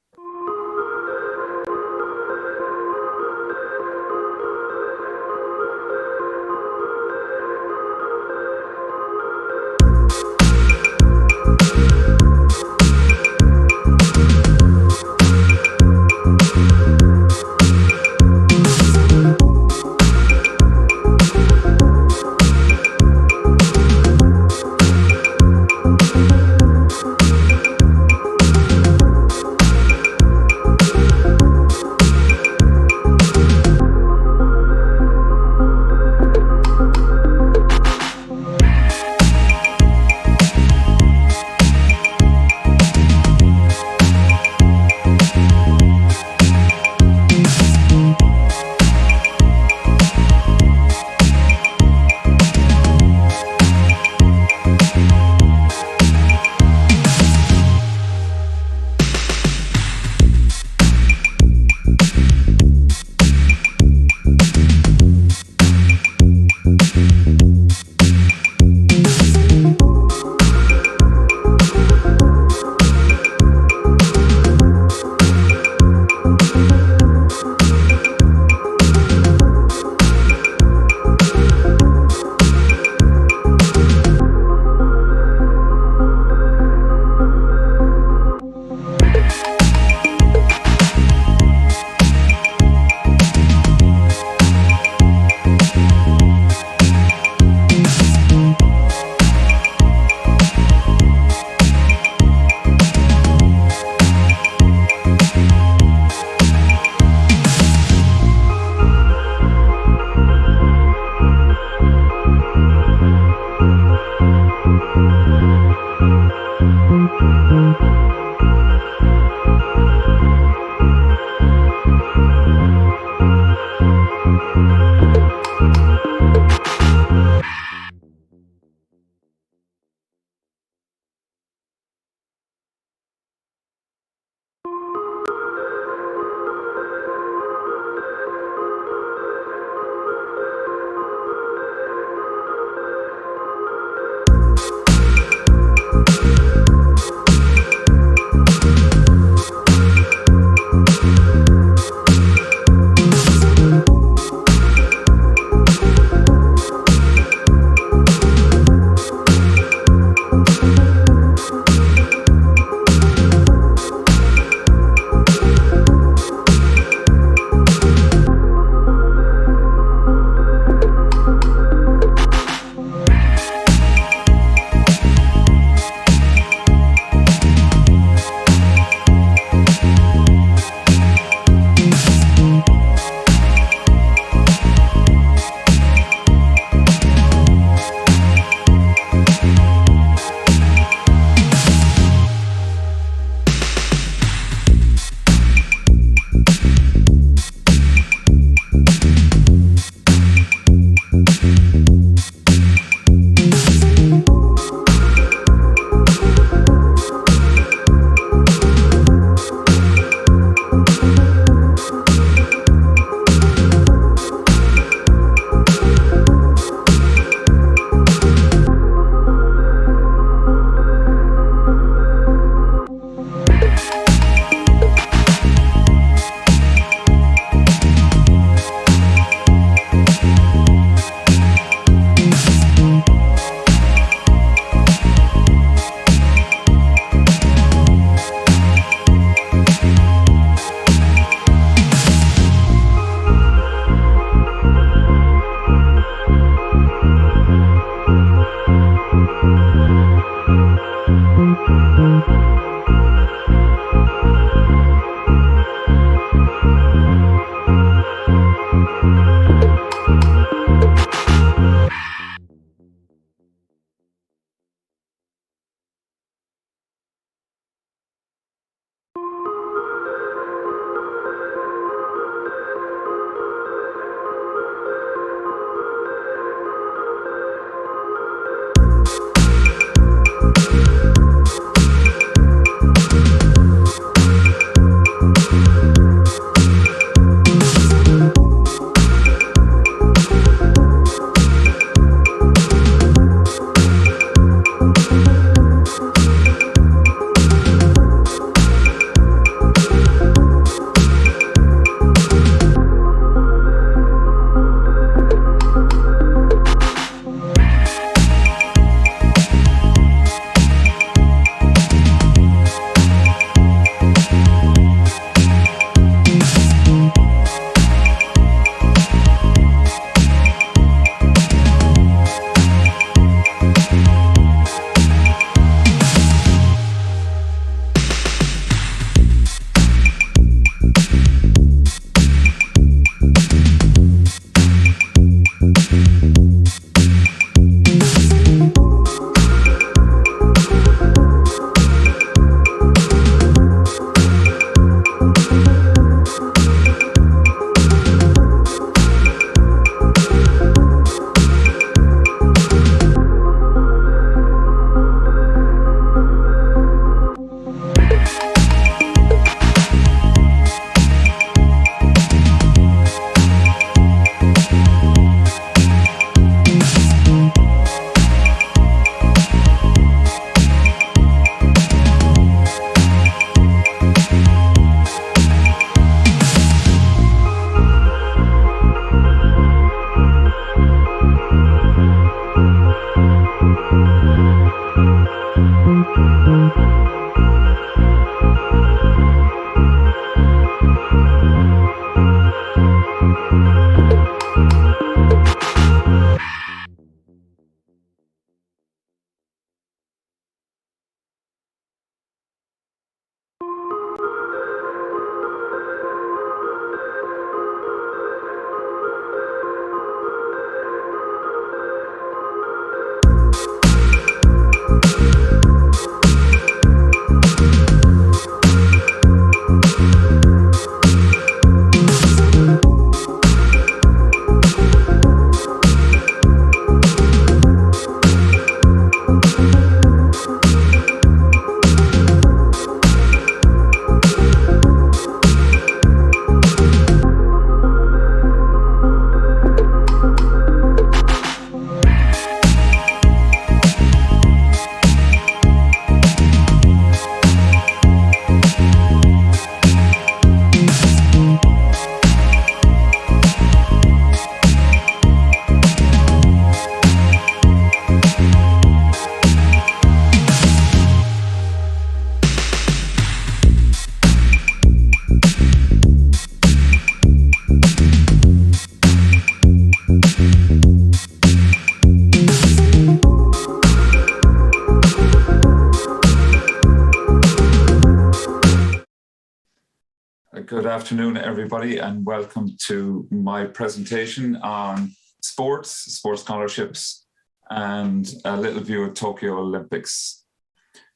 Good afternoon, everybody, and welcome to my presentation on sports scholarships, and a little view of Tokyo Olympics.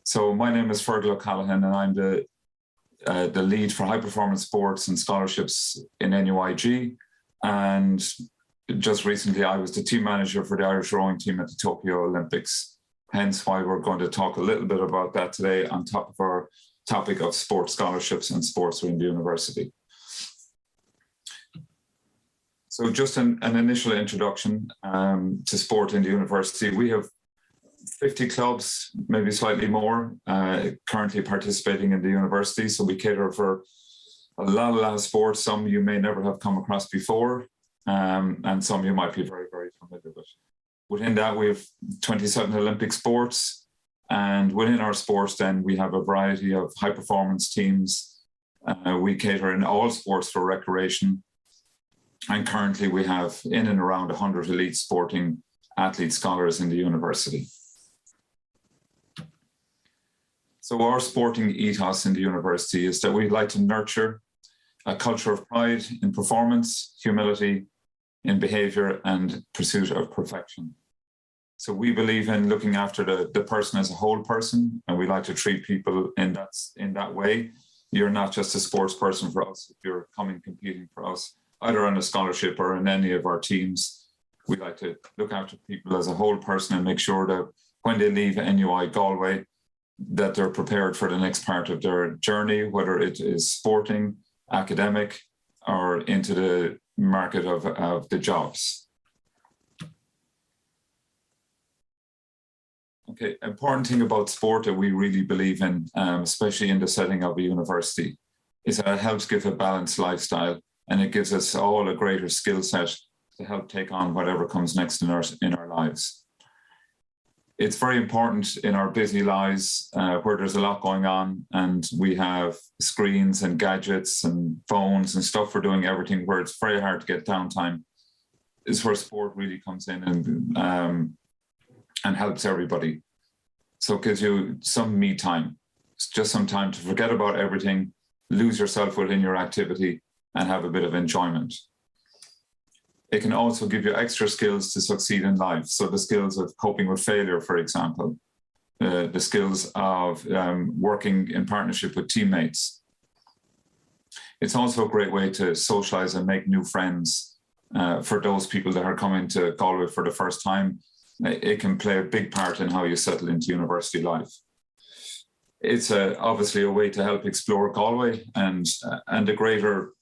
So my name is Fergal O'Callaghan, and I'm the lead for high performance sports and scholarships in NUIG. And just recently, I was the team manager for the Irish rowing team at the Tokyo Olympics. Hence why we're going to talk a little bit about that today on top of our topic of sports scholarships and sports within the university. So just an initial introduction to sport in the university. We have 50 clubs, maybe slightly more, currently participating in the university. So we cater for a lot of sports, some you may never have come across before, and some you might be very, very familiar with. Within that, we have 27 Olympic sports. And within our sports, then, we have a variety of high performance teams. We cater in all sports for recreation. And currently we have in and around 100 elite sporting athlete scholars in the university. So our sporting ethos in the university is that we'd like to nurture a culture of pride in performance, humility, in behaviour and pursuit of perfection. So we believe in looking after the person as a whole person, and we like to treat people in that way. You're not just a sports person for us. If you're competing for us, either on a scholarship or in any of our teams, we like to look after people as a whole person and make sure that when they leave NUI Galway, that they're prepared for the next part of their journey, whether it is sporting, academic, or into the market of the jobs. Okay, important thing about sport that we really believe in, especially in the setting of a university, is that it helps give a balanced lifestyle, and it gives us all a greater skill set to help take on whatever comes next in our lives. It's very important in our busy lives where there's a lot going on and we have screens and gadgets and phones and stuff for doing everything, where it's very hard to get downtime, is where sport really comes in and helps everybody. So it gives you some me time. It's just some time to forget about everything, lose yourself within your activity and have a bit of enjoyment. It can also give you extra skills to succeed in life. So the skills of coping with failure, for example, the skills of working in partnership with teammates. It's also a great way to socialize and make new friends for those people that are coming to Galway for the first time. It can play a big part in how you settle into university life. It's obviously a way to help explore Galway and the greater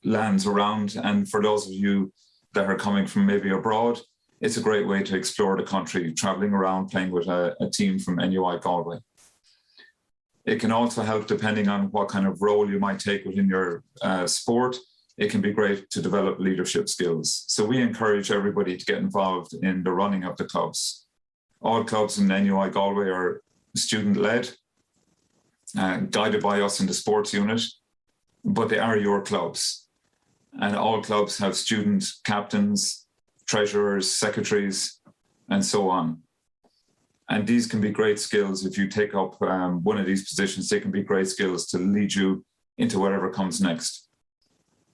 lands around. And for those of you that are coming from maybe abroad, it's a great way to explore the country, traveling around, playing with a team from NUI Galway. It can also help, depending on what kind of role you might take within your sport. It can be great to develop leadership skills. So we encourage everybody to get involved in the running of the clubs. All clubs in NUI Galway are student-led, guided by us in the sports unit, but they are your clubs. And all clubs have student captains, treasurers, secretaries, and so on. And these can be great skills. If you take up one of these positions, they can be great skills to lead you into whatever comes next.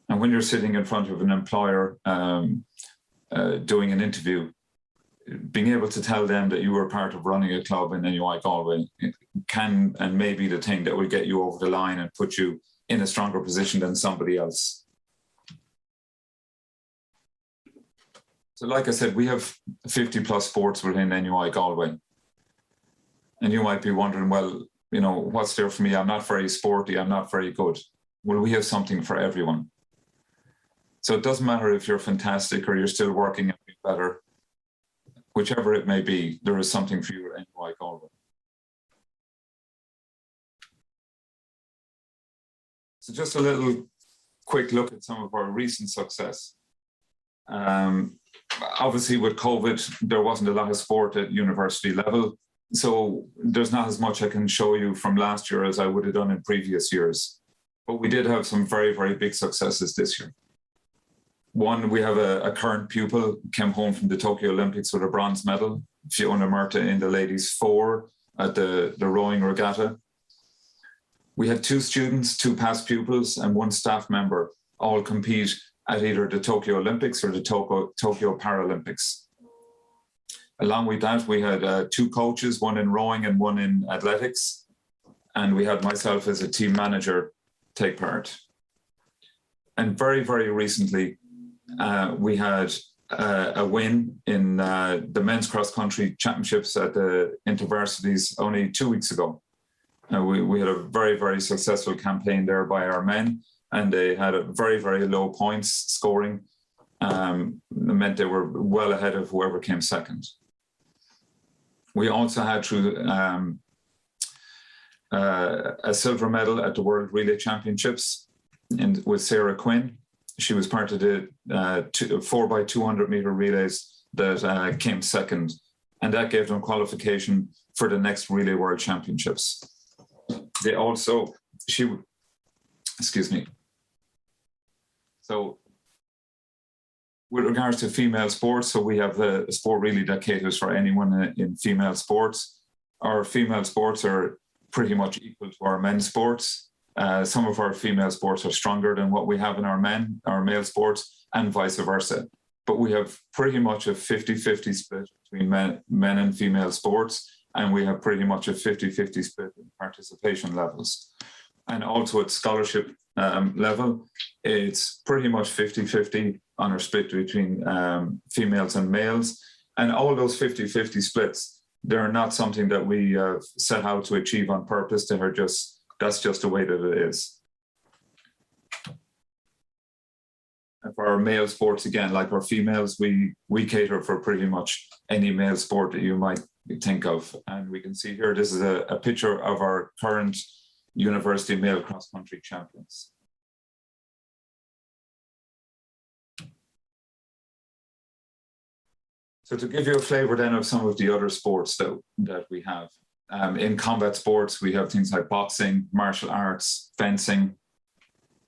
And when you're sitting in front of an employer doing an interview, being able to tell them that you were part of running a club in NUI Galway can and may be the thing that will get you over the line and put you in a stronger position than somebody else. So like I said, we have 50 plus sports within NUI Galway. And you might be wondering, well, you know, what's there for me? I'm not very sporty, I'm not very good. Well, we have something for everyone. So it doesn't matter if you're fantastic or you're still working and being better. Whichever it may be, there is something for you at NUI Galway. So just a little quick look at some of our recent success. Obviously with COVID, there wasn't a lot of sport at university level. So there's not as much I can show you from last year as I would have done in previous years. But we did have some very, very big successes this year. One, we have a current pupil, came home from the Tokyo Olympics with a bronze medal, Fiona Murta in the ladies 4 at the rowing regatta. We had 2 students, 2 past pupils and 1 staff member all compete at either the Tokyo Olympics or the Tokyo Paralympics. Along with that, we had 2 coaches, 1 in rowing and 1 in athletics. And we had myself as a team manager take part. And very, very recently, we had a win in the men's cross-country championships at the InterVarsities only 2 weeks ago. We had a very, very successful campaign there by our men, and they had a very, very low points scoring. It meant they were well ahead of whoever came second. We also had through a silver medal at the World Relay Championships with Sarah Quinn. She was part of the 4x200 meter relays that came second, and that gave them qualification for the next Relay World Championships. They also, excuse me. So with regards to female sports, so we have a sport really that caters for anyone in female sports. Our female sports are pretty much equal to our men's sports. Some of our female sports are stronger than what we have in our male sports, and vice versa. But we have pretty much a 50-50 split between men and female sports, and we have pretty much a 50-50 split in participation levels. And also at scholarship level, it's pretty much 50-50 on our split between females and males. And all those 50-50 splits, they're not something that we set out to achieve on purpose. That's just the way that it is. And for our male sports, again, like our females, we cater for pretty much any male sport that you might think of. And we can see here, this is a picture of our current university male cross-country champions. So to give you a flavour then of some of the other sports that we have. In combat sports, we have things like boxing, martial arts, fencing.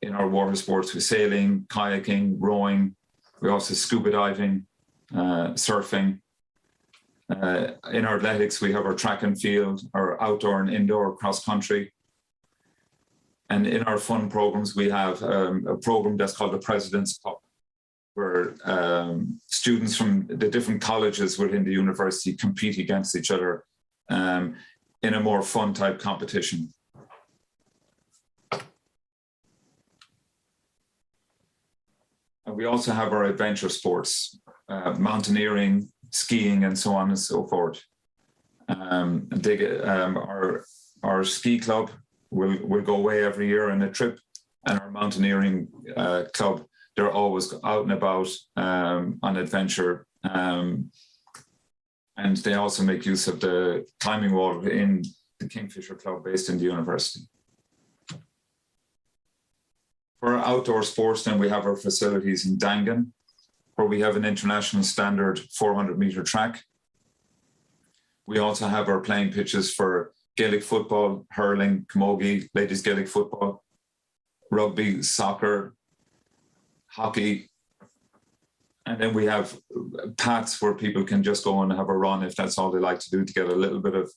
In our water sports, we're sailing, kayaking, rowing. We also scuba diving, surfing. In our athletics, we have our track and field, our outdoor and indoor cross country. And in our fun programs, we have a program that's called the President's Cup, where students from the different colleges within the university compete against each other in a more fun type competition. And we also have our adventure sports, mountaineering, skiing, and so on and so forth. Our ski club will go away every year on a trip, and our mountaineering club, they're always out and about on adventure. And they also make use of the climbing wall in the Kingfisher Club based in the university. For our outdoor sports, then we have our facilities in Dangan, where we have an international standard 400-metre track. We also have our playing pitches for Gaelic football, hurling, camogie, ladies Gaelic football, rugby, soccer, hockey. And then we have paths where people can just go and have a run if that's all they like to do to get a little bit of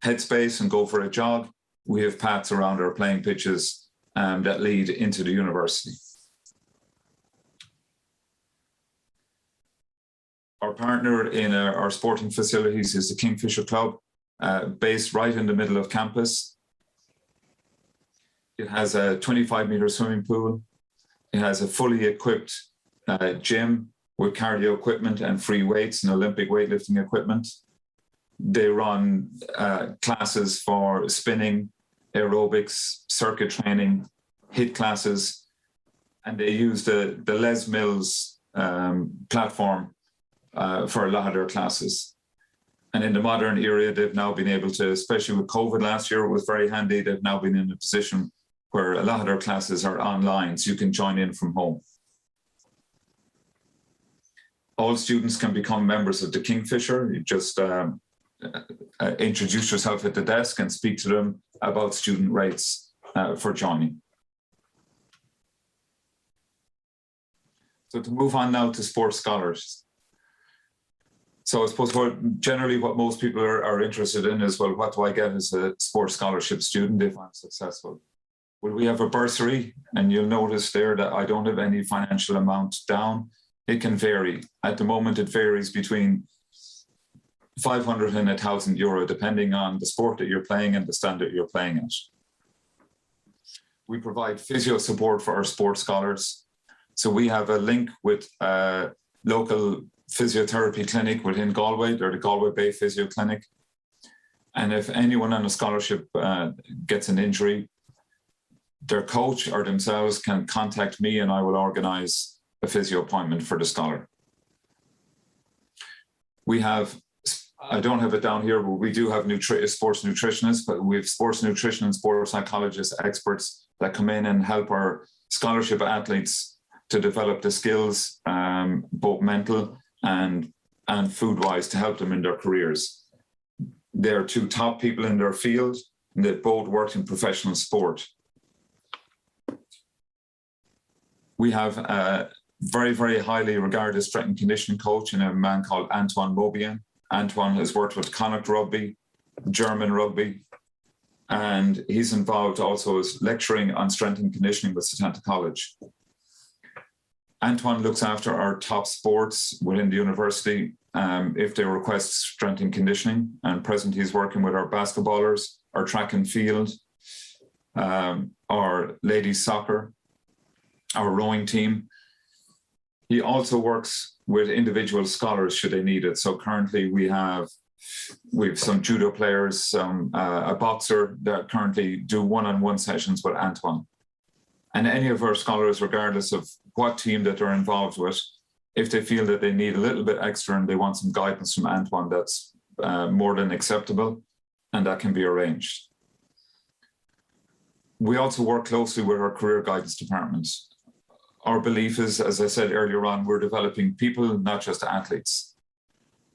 headspace and go for a jog. We have paths around our playing pitches that lead into the university. Our partner in our sporting facilities is the Kingfisher Club, based right in the middle of campus. It has a 25-metre swimming pool. It has a fully equipped gym with cardio equipment and free weights and Olympic weightlifting equipment. They run classes for spinning, aerobics, circuit training, HIIT classes, and they use the Les Mills platform for a lot of their classes. And in the modern era, they've now been able to, especially with COVID last year, it was very handy. They've now been in a position where a lot of their classes are online, so you can join in from home. All students can become members of the Kingfisher. You just introduce yourself at the desk and speak to them about student rates for joining. So to move on now to sports scholars. So I suppose generally what most people are interested in is, well, what do I get as a sports scholarship student if I'm successful? Well, we have a bursary, and you'll notice there that I don't have any financial amount down. It can vary. At the moment, it varies between 500 and €1,000, depending on the sport that you're playing and the standard you're playing at. We provide physio support for our sports scholars. So we have a link with a local physiotherapy clinic within Galway. They're the Galway Bay Physio Clinic. And if anyone on a scholarship gets an injury, their coach or themselves can contact me and I will organise a physio appointment for the scholar. We have, I don't have it down here, but we do have sports nutritionists, but we have sports nutrition and sports psychologists, experts that come in and help our scholarship athletes to develop the skills, both mental and food-wise, to help them in their careers. They're two top people in their field, and they both worked in professional sport. We have a very, very highly regarded strength and conditioning coach and a man called Antoine Mobian. Antoine has worked with Connacht Rugby, German Rugby, and he's involved also as lecturing on strength and conditioning with Setanta College. Antoine looks after our top sports within the university if they request strength and conditioning, and present he's working with our basketballers, our track and field, our ladies soccer, our rowing team. He also works with individual scholars should they need it. So currently we have some judo players, a boxer that currently do one-on-one sessions with Antoine. And any of our scholars, regardless of what team that they're involved with, if they feel that they need a little bit extra and they want some guidance from Antoine, that's more than acceptable, and that can be arranged. We also work closely with our career guidance department. Our belief is, as I said earlier on, we're developing people, not just athletes.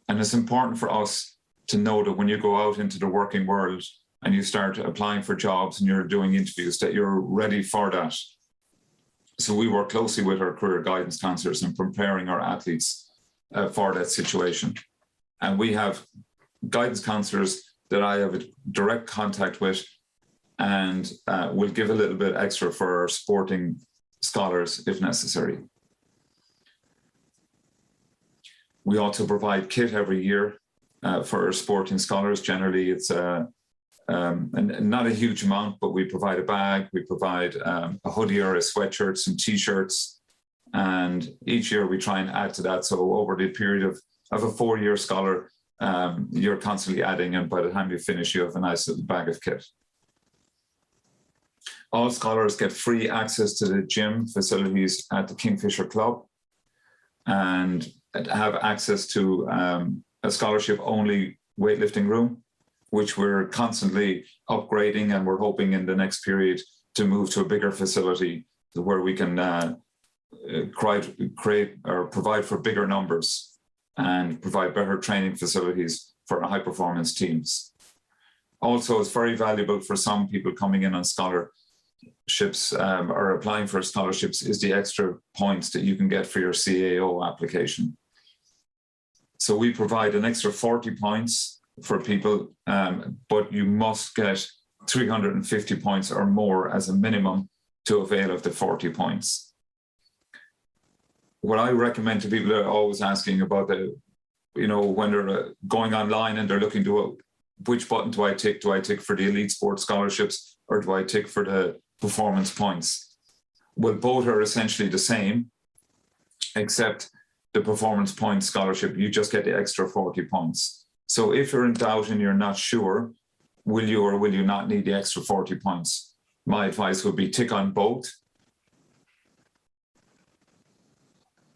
And it's important for us to know that when you go out into the working world and you start applying for jobs and you're doing interviews, that you're ready for that. So we work closely with our career guidance counsellors in preparing our athletes for that situation. And we have guidance counsellors that I have a direct contact with, and will give a little bit extra for our sporting scholars if necessary. We also provide kit every year for our sporting scholars. Generally, it's not a huge amount, but we provide a bag, we provide a hoodie or a sweatshirt, some t-shirts, and each year we try and add to that. So over the period of a 4-year scholar, you're constantly adding, and by the time you finish, you have a nice little bag of kit. All scholars get free access to the gym facilities at the Kingfisher Club and have access to a scholarship-only weightlifting room, which we're constantly upgrading, and we're hoping in the next period to move to a bigger facility where we can create or provide for bigger numbers and provide better training facilities for our high-performance teams. Also, it's very valuable for some people coming in on scholarships or applying for scholarships is the extra points that you can get for your CAO application. So we provide an extra 40 points for people, but you must get 350 points or more as a minimum to avail of the 40 points. What I recommend to people that are always asking about when they're going online and they're looking to which button do I tick? Do I tick for the elite sports scholarships or do I tick for the performance points? Well, both are essentially the same, except the performance point scholarship, you just get the extra 40 points. So if you're in doubt and you're not sure, will you or will you not need the extra 40 points? My advice would be tick on both.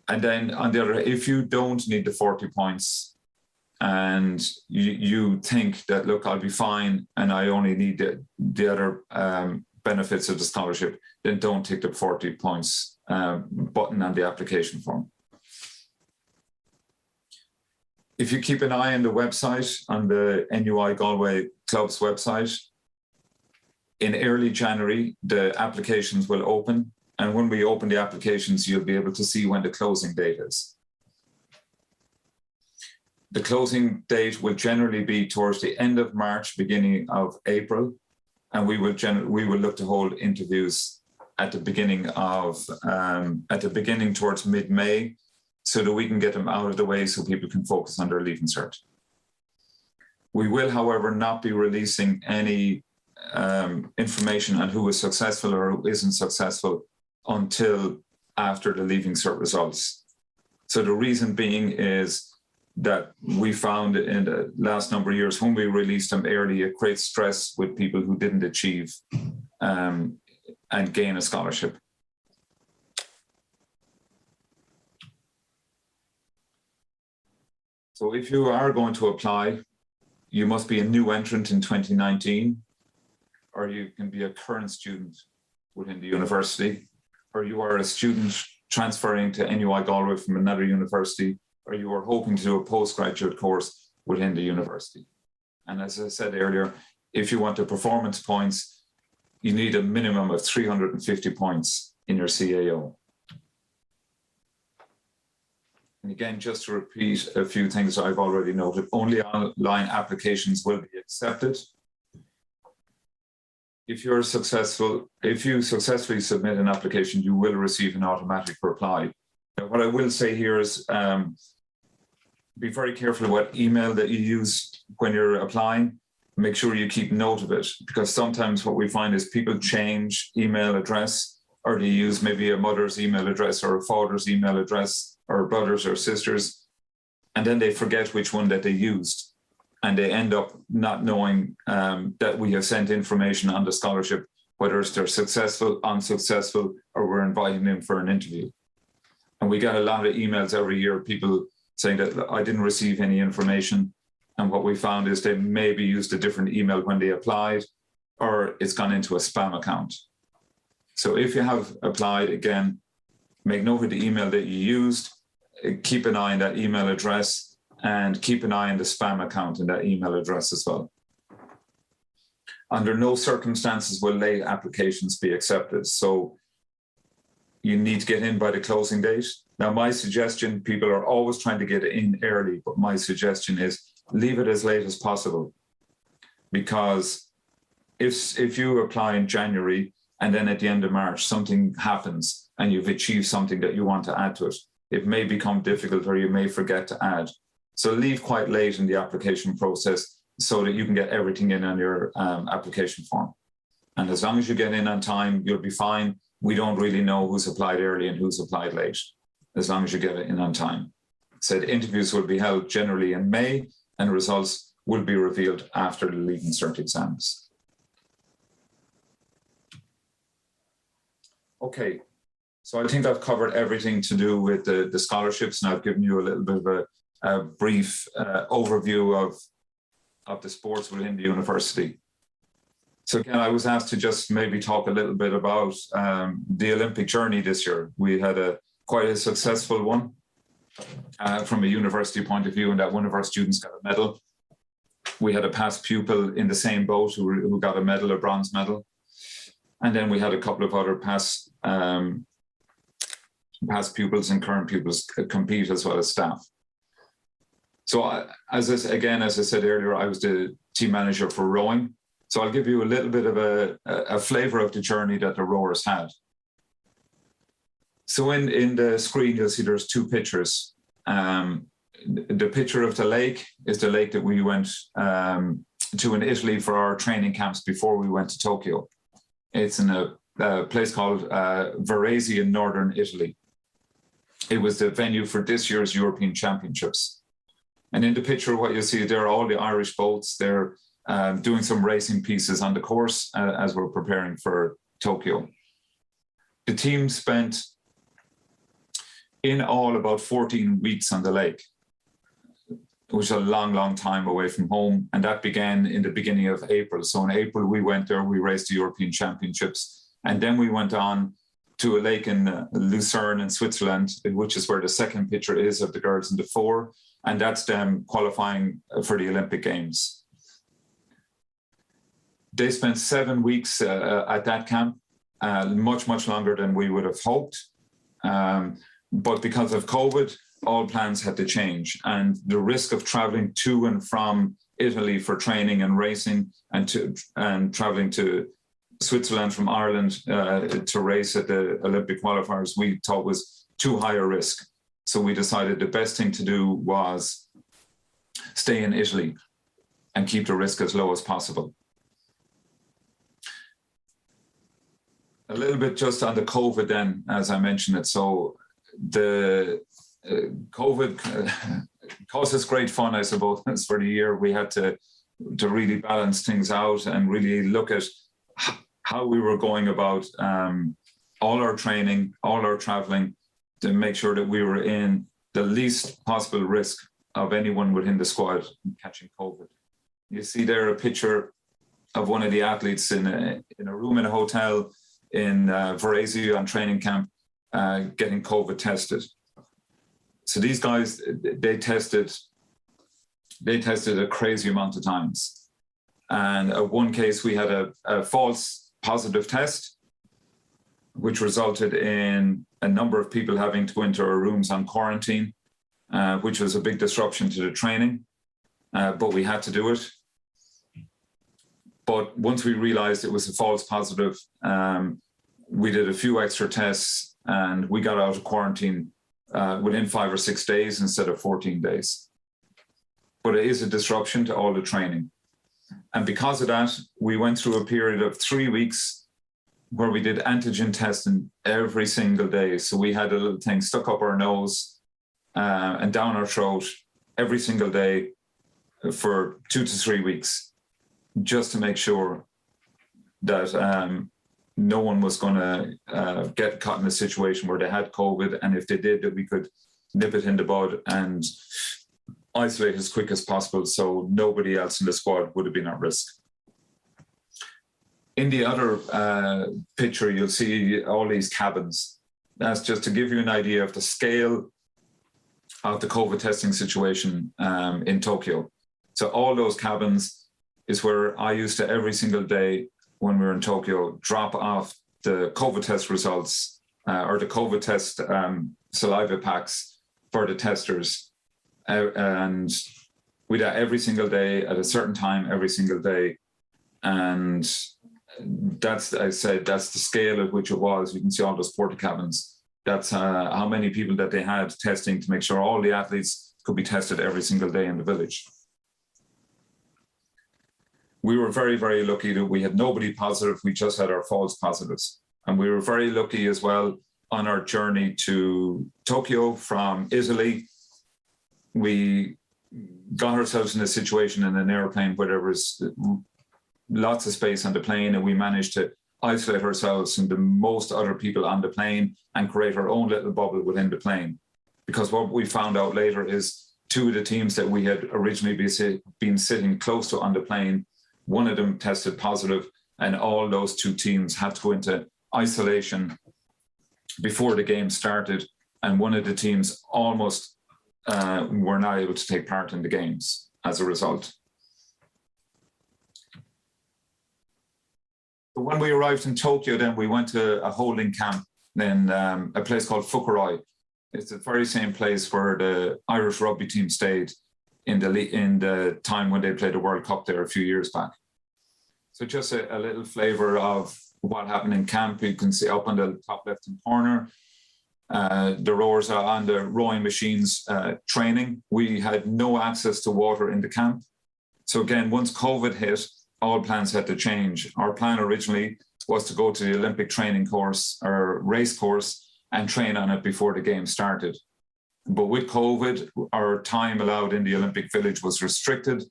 And then on the other, if you don't need the 40 points and you think that, look, I'll be fine and I only need the other benefits of the scholarship, then don't tick the 40 points button on the application form. If you keep an eye on the website, on the NUI Galway Club's website, in early January, the applications will open. And when we open the applications, you'll be able to see when the closing date is. The closing date will generally be towards the end of March, beginning of April. And we will look to hold interviews at the beginning towards mid-May, so that we can get them out of the way so people can focus on their Leaving Cert. We will, however, not be releasing any information on who is successful or who isn't successful until after the Leaving Cert results. So the reason being is that we found in the last number of years when we released them early, it creates stress with people who didn't achieve and gain a scholarship. So if you are going to apply, you must be a new entrant in 2019, or you can be a current student within the university, or you are a student transferring to NUI Galway from another university, or you are hoping to do a postgraduate course within the university. And as I said earlier, if you want the performance points, you need a minimum of 350 points in your CAO. And again, just to repeat a few things I've already noted, only online applications will be accepted. if you successfully submit an application, you will receive an automatic reply. Now, what I will say here is be very careful what email that you use when you're applying. Make sure you keep note of it, because sometimes what we find is people change email address, or they use maybe a mother's email address or a father's email address, or brothers or sisters, and then they forget which one that they used. And they end up not knowing that we have sent information on the scholarship, whether it's they're successful, unsuccessful, or we're inviting them for an interview. And we get a lot of emails every year, people saying that I didn't receive any information. And what we found is they maybe used a different email when they applied, or it's gone into a spam account. So if you have applied, again, make note of the email that you used, keep an eye on that email address, and keep an eye on the spam account in that email address as well. Under no circumstances will late applications be accepted. So you need to get in by the closing date. Now, my suggestion, people are always trying to get in early, but my suggestion is leave it as late as possible. Because if you apply in January and then at the end of March, something happens and you've achieved something that you want to add to it, it may become difficult or you may forget to add. So leave quite late in the application process so that you can get everything in on your application form. And as long as you get in on time, you'll be fine. We don't really know who's applied early and who's applied late, as long as you get it in on time. So the interviews will be held generally in May, and results will be revealed after the Leaving Cert exams. Okay, so I think I've covered everything to do with the scholarships, and I've given you a little bit of a brief overview of the sports within the university. So again, I was asked to just maybe talk a little bit about the Olympic journey this year. We had quite a successful one from a university point of view, in that one of our students got a medal. We had a past pupil in the same boat who got a medal, a bronze medal. And then we had a couple of other past pupils and current pupils compete, as well as staff. So as I said earlier, I was the team manager for rowing. So I'll give you a little bit of a flavor of the journey that the rowers had. So in the screen, you'll see there's two pictures. The picture of the lake is the lake that we went to in Italy for our training camps before we went to Tokyo. It's in a place called Varese in northern Italy. It was the venue for this year's European Championships. And in the picture, what you see there are all the Irish boats. They're doing some racing pieces on the course as we're preparing for Tokyo. The team spent in all about 14 weeks on the lake, which is a long, long time away from home. And that began in the beginning of April. So in April, we went there, we raced the European Championships. And then we went on to a lake in Lucerne in Switzerland, which is where the second picture is of the girls in the four. And that's them qualifying for the Olympic Games. They spent 7 weeks at that camp, much, much longer than we would have hoped. But because of COVID, all plans had to change. And the risk of traveling to and from Italy for training and racing, and traveling to Switzerland from Ireland to race at the Olympic qualifiers, we thought was too high a risk. So we decided the best thing to do was stay in Italy and keep the risk as low as possible. A little bit just on the COVID then, as I mentioned it. So the COVID caused us great fun, I suppose, for the year. We had to really balance things out and really look at how we were going about all our training, all our traveling, to make sure that we were in the least possible risk of anyone within the squad catching COVID. You see there a picture of one of the athletes in a room in a hotel in Varese on training camp, getting COVID tested. So these guys, they tested a crazy amount of times. And in one case, we had a false positive test, which resulted in a number of people having to go into our rooms on quarantine, which was a big disruption to the training, but we had to do it. But once we realized it was a false positive, we did a few extra tests and we got out of quarantine within 5 or 6 days instead of 14 days. But it is a disruption to all the training. And because of that, we went through a period of 3 weeks where we did antigen testing every single day. So we had a little thing stuck up our nose and down our throat every single day for 2 to 3 weeks, just to make sure that no one was going to get caught in a situation where they had COVID. And if they did, that we could nip it in the bud and isolate as quick as possible so nobody else in the squad would have been at risk. In the other picture, you'll see all these cabins. That's just to give you an idea of the scale of the COVID testing situation in Tokyo. So all those cabins is where I used to every single day when we were in Tokyo drop off the COVID test results or the COVID test saliva packs for the testers. And we did every single day at a certain time, every single day. And that's, I said, that's the scale at which it was. You can see all those porta cabins. That's how many people that they had testing to make sure all the athletes could be tested every single day in the village. We were very, very lucky that we had nobody positive. We just had our false positives. And we were very lucky as well on our journey to Tokyo from Italy. We got ourselves in a situation in an airplane where there was lots of space on the plane, and we managed to isolate ourselves from the most other people on the plane and create our own little bubble within the plane. Because what we found out later is 2 of the teams that we had originally been sitting close to on the plane, one of them tested positive, and all those 2 teams had to go into isolation before the game started. And one of the teams almost were not able to take part in the games as a result. But when we arrived in Tokyo, then we went to a holding camp in a place called Fukuroi. It's the very same place where the Irish rugby team stayed in the time when they played the World Cup there a few years back. So just a little flavor of what happened in camp. You can see up on the top left-hand corner, the rowers are on the rowing machines training. We had no access to water in the camp. So again, once COVID hit, all plans had to change. Our plan originally was to go to the Olympic training course or race course and train on it before the game started. But with COVID, our time allowed in the Olympic Village was restricted.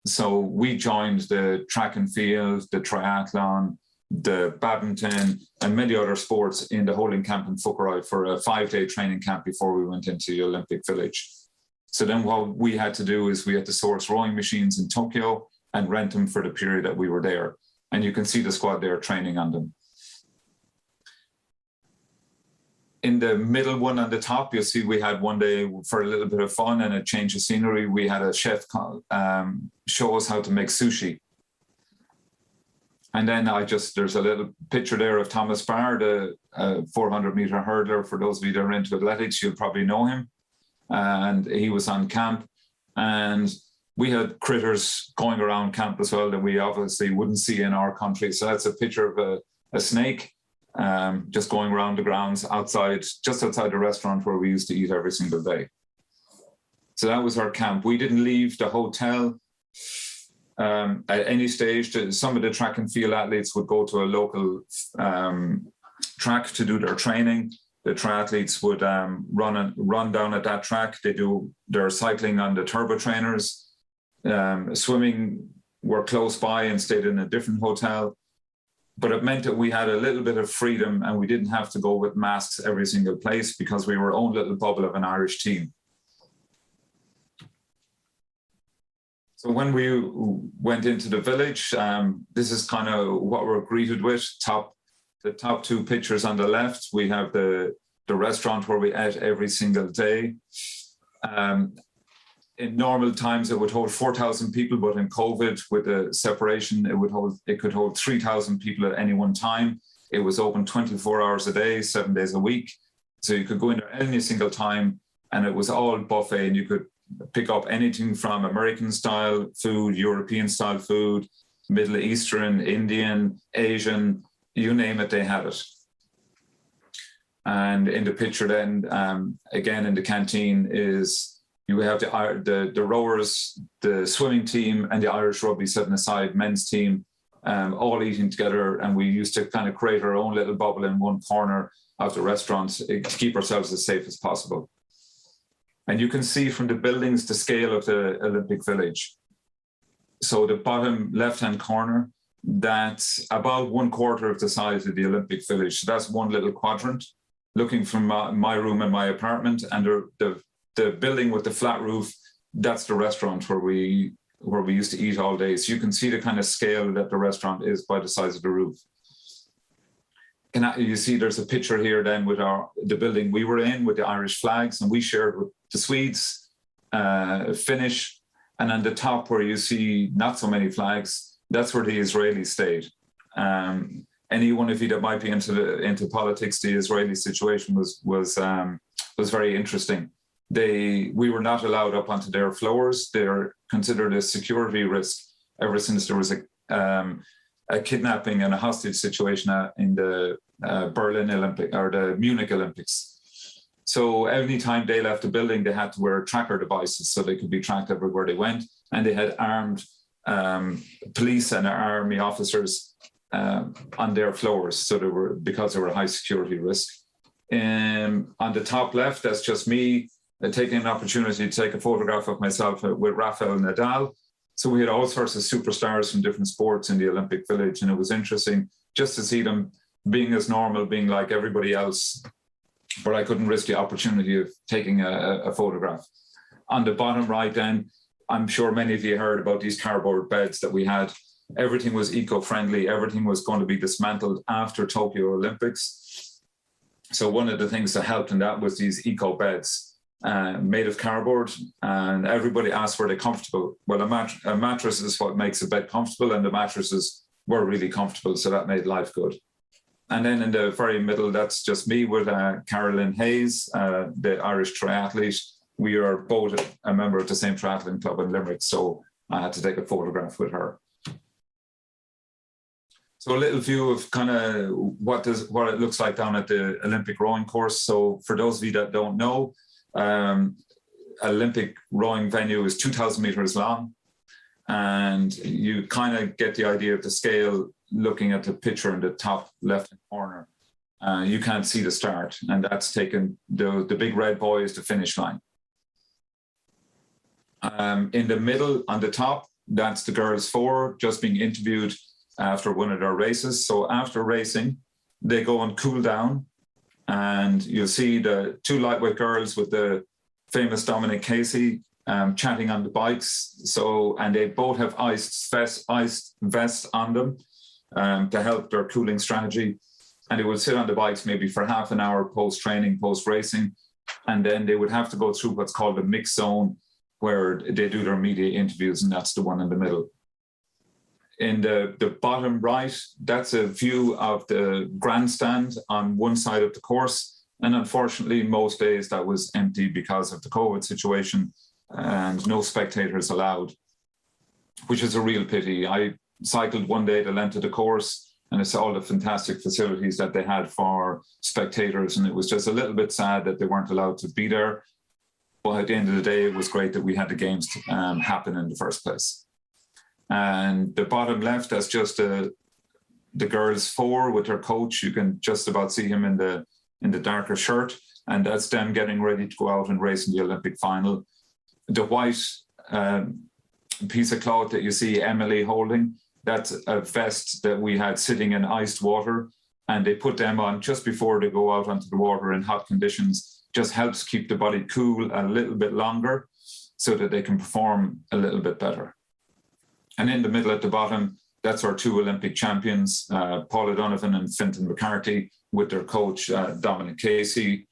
So we joined the track and field, the triathlon, the badminton, and many other sports in the holding camp in Fukuroi for a 5-day training camp before we went into the Olympic Village. So then what we had to do is we had to source rowing machines in Tokyo and rent them for the period that we were there. And you can see the squad there training on them. In the middle one on the top, you'll see we had one day for a little bit of fun and a change of scenery. We had a chef show us how to make sushi. And then there's a little picture there of Thomas Barr, the 400-meter hurdler. For those of you that are into athletics, you'll probably know him. And he was on camp. And we had critters going around camp as well that we obviously wouldn't see in our country. So that's a picture of a snake just going around the grounds just outside the restaurant where we used to eat every single day. So that was our camp. We didn't leave the hotel at any stage. Some of the track and field athletes would go to a local track to do their training. The triathletes would run down at that track. They do their cycling on the turbo trainers. Swimming were close by and stayed in a different hotel. But it meant that we had a little bit of freedom and we didn't have to go with masks every single place because we were our own little bubble of an Irish team. So when we went into the village, this is kind of what we're greeted with. The top 2 pictures on the left, we have the restaurant where we ate every single day. In normal times, it would hold 4,000 people, but in COVID, with the separation, it could hold 3,000 people at any one time. It was open 24 hours a day, 7 days a week. So you could go in there any single time, and it was all buffet, and you could pick up anything from American-style food, European-style food, Middle Eastern, Indian, Asian, you name it, they had it. And in the picture then, again in the canteen is, you have the rowers, the swimming team and the Irish rugby setting aside men's team, all eating together. And we used to kind of create our own little bubble in one corner of the restaurant to keep ourselves as safe as possible. And you can see from the buildings the scale of the Olympic Village. So the bottom left-hand corner, that's about 1/4 of the size of the Olympic Village. So that's one little quadrant. Looking from my room in my apartment, and the building with the flat roof, that's the restaurant where we used to eat all day. So you can see the kind of scale that the restaurant is by the size of the roof. And you see there's a picture here then with the building we were in with the Irish flags, and we shared with the Swedes, Finnish, and on the top where you see not so many flags, that's where the Israelis stayed. Any one of you that might be into politics, the Israeli situation was very interesting. We were not allowed up onto their floors. They're considered a security risk ever since there was a kidnapping and a hostage situation in the Berlin Olympic or the Munich Olympics. So every time they left the building, they had to wear tracker devices so they could be tracked everywhere they went. And they had armed police and army officers on their floors. So because they were a high security risk. On the top left, that's just me taking an opportunity to take a photograph of myself with Rafael Nadal. So we had all sorts of superstars from different sports in the Olympic Village. And it was interesting just to see them being as normal, being like everybody else. But I couldn't risk the opportunity of taking a photograph. On the bottom right then, I'm sure many of you heard about these cardboard beds that we had. Everything was eco-friendly. Everything was going to be dismantled after Tokyo Olympics. So one of the things that helped in that was these eco beds made of cardboard, and everybody asked, were they comfortable? Well, a mattress is what makes a bed comfortable, and the mattresses were really comfortable, so that made life good. And then in the very middle, that's just me with Carolyn Hayes, the Irish triathlete. We are both a member of the same triathlon club in Limerick, so I had to take a photograph with her. So a little view of kind of what it looks like down at the Olympic rowing course. So for those of you that don't know, Olympic rowing venue is 2,000 meters long, and you kind of get the idea of the scale looking at the picture in the top left-hand corner. You can't see the start, and that's taken the big red boy is the finish line. In the middle, on the top, that's the girls 4 just being interviewed after one of their races. So after racing, they go and cool down, and you'll see the 2 lightweight girls with the famous Dominic Casey chatting on the bikes. And they both have iced vests on them to help their cooling strategy. And they would sit on the bikes maybe for half an hour post-training, post-racing, and then they would have to go through what's called the mix zone, where they do their media interviews, and that's the one in the middle. In the bottom right, that's a view of the grandstand on one side of the course. And unfortunately, most days that was empty because of the COVID situation and no spectators allowed, which is a real pity. I cycled one day the length of the course, and I saw all the fantastic facilities that they had for spectators. And it was just a little bit sad that they weren't allowed to be there. But at the end of the day, it was great that we had the games happen in the first place. And the bottom left, that's just the girls 4 with their coach. You can just about see him in the darker shirt, and that's them getting ready to go out and race in the Olympic final. The white piece of cloth that you see Emily holding, that's a vest that we had sitting in iced water, and they put them on just before they go out onto the water in hot conditions. Just helps keep the body cool a little bit longer so that they can perform a little bit better. And in the middle at the bottom, that's our 2 Olympic champions, Paula Donovan and Fintan McCarthy, with their coach, Dominic Casey,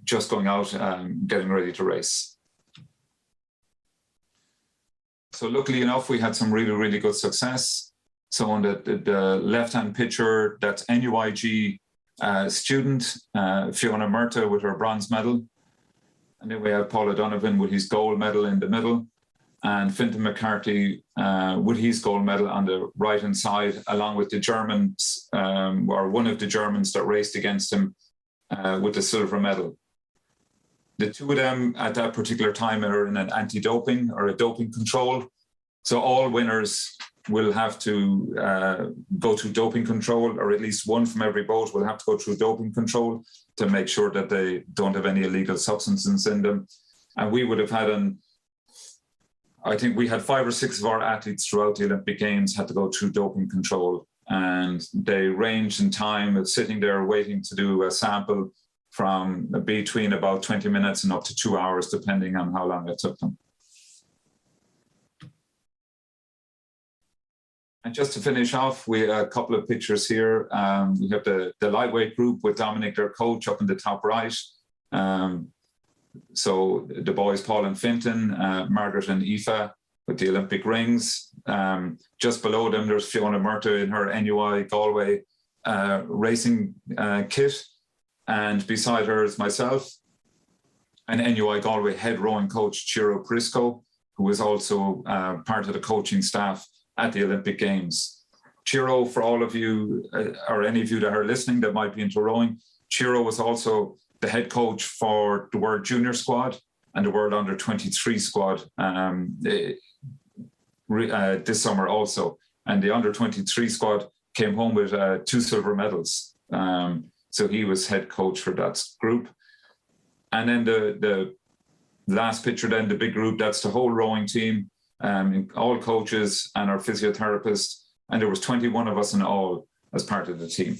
just going out and getting ready to race. So luckily enough, we had some really, really good success. So on the left-hand picture, that's NUIG student, Fiona Murta with her bronze medal. And then we have Paula Donovan with his gold medal in the middle. and Fintan McCarthy with his gold medal on the right-hand side, along with the Germans, or one of the Germans that raced against him with the silver medal. The two of them at that particular time are in an anti-doping or a doping control. So all winners will have to go through doping control, or at least one from every boat will have to go through doping control to make sure that they don't have any illegal substances in them. And we would have had I think we had 5 or 6 of our athletes throughout the Olympic Games had to go through doping control, and they ranged in time of sitting there waiting to do a sample from between about 20 minutes and up to 2 hours, depending on how long it took them. And just to finish off, we have a couple of pictures here. We have the lightweight group with Dominic, their coach, up in the top right. So the boys, Paul and Fintan, Margaret and Aoife with the Olympic rings. Just below them, there's Fiona Murta in her NUI Galway racing kit. And beside her is myself, and NUI Galway head rowing coach, Ciro Prisco, who is also part of the coaching staff at the Olympic Games. Ciro, for all of you, or any of you that are listening that might be into rowing, Ciro was also the head coach for the World Junior squad and the World Under 23 squad this summer also. And the Under 23 squad came home with 2 silver medals. So he was head coach for that group. And then the last picture, then the big group, that's the whole rowing team, all coaches and our physiotherapist. And there was 21 of us in all as part of the team.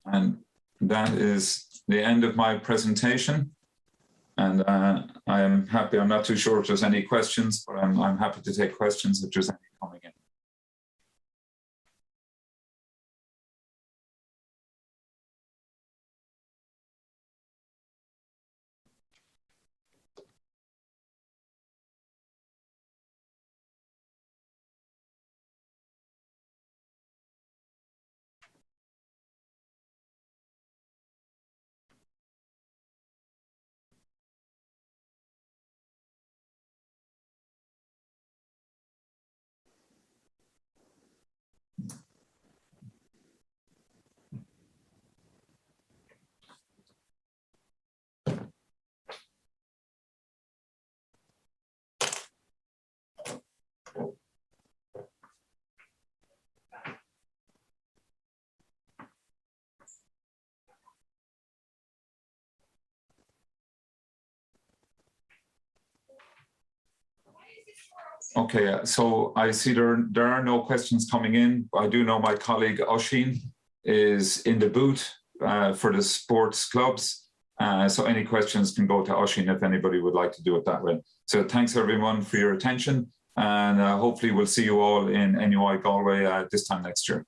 And that is the end of my presentation. And I am happy, I'm not too sure if there's any questions, but I'm happy to take questions if there's any coming in. Okay, so I see there are no questions coming in. I do know my colleague Oisín is in the booth for the sports clubs. So any questions can go to Oisín if anybody would like to do it that way. So thanks everyone for your attention, and hopefully we'll see you all in NUI Galway this time next year.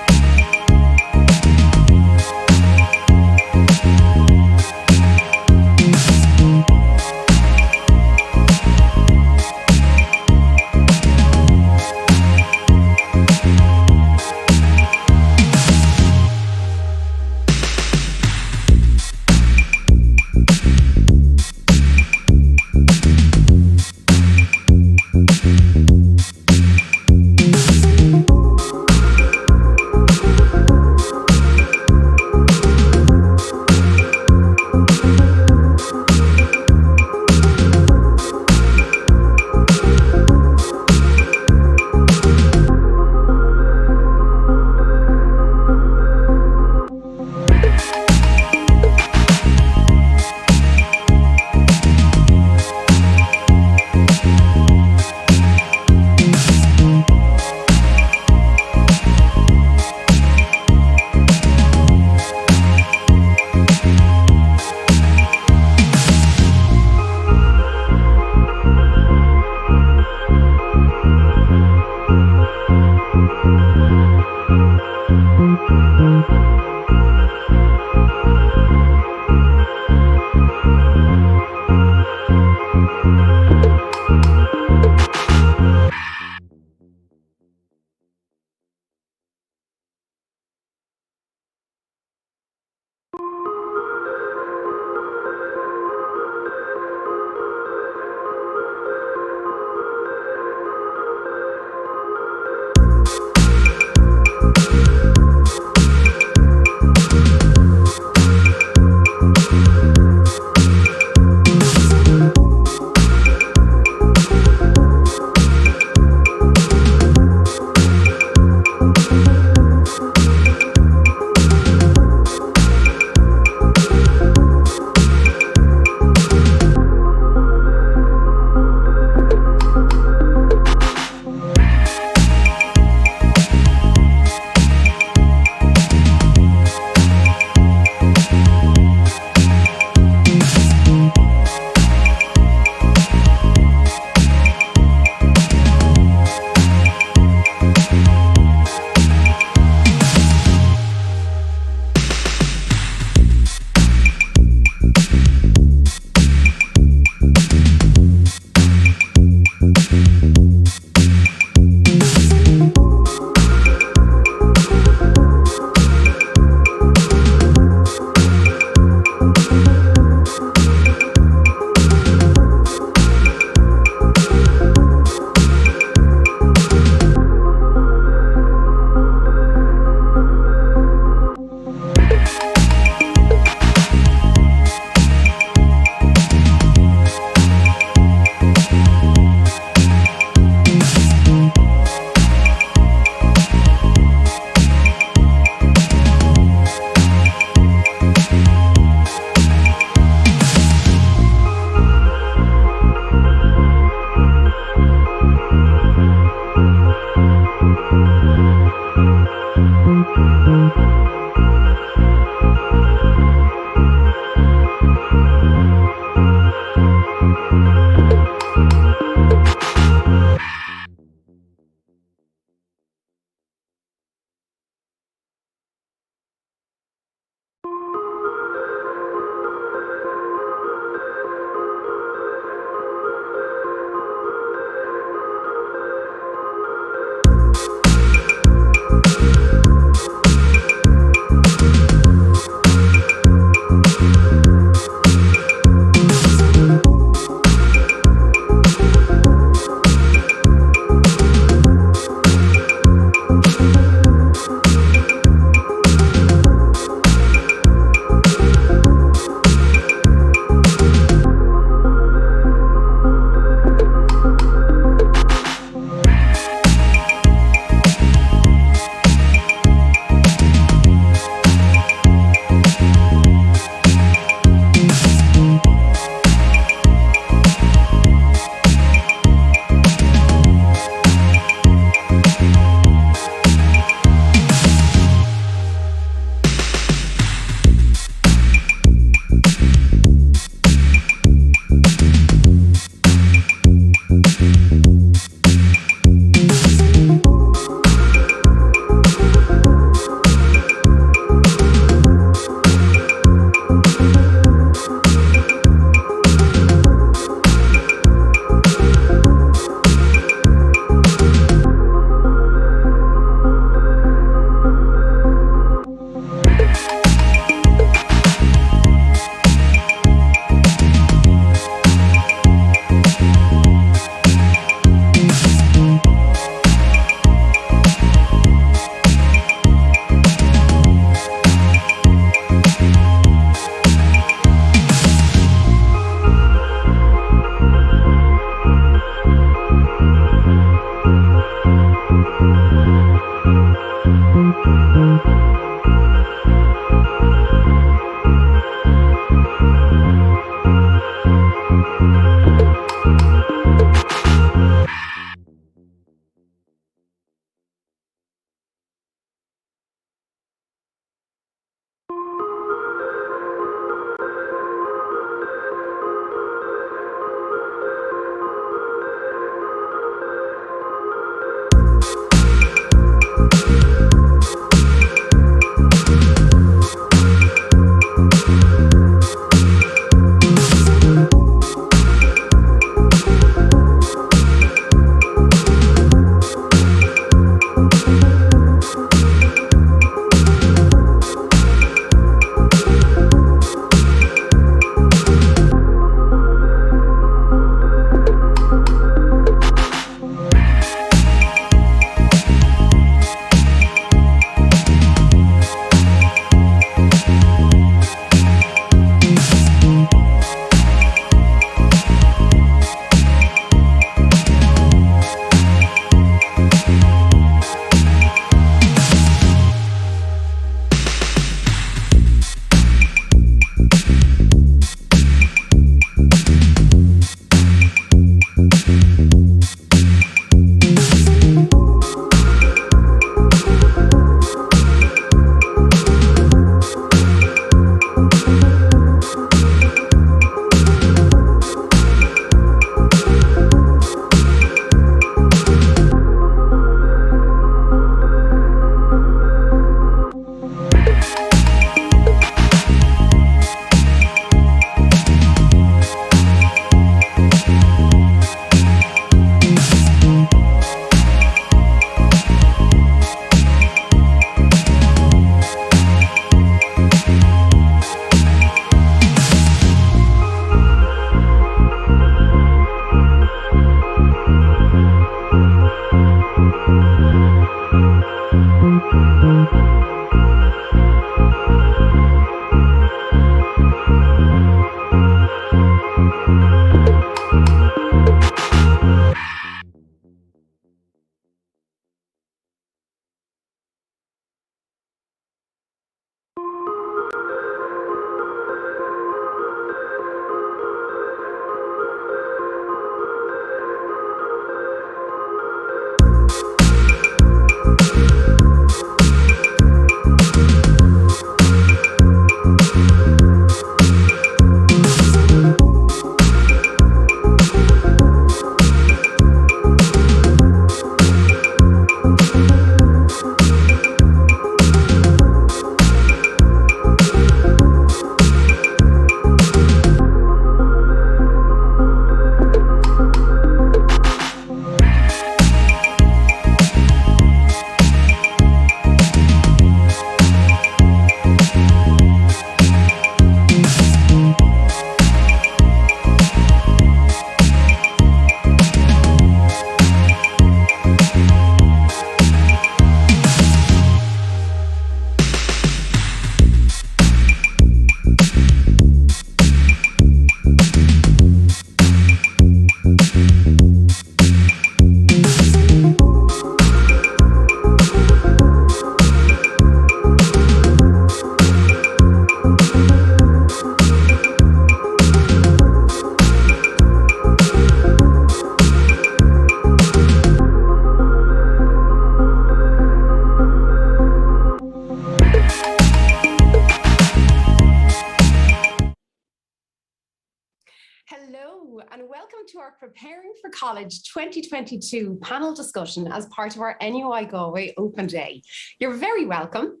Hello and welcome to our Preparing for College 2022 panel discussion as part of our NUI Galway Open Day. You're very welcome.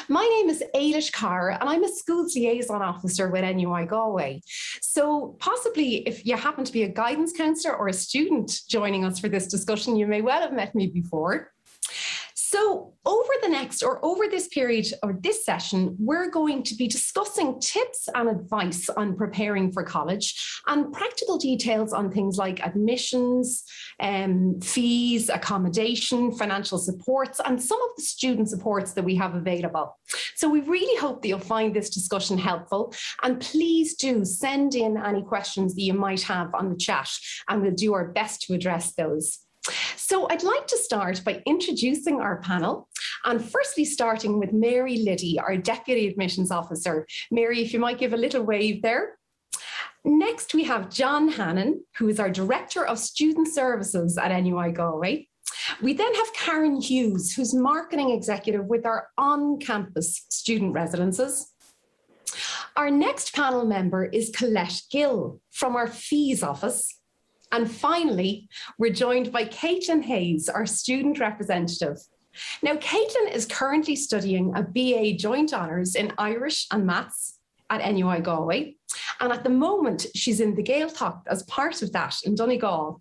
My name is Ailish Carr and I'm a Schools Liaison Officer with NUI Galway. So possibly if you happen to be a guidance counsellor or a student joining us for this discussion, you may well have met me before. So over this period or this session, we're going to be discussing tips and advice on preparing for college and practical details on things like admissions, fees, accommodation, financial supports, and some of the student supports that we have available. So we really hope that you'll find this discussion helpful, and please do send in any questions that you might have on the chat and we'll do our best to address those. So I'd like to start by introducing our panel, and firstly starting with Mary Liddy, our Deputy Admissions Officer. Mary, if you might give a little wave there. Next, we have John Hannon, who is our Director of Student Services at NUI Galway. We then have Karen Hughes, who's Marketing Executive with our on-campus student residences. Our next panel member is Colette Gill from our Fees Office. And finally, we're joined by Caitlin Hayes, our student representative. Now, Caitlin is currently studying a BA Joint Honours in Irish and Maths at NUI Galway. And at the moment, she's in the Gaeltacht as part of that in Donegal.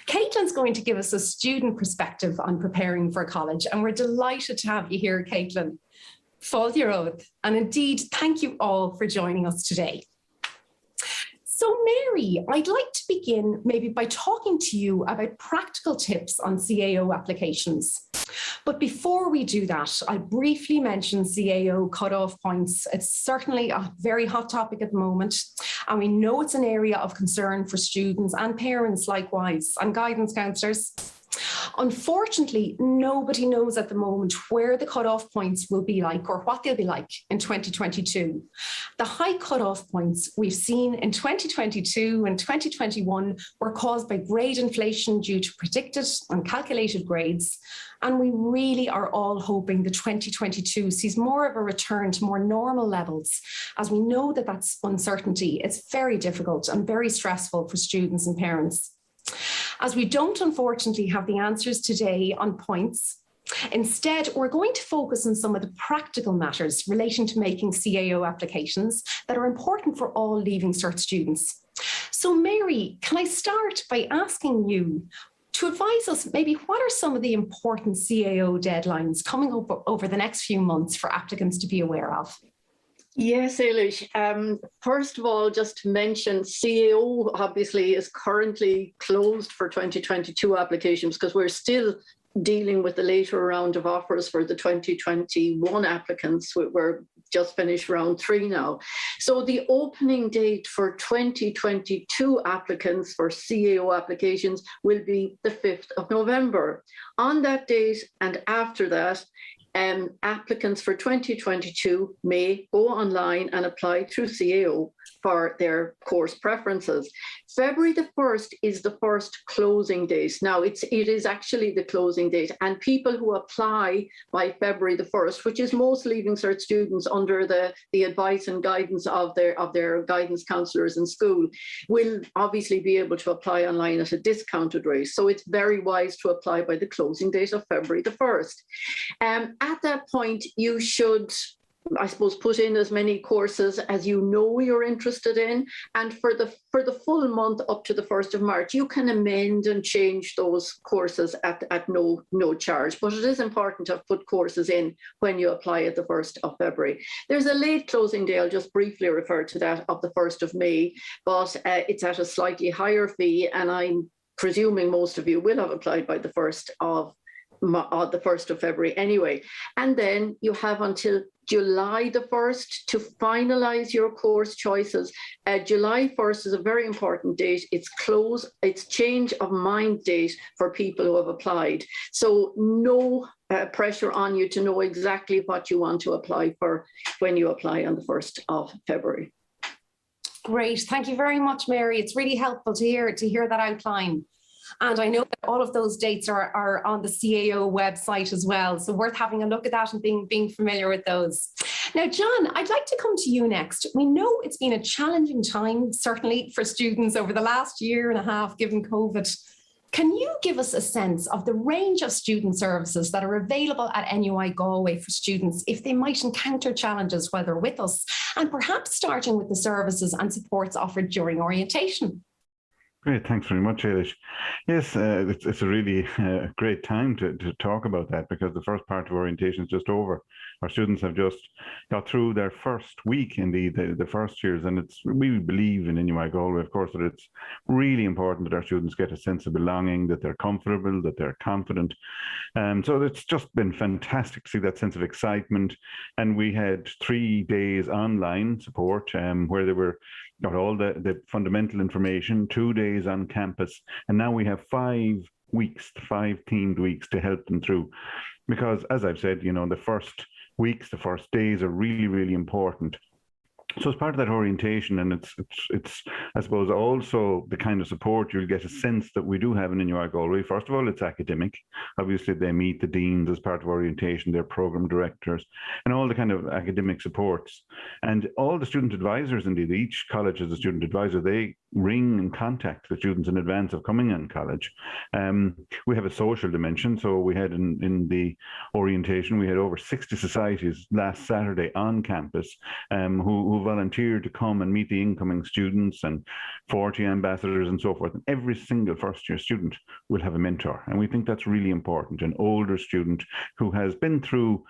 Caitlin's going to give us a student perspective on preparing for college, and we're delighted to have you here, Caitlin. Fáil your oath. And indeed, thank you all for joining us today. So Mary, I'd like to begin maybe by talking to you about practical tips on CAO applications. But before we do that, I'll briefly mention CAO cutoff points. It's certainly a very hot topic at the moment, and we know it's an area of concern for students and parents likewise, and guidance counsellors. Unfortunately, nobody knows at the moment where the cutoff points will be like or what they'll be like in 2022. The high cutoff points we've seen in 2022 and 2021 were caused by grade inflation due to predicted and calculated grades. And we really are all hoping that 2022 sees more of a return to more normal levels, as we know that that's uncertainty. It's very difficult and very stressful for students and parents. As we don't unfortunately have the answers today on points, instead we're going to focus on some of the practical matters relating to making CAO applications that are important for all Leaving Cert students. So Mary, can I start by asking you to advise us maybe what are some of the important CAO deadlines coming up over the next few months for applicants to be aware of? Yes, Ailish. First of all, just to mention, CAO obviously is currently closed for 2022 applications because we're still dealing with the later round of offers for the 2021 applicants. We're just finished round 3 now. So the opening date for 2022 applicants for CAO applications will be the 5th of November. On that date and after that, applicants for 2022 may go online and apply through CAO for their course preferences. February the 1st is the first closing date. Now, it is actually the closing date, and people who apply by February the 1st, which is most Leaving Cert students under the advice and guidance of their guidance counsellors in school, will obviously be able to apply online at a discounted rate. So it's very wise to apply by the closing date of February the 1st. At that point, you should, I suppose, put in as many courses as you know you're interested in. And for the full month up to the 1st of March, you can amend and change those courses at no charge. But it is important to put courses in when you apply at the 1st of February. There's a late closing day, I'll just briefly refer to that, of the 1st of May, but it's at a slightly higher fee. And I'm presuming most of you will have applied by the 1st of February anyway. And then you have until July the 1st to finalize your course choices. July 1st is a very important date. It's change of mind date for people who have applied. So no pressure on you to know exactly what you want to apply for when you apply on the 1st of February. Great, thank you very much, Mary. It's really helpful to hear that outline. And I know that all of those dates are on the CAO website as well. So worth having a look at that and being familiar with those. Now, John, I'd like to come to you next. We know it's been a challenging time, certainly for students over the last year and a half, given COVID. Can you give us a sense of the range of student services that are available at NUI Galway for students if they might encounter challenges while they're with us, and perhaps starting with the services and supports offered during orientation? Great, thanks very much, Eilish. Yes, it's a really great time to talk about that, because the first part of orientation is just over. Our students have just got through their first week in the first years, and we believe in NUI Galway, of course, that it's really important that our students get a sense of belonging, that they're comfortable, that they're confident. So it's just been fantastic to see that sense of excitement. And we had 3 days online support where they got all the fundamental information, 2 days on campus, and now we have 5 weeks, 5 themed weeks to help them through. Because as I've said, the first weeks, the first days are really, really important. So as part of that orientation, and it's I suppose also the kind of support you'll get a sense that we do have in NUI Galway. First of all, it's academic. Obviously, they meet the deans as part of orientation, their program directors, and all the kind of academic supports. And all the student advisors, indeed, each college has a student advisor. They ring and contact the students in advance of coming in college. We have a social dimension. So we had in the orientation, we had over 60 societies last Saturday on campus who volunteered to come and meet the incoming students, and 40 ambassadors and so forth. And every single first year student will have a mentor. And we think that's really important. An older student who has been through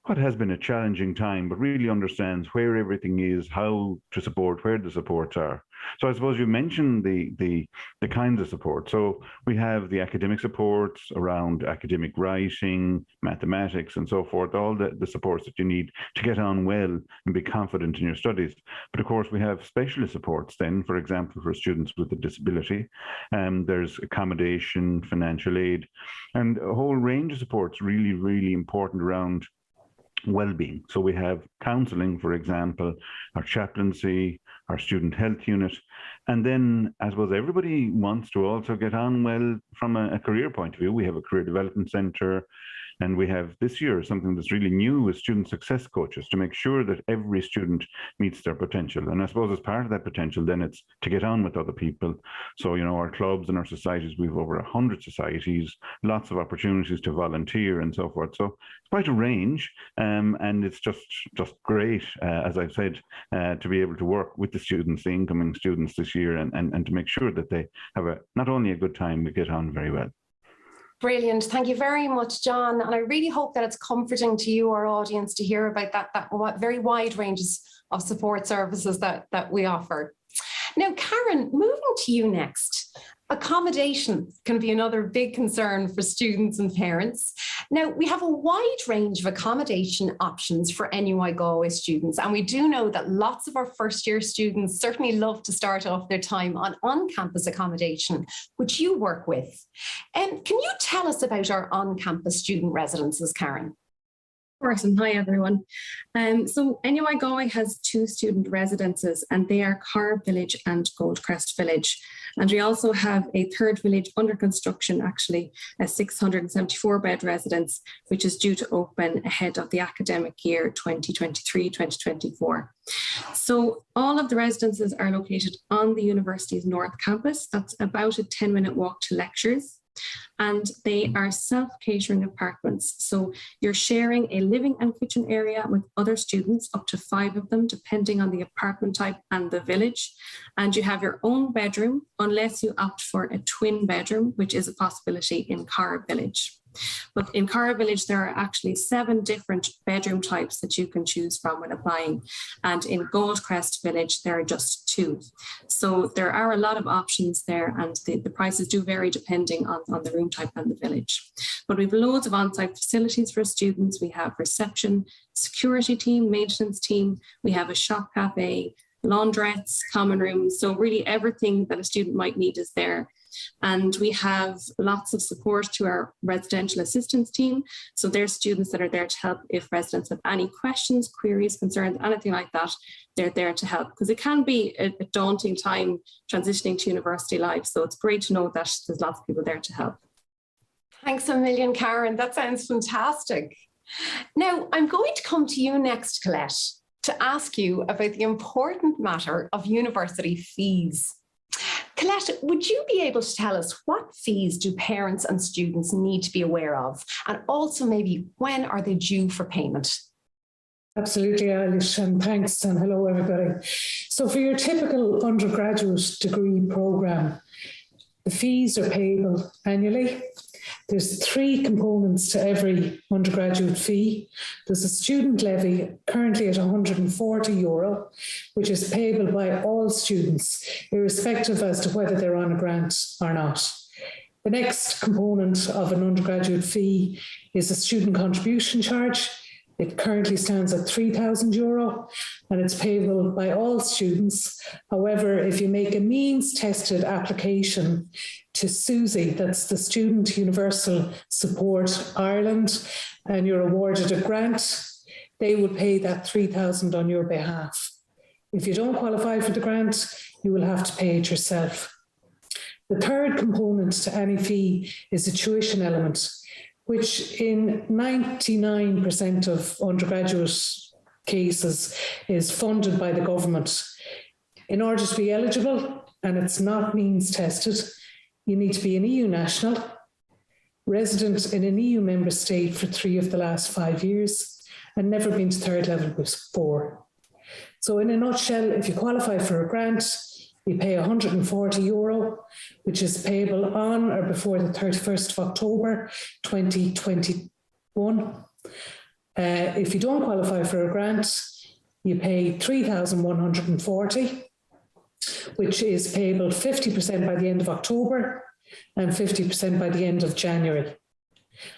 what has been a challenging time, but really understands where everything is, how to support, where the supports are. So I suppose you mentioned the kinds of support. So we have the academic supports around academic writing, mathematics, and so forth, all the supports that you need to get on well and be confident in your studies. But of course, we have specialist supports then, for example, for students with a disability. There's accommodation, financial aid, and a whole range of supports really, really important around well-being. So we have counselling, for example, our chaplaincy, our student health unit. And then I suppose everybody wants to also get on well from a career point of view. We have a career development centre, and we have this year something that's really new with student success coaches to make sure that every student meets their potential. And I suppose as part of that potential, then it's to get on with other people. So, our clubs and our societies, we've over 100 societies, lots of opportunities to volunteer and so forth. So it's quite a range, and it's just great, as I've said, to be able to work with the students, the incoming students this year, and to make sure that they have not only a good time, but get on very well. Brilliant. Thank you very much, John. And I really hope that it's comforting to you, our audience, to hear about that very wide ranges of support services that we offer. Now, Karen, moving to you next. Accommodation can be another big concern for students and parents. Now, we have a wide range of accommodation options for NUI Galway students, and we do know that lots of our first year students certainly love to start off their time on-campus accommodation, which you work with. Can you tell us about our on-campus student residences, Karen? Of course, and hi everyone. So NUI Galway has 2 student residences, and they are Carr Village and Goldcrest Village. And we also have a third village under construction, actually, a 674-bed residence, which is due to open ahead of the academic year 2023-2024. So all of the residences are located on the university's North Campus. That's about a 10-minute walk to lectures. And they are self-catering apartments. So you're sharing a living and kitchen area with other students, up to 5 of them, depending on the apartment type and the village. And you have your own bedroom, unless you opt for a twin bedroom, which is a possibility in Carr Village. But in Carr Village, there are actually 7 different bedroom types that you can choose from when applying. And in Goldcrest Village, there are just 2. So there are a lot of options there, and the prices do vary depending on the room type and the village. But we have loads of on-site facilities for students. We have reception, security team, maintenance team. We have a shop cafe. laundrettes, common rooms. So really everything that a student might need is there. And we have lots of support to our residential assistance team. So there's students that are there to help if residents have any questions, queries, concerns, anything like that, they're there to help. Because it can be a daunting time transitioning to university life. So it's great to know that there's lots of people there to help. Thanks a million, Karen. That sounds fantastic. Now, I'm going to come to you next, Colette, to ask you about the important matter of university fees. Colette, would you be able to tell us what fees do parents and students need to be aware of? And also maybe when are they due for payment? Absolutely, Eilish, and thanks, and hello, everybody. So for your typical undergraduate degree programme, the fees are payable annually. There's 3 components to every undergraduate fee. There's a student levy currently at €140, which is payable by all students, irrespective as to whether they're on a grant or not. The next component of an undergraduate fee is a student contribution charge. It currently stands at €3,000 and it's payable by all students. However, if you make a means-tested application to SUSI, that's the Student Universal Support Ireland, and you're awarded a grant, they will pay that €3,000 on your behalf. If you don't qualify for the grant, you will have to pay it yourself. The third component to any fee is a tuition element, which in 99% of undergraduate cases is funded by the government. In order to be eligible, and it's not means tested, you need to be an EU national, resident in an EU member state for 3 of the last 5 years, and never been to 3rd level before. So in a nutshell, if you qualify for a grant, you pay €140, which is payable on or before the 31st of October 2021. If you don't qualify for a grant, you pay €3,140, which is payable 50% by the end of October and 50% by the end of January.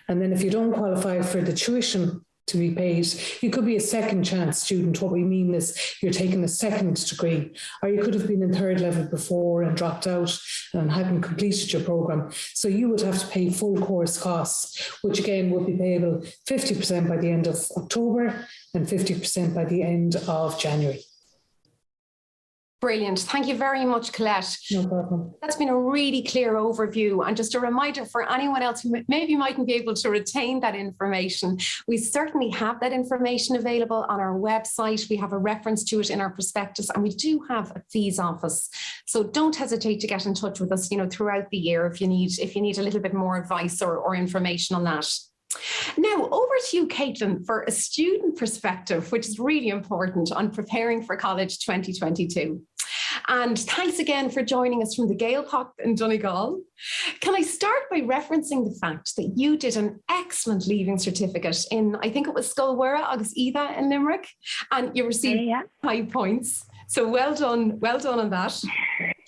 And then if you don't qualify for the tuition to be paid, you could be a second chance student. What we mean is you're taking a second degree, or you could have been in 3rd level before and dropped out and hadn't completed your programme. So you would have to pay full course costs, which again would be payable 50% by the end of October and 50% by the end of January. Brilliant. Thank you very much, Colette. No problem. That's been a really clear overview. And just a reminder for anyone else who maybe mightn't be able to retain that information, we certainly have that information available on our website. We have a reference to it in our prospectus, and we do have a fees office. So don't hesitate to get in touch with us, throughout the year if you need a little bit more advice or information on that. Now, over to you, Caitlin, for a student perspective, which is really important on preparing for college 2022. And thanks again for joining us from the Gaeltacht in Donegal. Can I start by referencing the fact that you did an excellent leaving certificate in, I think it was Scolwera Agus Ida in Limerick, and you received 5 points. So well done on that.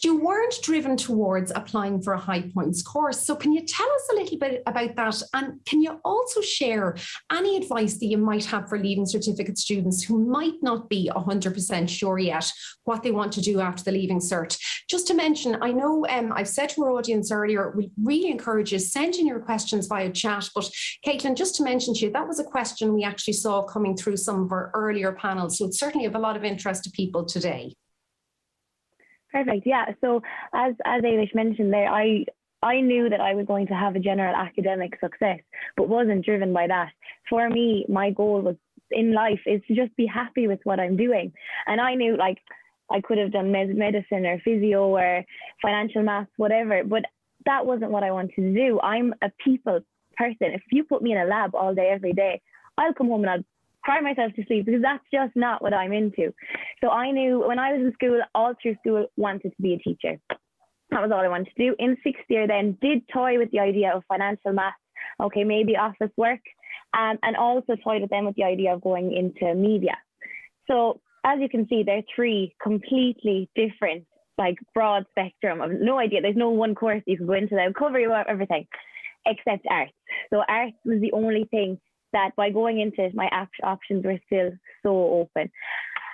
You weren't driven towards applying for a high points course. So can you tell us a little bit about that? And can you also share any advice that you might have for Leaving Certificate students who might not be 100% sure yet what they want to do after the Leaving Cert? Just to mention, I know I've said to our audience earlier, we really encourage you to send in your questions via chat. But Caitlin, just to mention to you, that was a question we actually saw coming through some of our earlier panels. So it's certainly of a lot of interest to people today. Perfect. Yeah. So as Eilish mentioned there, I knew that I was going to have a general academic success, but wasn't driven by that. For me, my goal was in life is to just be happy with what I'm doing. And I knew I could have done medicine or physio or financial maths, whatever, but that wasn't what I wanted to do. I'm a people person. If you put me in a lab all day, every day, I'll come home and I'll cry myself to sleep because that's just not what I'm into. So I knew when I was in school, all through school, wanted to be a teacher. That was all I wanted to do. In 6th year then, did toy with the idea of financial maths, okay, maybe office work, and also toyed with them with the idea of going into media. So as you can see, they're 3 completely different, broad spectrum of no idea. There's no one course you can go into that will cover you everything, except arts. So arts was the only thing that by going into it, my options were still so open.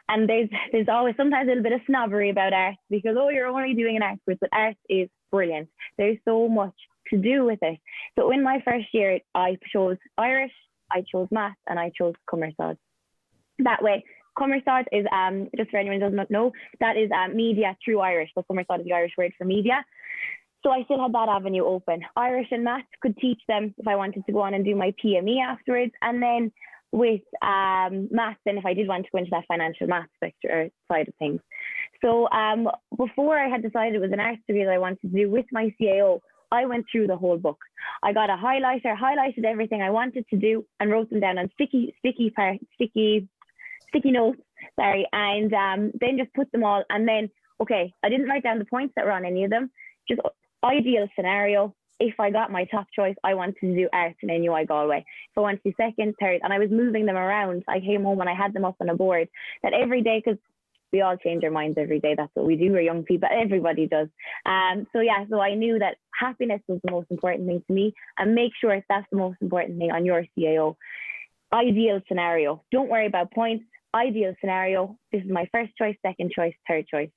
And there's always sometimes a little bit of snobbery about arts because, oh, you're only doing an arts course, but arts is brilliant. There's so much to do with it. So in my first year, I chose Irish, I chose maths, and I chose Cummersod. That way, Cummersod is, just for anyone who does not know, that is media through Irish. So Cummersod is the Irish word for media. So I still had that avenue open. Irish and maths could teach them if I wanted to go on and do my PME afterwards. And then with maths, then if I did want to go into that financial maths sector side of things. So before I had decided it was an arts degree that I wanted to do with my CAO, I went through the whole book. I got a highlighter, highlighted everything I wanted to do and wrote them down on sticky notes, and then just put them all. And then, okay, I didn't write down the points that were on any of them, just ideal scenario. If I got my top choice, I wanted to do arts in NUI Galway. If I wanted to do second, third, and I was moving them around. I came home and I had them up on a board that every day, because we all change our minds every day. That's what we do. We're young people. Everybody does. So I knew that happiness was the most important thing to me, and make sure that's the most important thing on your CAO. Ideal scenario. Don't worry about points. Ideal scenario. This is my first choice, second choice, third choice.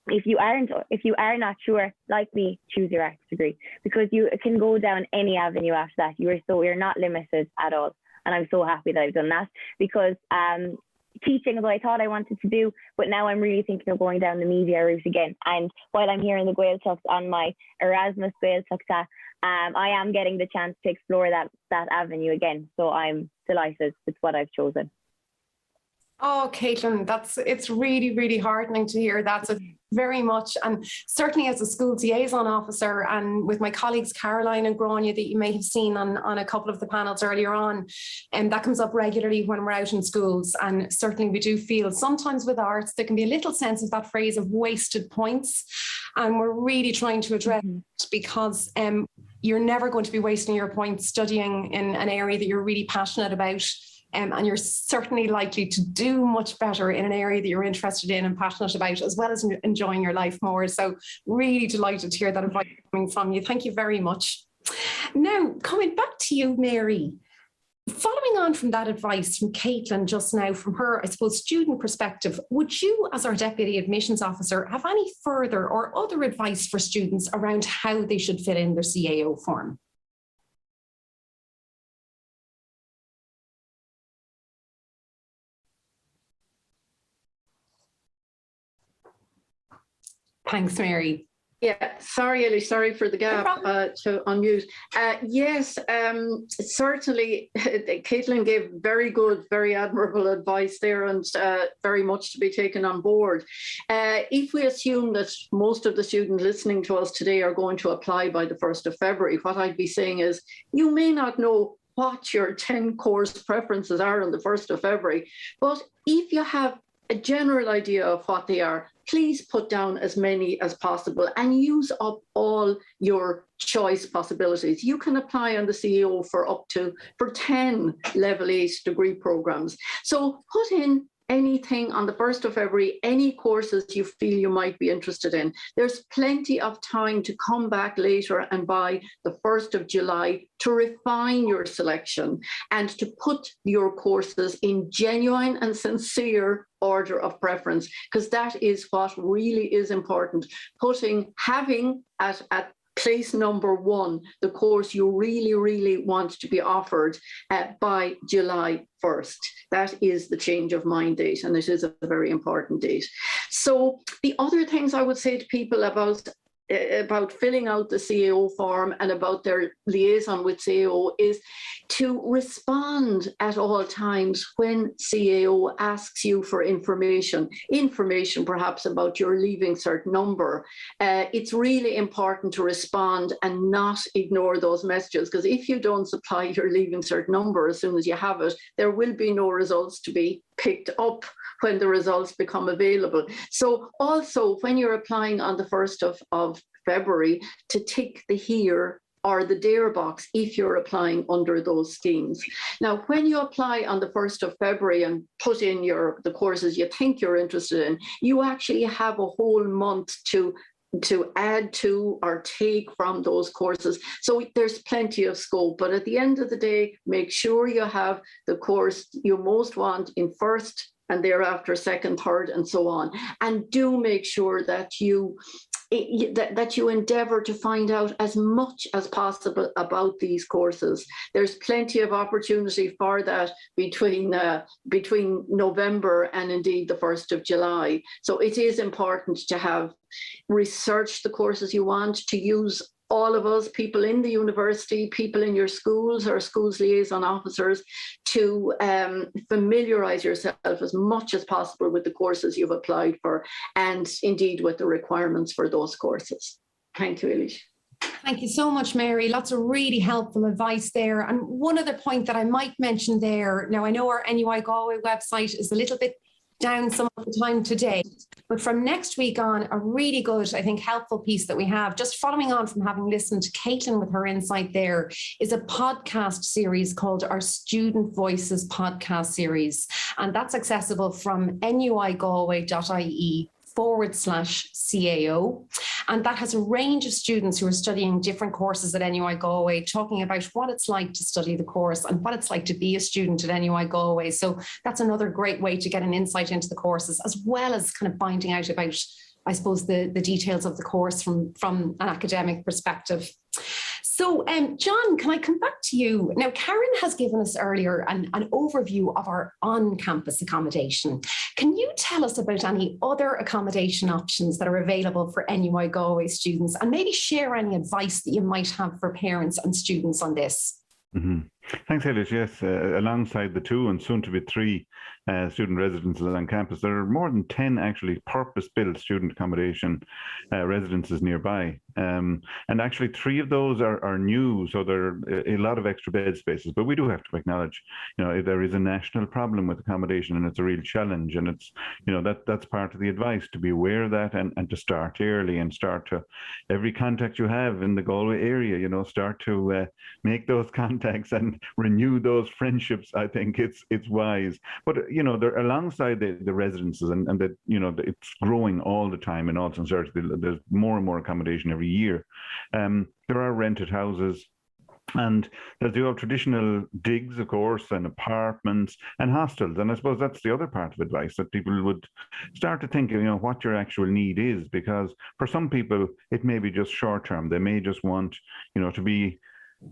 If you are not sure, like me, choose your arts degree, because you can go down any avenue after that. You're not limited at all. And I'm so happy that I've done that, because teaching is what I thought I wanted to do, but now I'm really thinking of going down the media route again. And while I'm here in the Gaeltacht on my Erasmus Gaeltacht, I am getting the chance to explore that avenue again. So I'm delighted with what I've chosen. Oh, Caitlin, it's really, really heartening to hear that. So very much, and certainly as a schools liaison officer, and with my colleagues Caroline and Grania that you may have seen on a couple of the panels earlier on, and that comes up regularly when we're out in schools. And certainly we do feel sometimes with arts there can be a little sense of that phrase of wasted points, and we're really trying to address it, because you're never going to be wasting your points studying in an area that you're really passionate about. And you're certainly likely to do much better in an area that you're interested in and passionate about, as well as enjoying your life more. So really delighted to hear that advice coming from you. Thank you very much. Now, coming back to you, Mary, following on from that advice from Caitlin just now, from her, I suppose, student perspective, would you, as our Deputy Admissions Officer, have any further or other advice for students around how they should fill in their CAO form? Thanks, Mary. Yeah, sorry, Ellie, sorry for the gap to unmute. Yes, certainly, Caitlin gave very good, very admirable advice there, and very much to be taken on board. If we assume that most of the students listening to us today are going to apply by the 1st of February, what I'd be saying is you may not know what your 10 course preferences are on the 1st of February, but if you have a general idea of what they are, please put down as many as possible and use up all your choice possibilities. You can apply on the CAO for 10 level 8 degree programs. So put in anything on the 1st of February, any courses you feel you might be interested in. There's plenty of time to come back later and by the 1st of July to refine your selection and to put your courses in genuine and sincere order of preference, because that is what really is important. Having at place number 1 the course you really, really want to be offered by July 1st. That is the change of mind date, and it is a very important date. So the other things I would say to people about filling out the CAO form and about their liaison with CAO is to respond at all times when CAO asks you for information perhaps about your Leaving Cert number. It's really important to respond and not ignore those messages, because if you don't supply your Leaving Cert number as soon as you have it, there will be no results to be picked up when the results become available. So also when you're applying on the 1st of February, to tick the here or the dare box if you're applying under those schemes. Now, when you apply on the 1st of February and put in the courses you think you're interested in, you actually have a whole month to add to or take from those courses. So there's plenty of scope, but at the end of the day, make sure you have the course you most want in first and thereafter second, third, and so on. And do make sure that you endeavour to find out as much as possible about these courses. There's plenty of opportunity for that between November and indeed the 1st of July. So it is important to have researched the courses you want, to use all of us, people in the university, people in your schools or schools liaison officers, to familiarise yourself as much as possible with the courses you've applied for and indeed with the requirements for those courses. Thank you, Eilish. Thank you so much, Mary. Lots of really helpful advice there. And one other point that I might mention there, now I know our NUI Galway website is a little bit down some of the time today, but from next week on, a really good, I think, helpful piece that we have, just following on from having listened to Caitlin with her insight there, is a podcast series called our Student Voices podcast series. And that's accessible from nuigalway.ie/CAO. And that has a range of students who are studying different courses at NUI Galway, talking about what it's like to study the course and what it's like to be a student at NUI Galway. So that's another great way to get an insight into the courses, as well as kind of finding out about, I suppose, the details of the course from an academic perspective. So, John, can I come back to you? Now, Karen has given us earlier an overview of our on-campus accommodation. Can you tell us about any other accommodation options that are available for NUI Galway students, and maybe share any advice that you might have for parents and students on this? Mm-hmm. Thanks, Eilish. Yes, alongside the 2 and soon to be 3 student residences on campus, there are more than 10 actually purpose-built student accommodation residences nearby. And actually 3 of those are new, so there are a lot of extra bed spaces. But we do have to acknowledge, there is a national problem with accommodation, and it's a real challenge. And it's, that's part of the advice, to be aware of that and to start early and start to, every contact you have in the Galway area, start to make those contacts and renew those friendships. I think it's wise. But they're alongside the residences, and that it's growing all the time. In all sincerity, there's more and more accommodation every year. There are rented houses, and there's the traditional digs, of course, and apartments and hostels. And I suppose that's the other part of advice, that people would start to think, what your actual need is, because for some people it may be just short term. They may just want, to be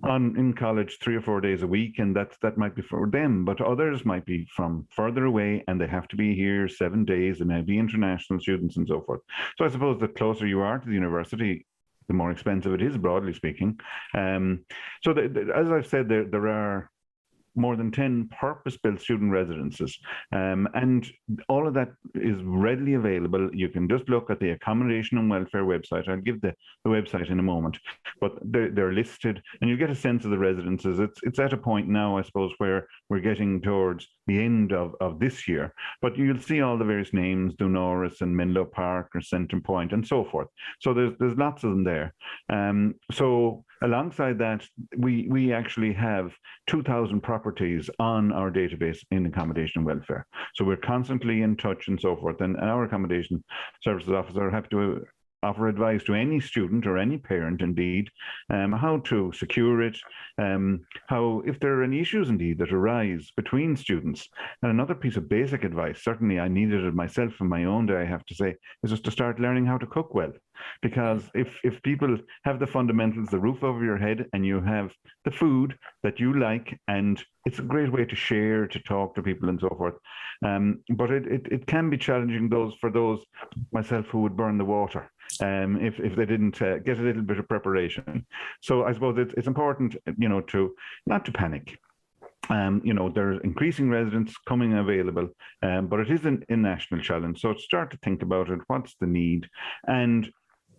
in college 3 or 4 days a week, and that might be for them. But others might be from further away, and they have to be here 7 days. They may be international students and so forth. So I suppose the closer you are to the university, the more expensive it is, broadly speaking. So as I've said, there are more than 10 purpose-built student residences. And all of that is readily available. You can just look at the Accommodation and Welfare website. I'll give the website in a moment, but they're listed, and you get a sense of the residences. It's at a point now, I suppose, where we're getting towards the end of this year, but you'll see all the various names, Dunoris and Menlo Park or Centre Point and so forth. So there's lots of them there. So alongside that, we actually have 2,000 properties on our database in accommodation and welfare. So we're constantly in touch and so forth. And our accommodation services officer are happy to offer advice to any student or any parent, indeed, how to secure it, how, if there are any issues, indeed, that arise between students. And another piece of basic advice, certainly I needed it myself in my own day, I have to say, is just to start learning how to cook well. Because if people have the fundamentals, the roof over your head, and you have the food that you like, and it's a great way to share, to talk to people and so forth. But it can be challenging for those myself who would burn the water if they didn't get a little bit of preparation. So I suppose it's important, to not to panic. There's increasing residents coming available, but it is a national challenge. So start to think about it. What's the need? And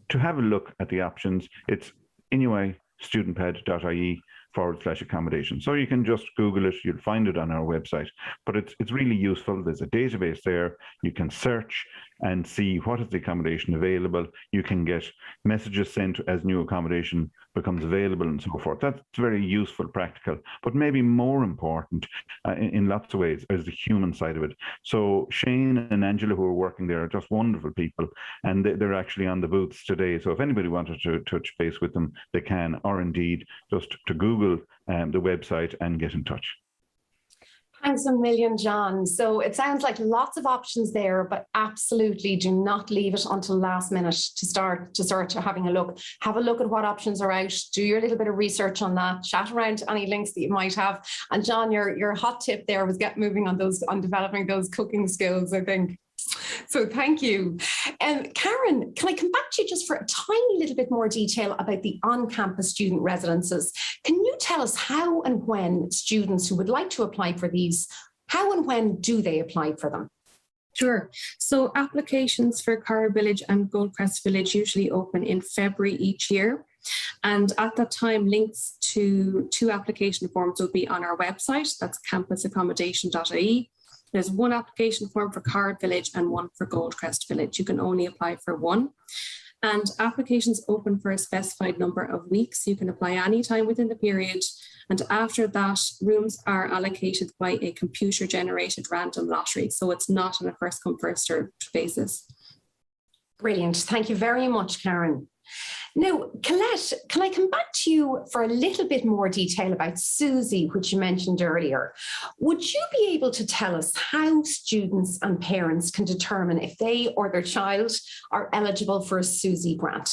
to have a look at the options, it's nuistudentped.ie/accommodation. So you can just Google it, you'll find it on our website. But it's really useful. There's a database there. You can search and see what is the accommodation available. You can get messages sent as new accommodation becomes available and so forth. That's very useful, practical, but maybe more important in lots of ways is the human side of it. So Shane and Angela, who are working there, are just wonderful people, and they're actually on the booths today. So if anybody wanted to touch base with them, they can, or indeed just to Google the website and get in touch. Thanks a million, John. So it sounds like lots of options there, but absolutely do not leave it until last minute to start having a look. Have a look at what options are out. Do your little bit of research on that. Chat around any links that you might have. And John, your hot tip there was get moving on developing those cooking skills, I think. So thank you. Karen, can I come back to you just for a tiny little bit more detail about the on-campus student residences? Can you tell us how and when students who would like to apply for these, how and when do they apply for them? Sure. So applications for Carr Village and Goldcrest Village usually open in February each year. And at that time, links to 2 application forms will be on our website. That's campusaccommodation.ie. There's 1 application form for Carr Village and 1 for Goldcrest Village. You can only apply for 1. And applications open for a specified number of weeks. You can apply anytime within the period. And after that, rooms are allocated by a computer-generated random lottery. So it's not on a first come, first served basis. Brilliant. Thank you very much, Karen. Now, Colette, can I come back to you for a little bit more detail about Susie, which you mentioned earlier? Would you be able to tell us how students and parents can determine if they or their child are eligible for a Susie grant?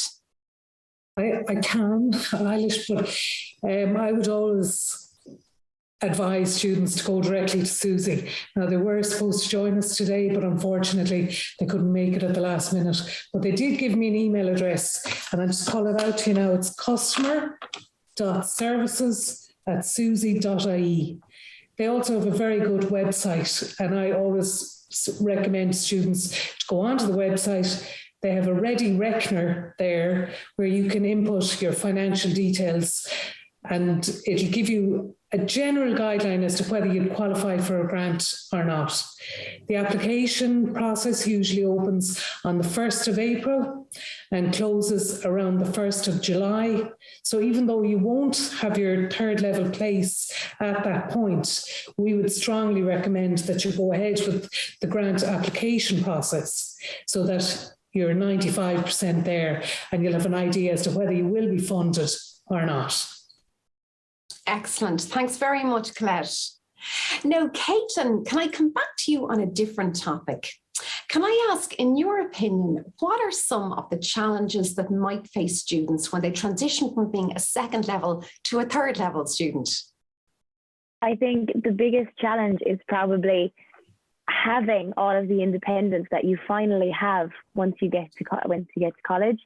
I can, Eilish, but I would always advise students to go directly to Susie. Now, they were supposed to join us today, but unfortunately they couldn't make it at the last minute. But they did give me an email address, and I'll just call it out to you now. It's customer.services@susie.ie. They also have a very good website, and I always recommend students to go onto the website. They have a ready reckoner there where you can input your financial details, and it'll give you a general guideline as to whether you'd qualify for a grant or not. The application process usually opens on the 1st of April and closes around the 1st of July. So even though you won't have your 3rd level place at that point, we would strongly recommend that you go ahead with the grant application process so that you're 95% there and you'll have an idea as to whether you will be funded or not. Excellent. Thanks very much, Colette. Now, Caitlin, can I come back to you on a different topic? Can I ask, in your opinion, what are some of the challenges that might face students when they transition from being a 2nd level to a 3rd level student? I think the biggest challenge is probably having all of the independence that you finally have once you get to college.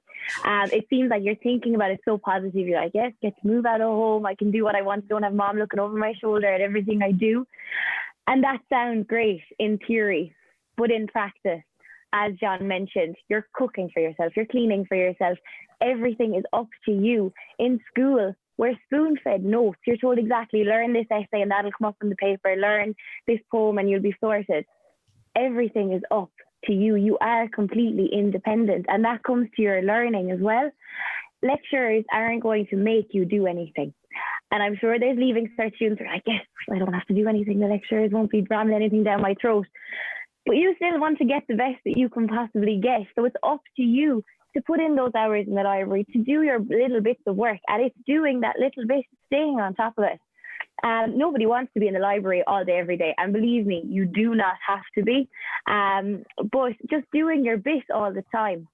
It seems like you're thinking about it so positive. You're like, yes, get to move out of home. I can do what I want. Don't have mom looking over my shoulder at everything I do. And that sounds great in theory, but in practice, as John mentioned, you're cooking for yourself. You're cleaning for yourself. Everything is up to you. In school, we're spoon-fed notes. You're told exactly, learn this essay and that'll come up in the paper, learn this poem and you'll be sorted. Everything is up to you. You are completely independent, and that comes to your learning as well. Lecturers aren't going to make you do anything. And I'm sure there's leaving cert students who are like, yes, I don't have to do anything. The lecturers won't be ramming anything down my throat. But you still want to get the best that you can possibly get. So it's up to you to put in those hours in the library, to do your little bits of work. And it's doing that little bit, staying on top of it. Nobody wants to be in the library all day, every day. And believe me, you do not have to be. But just doing your bit all the time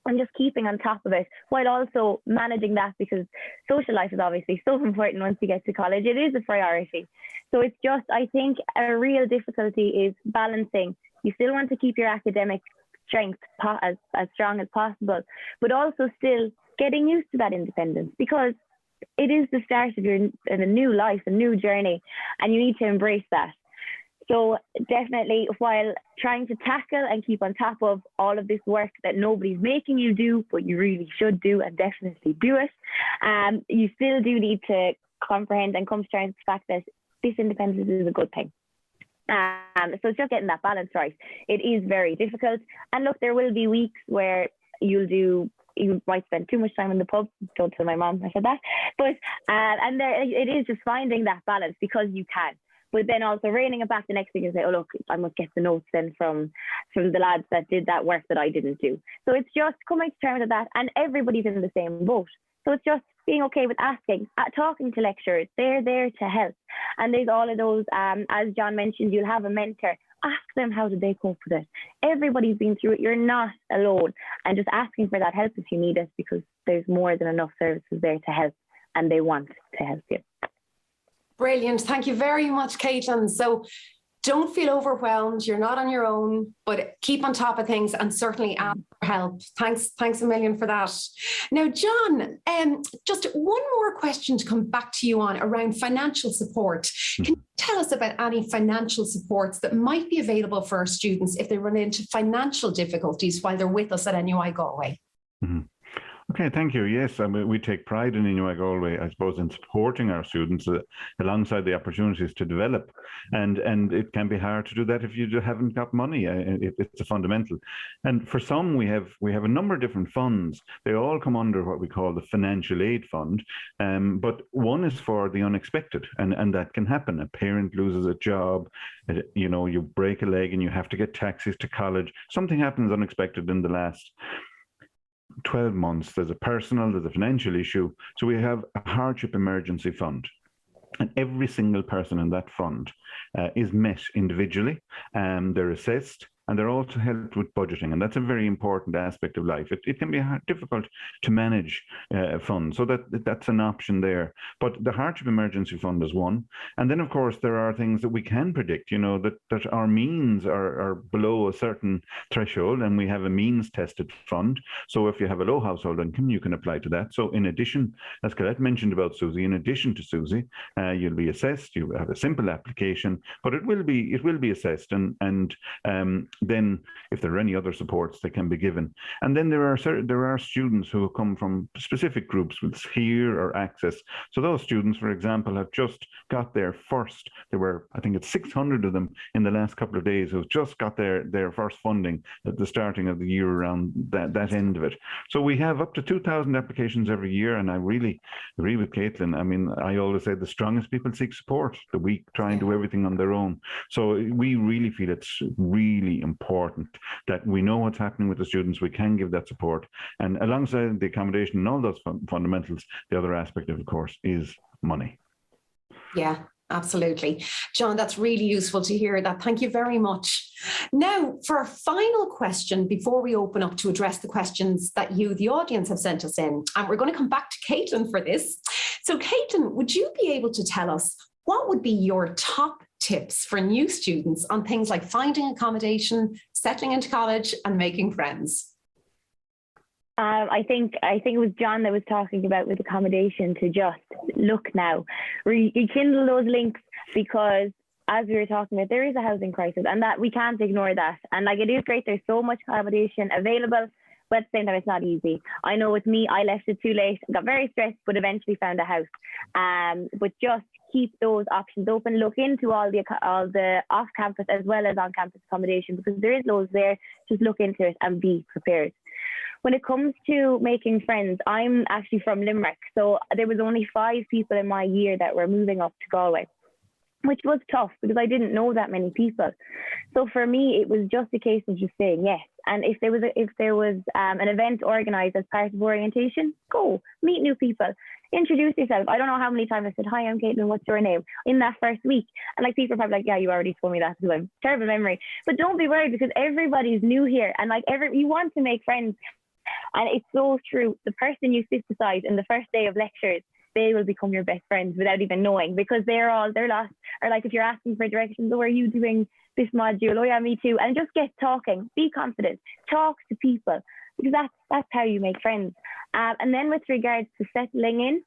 and just keeping on top of it while also managing that, because social life is obviously so important once you get to college. It is a priority. So it's just, I think, a real difficulty is balancing. You still want to keep your academic strength as strong as possible, but also still getting used to that independence, because it is the start of a new life, a new journey, and you need to embrace that. So definitely, while trying to tackle and keep on top of all of this work that nobody's making you do, but you really should do and definitely do it, you still do need to comprehend and come to terms with the fact that this independence is a good thing. So it's just getting that balance right. It is very difficult. And look, there will be weeks where you might spend too much time in the pub. Don't tell my mom I said that. But and there, it is just finding that balance, because you can. But then also reining it back the next week and say, oh, look, I must get the notes then from the lads that did that work that I didn't do. So it's just coming to terms with that, and everybody's in the same boat. So it's just being okay with asking, talking to lecturers. They're there to help. And there's all of those, as John mentioned, you'll have a mentor. Ask them, how did they cope with it? Everybody's been through it. You're not alone. And just asking for that help if you need it, because there's more than enough services there to help, and they want to help you. Brilliant. Thank you very much, Caitlin. So don't feel overwhelmed. You're not on your own, but keep on top of things and certainly ask for help. Thanks a million for that. Now, John, just one more question to come back to you on around financial support. Can you tell us about any financial supports that might be available for our students if they run into financial difficulties while they're with us at NUI Galway? Mm-hmm. Okay, thank you. Yes, I mean, we take pride in NUI Galway, I suppose, in supporting our students alongside the opportunities to develop. And it can be hard to do that if you haven't got money. It's a fundamental. And for some, we have a number of different funds. They all come under what we call the financial aid fund. But one is for the unexpected, and that can happen. A parent loses a job, you break a leg and you have to get taxis to college. Something happens unexpected in the last 12 months, there's a financial issue. So we have a hardship emergency fund. And every single person in that fund is met individually. They're assessed, and they're also helped with budgeting. And that's a very important aspect of life. It can be difficult to manage funds. So that's an option there. But the hardship emergency fund is one. And then, of course, there are things that we can predict, that our means are below a certain threshold, and we have a means tested fund. So if you have a low household income, you can apply to that. So in addition, as Colette mentioned about Susie, in addition to Susie, you'll be assessed. You have a simple application, but it will be assessed, and then if there are any other supports, they can be given. And then there are students who come from specific groups with SHEAR or Access. So those students, for example, have just got their first. There were, I think it's 600 of them in the last couple of days who've just got their first funding at the starting of the year, around that end of it. So we have up to 2,000 applications every year, and I really agree with Caitlin. I mean, I always say the strongest people seek support. The weak try and do everything on their own. So we really feel it's really important that we know what's happening with the students. We can give that support, and alongside the accommodation and all those fundamentals, the other aspect, of course, is money. Yeah, absolutely. John, that's really useful to hear that. Thank you very much. Now, for our final question, before we open up to address the questions that you, the audience, have sent us in, and we're going to come back to Caitlin for this. So Caitlin, would you be able to tell us what would be your top tips for new students on things like finding accommodation, settling into college, and making friends? I think it was John that was talking about with accommodation, to just look now, rekindle those links, because as we were talking about, there is a housing crisis, and that we can't ignore that. And it is great, there's so much accommodation available, but at the same time, it's not easy. I know with me, I left it too late, got very stressed, but eventually found a house. But just keep those options open. Look into all the off-campus as well as on-campus accommodation, because there is loads there. Just look into it and be prepared. When it comes to making friends, I'm actually from Limerick, so there was only 5 people in my year that were moving up to Galway, which was tough because I didn't know that many people. So for me, it was just a case of just saying yes. And if there was an event organised as part of orientation, go meet new people, introduce yourself. I don't know how many times I said, "Hi, I'm Caitlin, what's your name?" in that first week. And people are probably like, "Yeah, you already told me that," because I'm terrible memory. But don't be worried, because everybody's new here, and you want to make friends. And it's so true. The person you sit beside in the first day of lectures, they will become your best friends without even knowing, because they're lost. Or if you're asking for directions, "Oh, are you doing this module?" "Oh yeah, me too." And just get talking, be confident, talk to people, because that's how you make friends. And then with regards to settling in,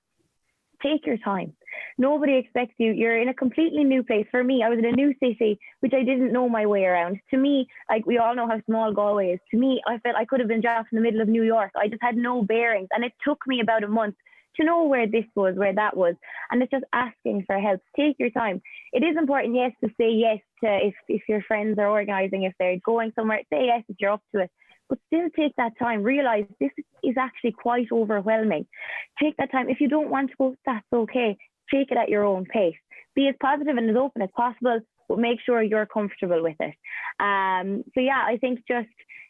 take your time. Nobody expects you. You're in a completely new place. For me, I was in a new city, which I didn't know my way around. To me, we all know how small Galway is. To me, I felt I could have been dropped in the middle of New York. I just had no bearings. And it took me about a month to know where this was, where that was. And it's just asking for help. Take your time. It is important, yes, to say yes to if your friends are organising, if they're going somewhere, say yes if you're up to it. But still take that time. Realise this is actually quite overwhelming. Take that time. If you don't want to go, that's okay. Take it at your own pace. Be as positive and as open as possible, but make sure you're comfortable with it. So yeah, I think just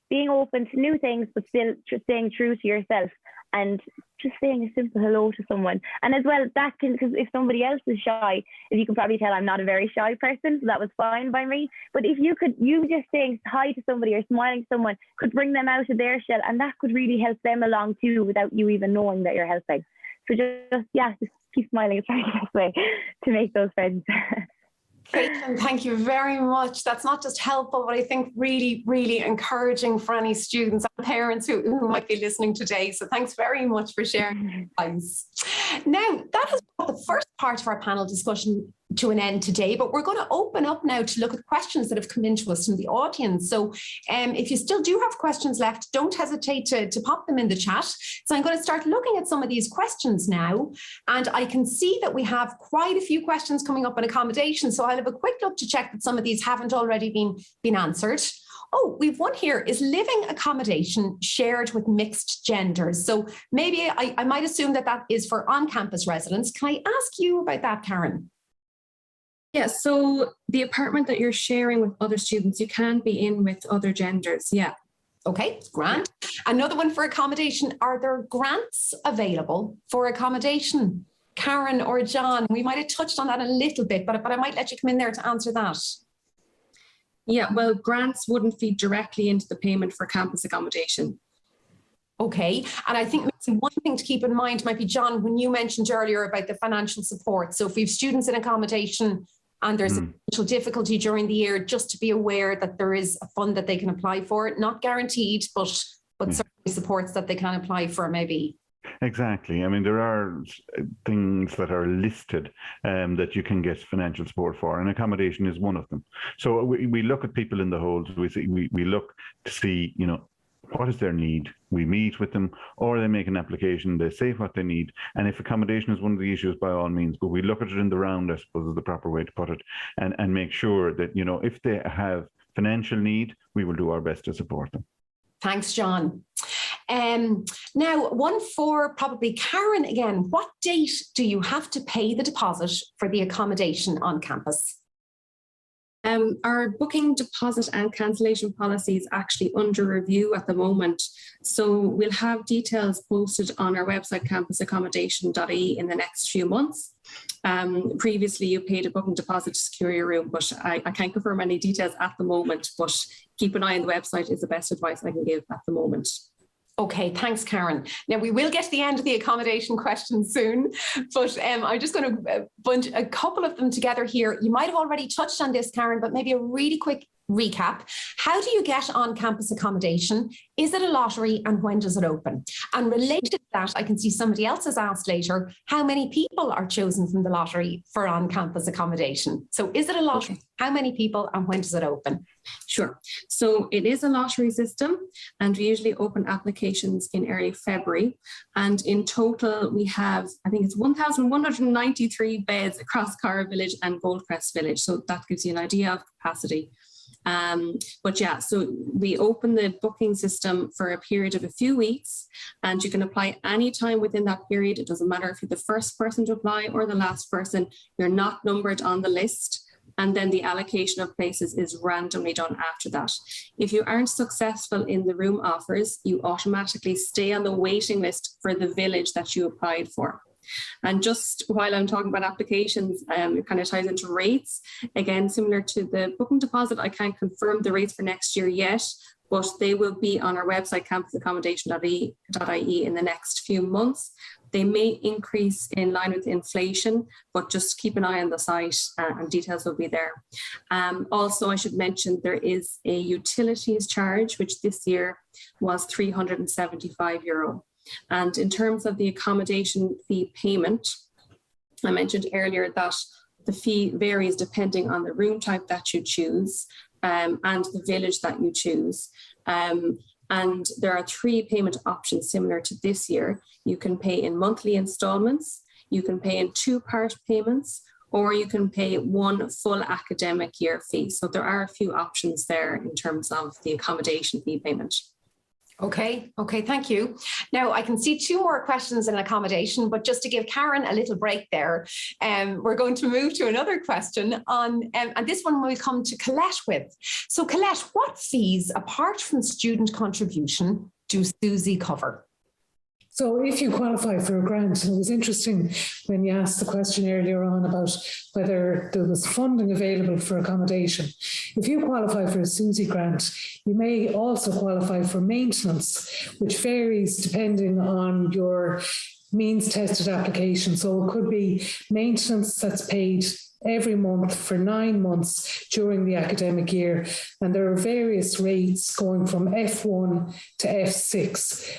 being open to new things, but still staying true to yourself. and just saying a simple hello to someone. And as well, that can, because if somebody else is shy, as you can probably tell, I'm not a very shy person, so that was fine by me. But if you just saying hi to somebody or smiling to someone could bring them out of their shell, and that could really help them along too without you even knowing that you're helping. So just keep smiling. It's probably the best way to make those friends. Caitlin, thank you very much. That's not just helpful, but I think really, really encouraging for any students and parents who might be listening today. So thanks very much for sharing your advice. Now, that has brought the first part of our panel discussion to an end today, but we're going to open up now to look at questions that have come into us from the audience. So if you still do have questions left, don't hesitate to pop them in the chat. So I'm going to start looking at some of these questions now, and I can see that we have quite a few questions coming up on accommodation. So I'll have a quick look to check that some of these haven't already been answered. Oh, we've one here. Is living accommodation shared with mixed genders? So maybe I might assume that is for on-campus residents. Can I ask you about that, Karen? Yeah, so the apartment that you're sharing with other students, you can be in with other genders, yeah. Okay, grant. Another one for accommodation. Are there grants available for accommodation? Karen or John, we might have touched on that a little bit, but I might let you come in there to answer that. Yeah, well, grants wouldn't feed directly into the payment for campus accommodation. Okay, and I think one thing to keep in mind might be, John, when you mentioned earlier about the financial support. So if we have students in accommodation and there's a potential difficulty during the year, just to be aware that there is a fund that they can apply for, not guaranteed, but certainly supports that they can apply for maybe. Exactly. I mean, there are things that are listed that you can get financial support for, and accommodation is one of them. So we look at people in the holds. We look to see, what is their need? We meet with them, or they make an application, they say what they need. And if accommodation is one of the issues, by all means, but we look at it in the round, I suppose is the proper way to put it, and make sure that, if they have financial need, we will do our best to support them. Thanks, John. Now, one for probably Karen again. What date do you have to pay the deposit for the accommodation on campus? Our booking deposit and cancellation policy is actually under review at the moment. So we'll have details posted on our website, campusaccommodation.ie, in the next few months. Previously, you paid a booking deposit to secure your room, but I can't confirm any details at the moment, but keep an eye on the website is the best advice I can give at the moment. Okay, thanks, Karen. Now, we will get to the end of the accommodation questions soon, but I'm just going to bunch a couple of them together here. You might have already touched on this, Karen, but maybe a really quick recap. How do you get on-campus accommodation? Is it a lottery, and when does it open? And related to that, I can see somebody else has asked later, how many people are chosen from the lottery for on-campus accommodation? So is it a lottery? Okay. How many people, and when does it open? Sure. So it is a lottery system, and we usually open applications in early February. And in total, we have, I think it's 1,193 beds across Cara Village and Goldcrest Village. So that gives you an idea of capacity. But yeah, so we open the booking system for a period of a few weeks, and you can apply any time within that period. It doesn't matter if you're the first person to apply or the last person, you're not numbered on the list. And then the allocation of places is randomly done after that. If you aren't successful in the room offers, you automatically stay on the waiting list for the village that you applied for. And just while I'm talking about applications, it kind of ties into rates. Again, similar to the booking deposit, I can't confirm the rates for next year yet, but they will be on our website, campusaccommodation.ie, in the next few months. They may increase in line with inflation, but just keep an eye on the site and details will be there. Also, I should mention there is a utilities charge, which this year was €375. And in terms of the accommodation fee payment, I mentioned earlier that the fee varies depending on the room type that you choose and the village that you choose. And there are 3 payment options similar to this year. You can pay in monthly installments, you can pay in 2-part payments, or you can pay 1 full academic year fee. So there are a few options there in terms of the accommodation fee payment. Okay, thank you. Now I can see 2 more questions in accommodation, but just to give Karen a little break there, we're going to move to another question on, and this one we'll come to Colette with. So Colette, what fees, apart from student contribution, do Susie cover? So if you qualify for a grant, and it was interesting when you asked the question earlier on about whether there was funding available for accommodation. If you qualify for a SUSI grant, you may also qualify for maintenance, which varies depending on your means tested application. So it could be maintenance that's paid every month for 9 months during the academic year. And there are various rates going from F1 to F6.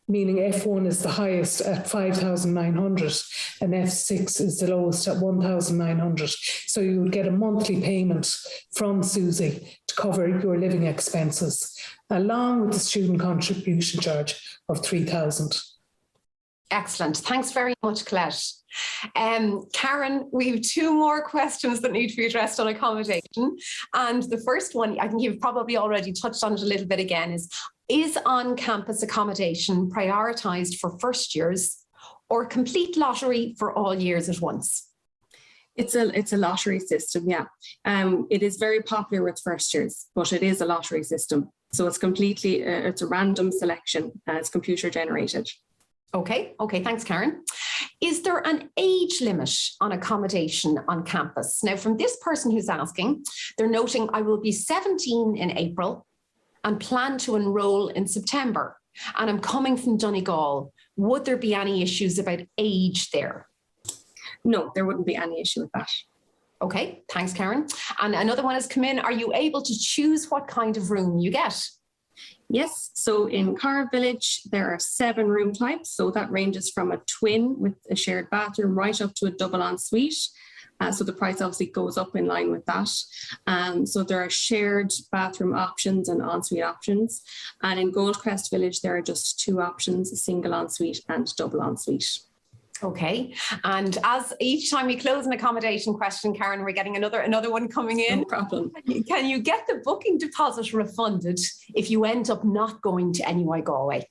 Meaning F1 is the highest at 5,900 and F6 is the lowest at 1,900. So you would get a monthly payment from SUSI to cover your living expenses, along with the student contribution charge of 3,000. Excellent. Thanks very much, Colette. Karen, we have 2 more questions that need to be addressed on accommodation. And the first one, I think you've probably already touched on it a little bit again, is on-campus accommodation prioritised for first years or complete lottery for all years at once? It's a lottery system, yeah. It is very popular with first years, but it is a lottery system. So it's completely, it's a random selection. It's computer generated. Okay, thanks, Karen. Is there an age limit on accommodation on campus? Now, from this person who's asking, they're noting, I will be 17 in April and plan to enroll in September, and I'm coming from Donegal. Would there be any issues about age there? No, there wouldn't be any issue with that. Okay, thanks, Karen. And another one has come in. Are you able to choose what kind of room you get? Yes, so in Carr Village, there are 7 room types. So that ranges from a twin with a shared bathroom right up to a double ensuite. So the price obviously goes up in line with that. So there are shared bathroom options and ensuite options. And in Goldcrest Village, there are just 2 options, a single ensuite and double ensuite. Okay, and as each time we close an accommodation question, Karen, we're getting another one coming in. No problem. Can you get the booking deposit refunded if you end up not going to NUI Galway?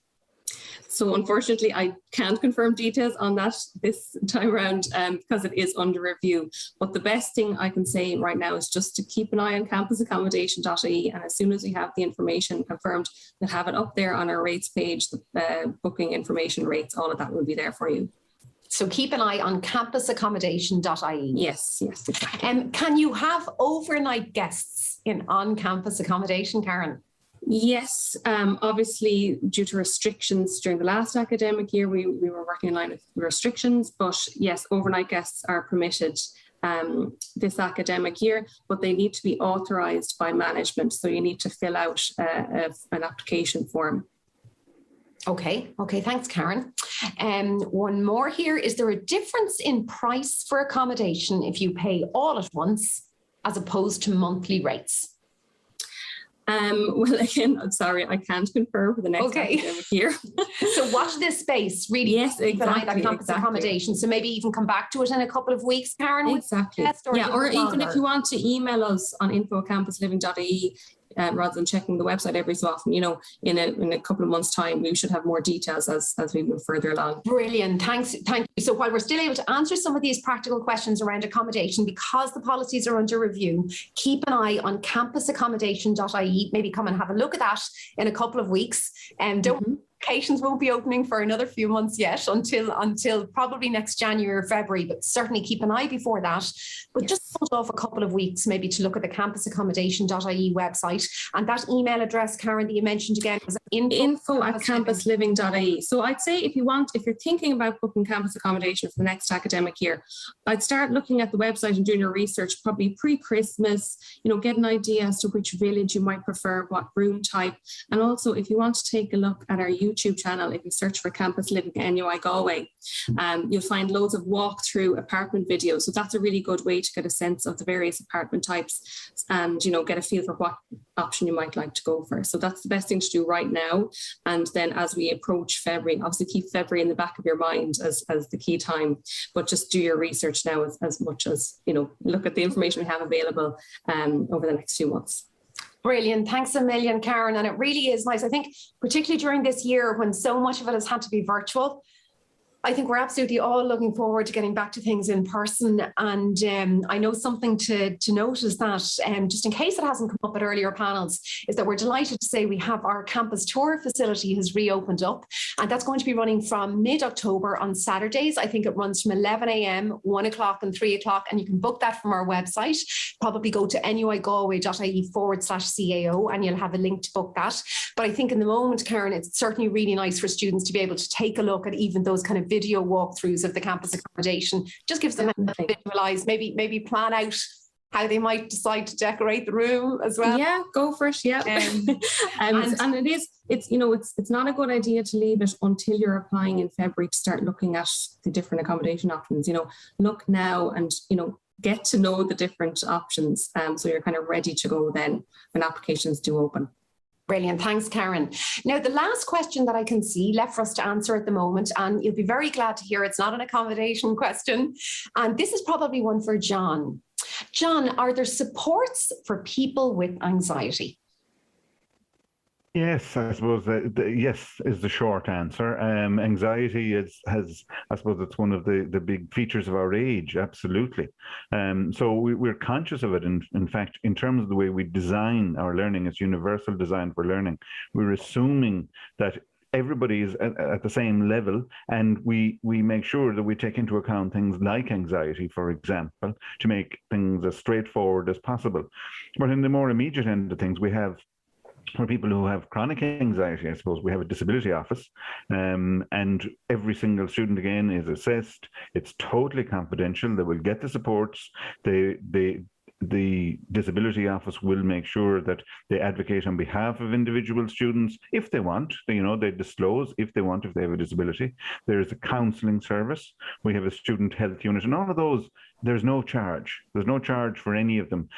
So unfortunately, I can't confirm details on that this time around because it is under review. But the best thing I can say right now is just to keep an eye on campusaccommodation.ie, and as soon as we have the information confirmed, we'll have it up there on our rates page, the booking information rates, all of that will be there for you. So keep an eye on campusaccommodation.ie. Yes, exactly. Can you have overnight guests in on-campus accommodation, Karen? Yes, obviously due to restrictions during the last academic year, we were working in line with restrictions, but yes, overnight guests are permitted this academic year, but they need to be authorised by management. So you need to fill out an application form. Okay, thanks, Karen. One more here. Is there a difference in price for accommodation if you pay all at once as opposed to monthly rates? Well, again, I'm sorry, I can't confirm for the next academic year. So watch this space, really. Yes, exactly. That campus accommodation. So maybe even come back to it in a couple of weeks, Karen. Exactly. Or even if you want to email us on info@campusliving.ie, rather than checking the website every so often, in a couple of months' time, we should have more details as we move further along. Brilliant. Thank you. So while we're still able to answer some of these practical questions around accommodation, because the policies are under review, keep an eye on campusaccommodation.ie. Maybe come and have a look at that in a couple of weeks. Applications won't be opening for another few months yet until probably next January or February, but certainly keep an eye before that. But just hold off a couple of weeks maybe to look at the campusaccommodation.ie website. And that email address, Karen, that you mentioned again was info@campusliving.ie. So I'd say if you're thinking about booking campus accommodation for the next academic year, I'd start looking at the website and doing your research probably pre-Christmas, get an idea as to which village you might prefer, what room type. And also if you want to take a look at our YouTube channel, if you search for Campus Living NUI Galway, you'll find loads of walkthrough apartment videos. So that's a really good way to get a sense of the various apartment types and, get a feel for what option you might like to go for. So that's the best thing to do right now. And then as we approach February, obviously keep February in the back of your mind as the key time, but just do your research now as much as, look at the information we have available over the next few months. Brilliant. Thanks a million, Karen. And it really is nice. I think particularly during this year when so much of it has had to be virtual, I think we're absolutely all looking forward to getting back to things in person. And I know something to note is that, just in case it hasn't come up at earlier panels, is that we're delighted to say we have our campus tour facility has reopened up. And that's going to be running from mid-October on Saturdays. I think it runs from 11 a.m, 1 o'clock and 3 o'clock. And you can book that from our website. Probably go to nuigalway.ie/CAO and you'll have a link to book that. But I think in the moment, Karen, it's certainly really nice for students to be able to take a look at even those kind of video walkthroughs of the campus accommodation. Just gives them a visualize, maybe plan out how they might decide to decorate the room as well. Yeah, go for it. Yeah. And it's not a good idea to leave it until you're applying in February to start looking at the different accommodation options. Look now and get to know the different options, so you're kind of ready to go then when applications do open. Brilliant. Thanks, Karen. Now, the last question that I can see left for us to answer at the moment, and you'll be very glad to hear it's not an accommodation question. And this is probably one for John. John, are there supports for people with anxiety? Yes, I suppose yes is the short answer. Anxiety I suppose it's one of the big features of our age, absolutely. So we're conscious of it. In fact, in terms of the way we design our learning, it's universal design for learning. We're assuming that everybody is at the same level, and we make sure that we take into account things like anxiety, for example, to make things as straightforward as possible. But in the more immediate end of things, we have, for people who have chronic anxiety, I suppose, we have a disability office, and every single student, again, is assessed. It's totally confidential. They will get the supports. The disability office will make sure that they advocate on behalf of individual students if they want. They disclose if they want, if they have a disability. There is a counselling service. We have a student health unit, and all of those, there's no charge. There's no charge for any of them.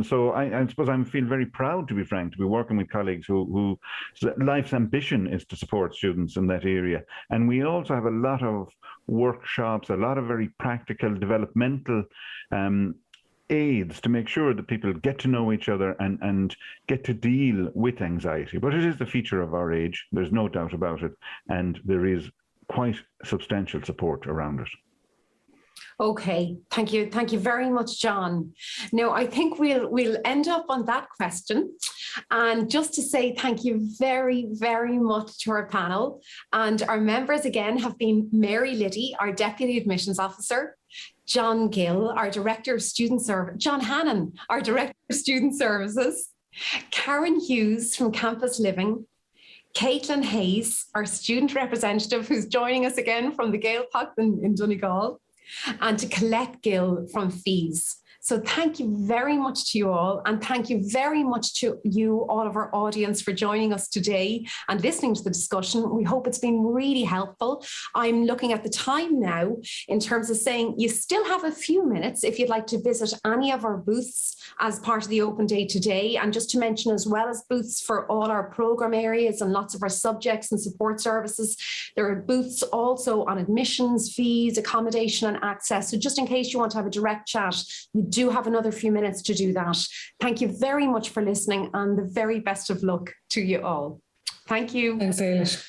So I suppose I feel very proud, to be frank, to be working with colleagues whose life's ambition is to support students in that area. And we also have a lot of workshops, a lot of very practical developmental aids to make sure that people get to know each other and get to deal with anxiety. But it is the feature of our age, there's no doubt about it, and there is quite substantial support around it. Okay, thank you very much, John. Now, I think we'll end up on that question. And just to say thank you very, very much to our panel. And our members again have been Mary Liddy, our Deputy Admissions Officer, John Gill, our Director of Student Services, John Hannon, our Director of Student Services, Karen Hughes from Campus Living, Caitlin Hayes, our Student Representative, who's joining us again from the Gaeltacht in Donegal, and to Colette Gill from FEES. So thank you very much to you all, and thank you very much to you, all of our audience, for joining us today and listening to the discussion. We hope it's been really helpful. I'm looking at the time now in terms of saying you still have a few minutes if you'd like to visit any of our booths as part of the open day today. And just to mention, as well as booths for all our programme areas and lots of our subjects and support services, there are booths also on admissions, fees, accommodation and access. So just in case you want to have a direct chat, you do have another few minutes to do that. Thank you very much for listening, and the very best of luck to you all. Thank you. Thanks, Ailish.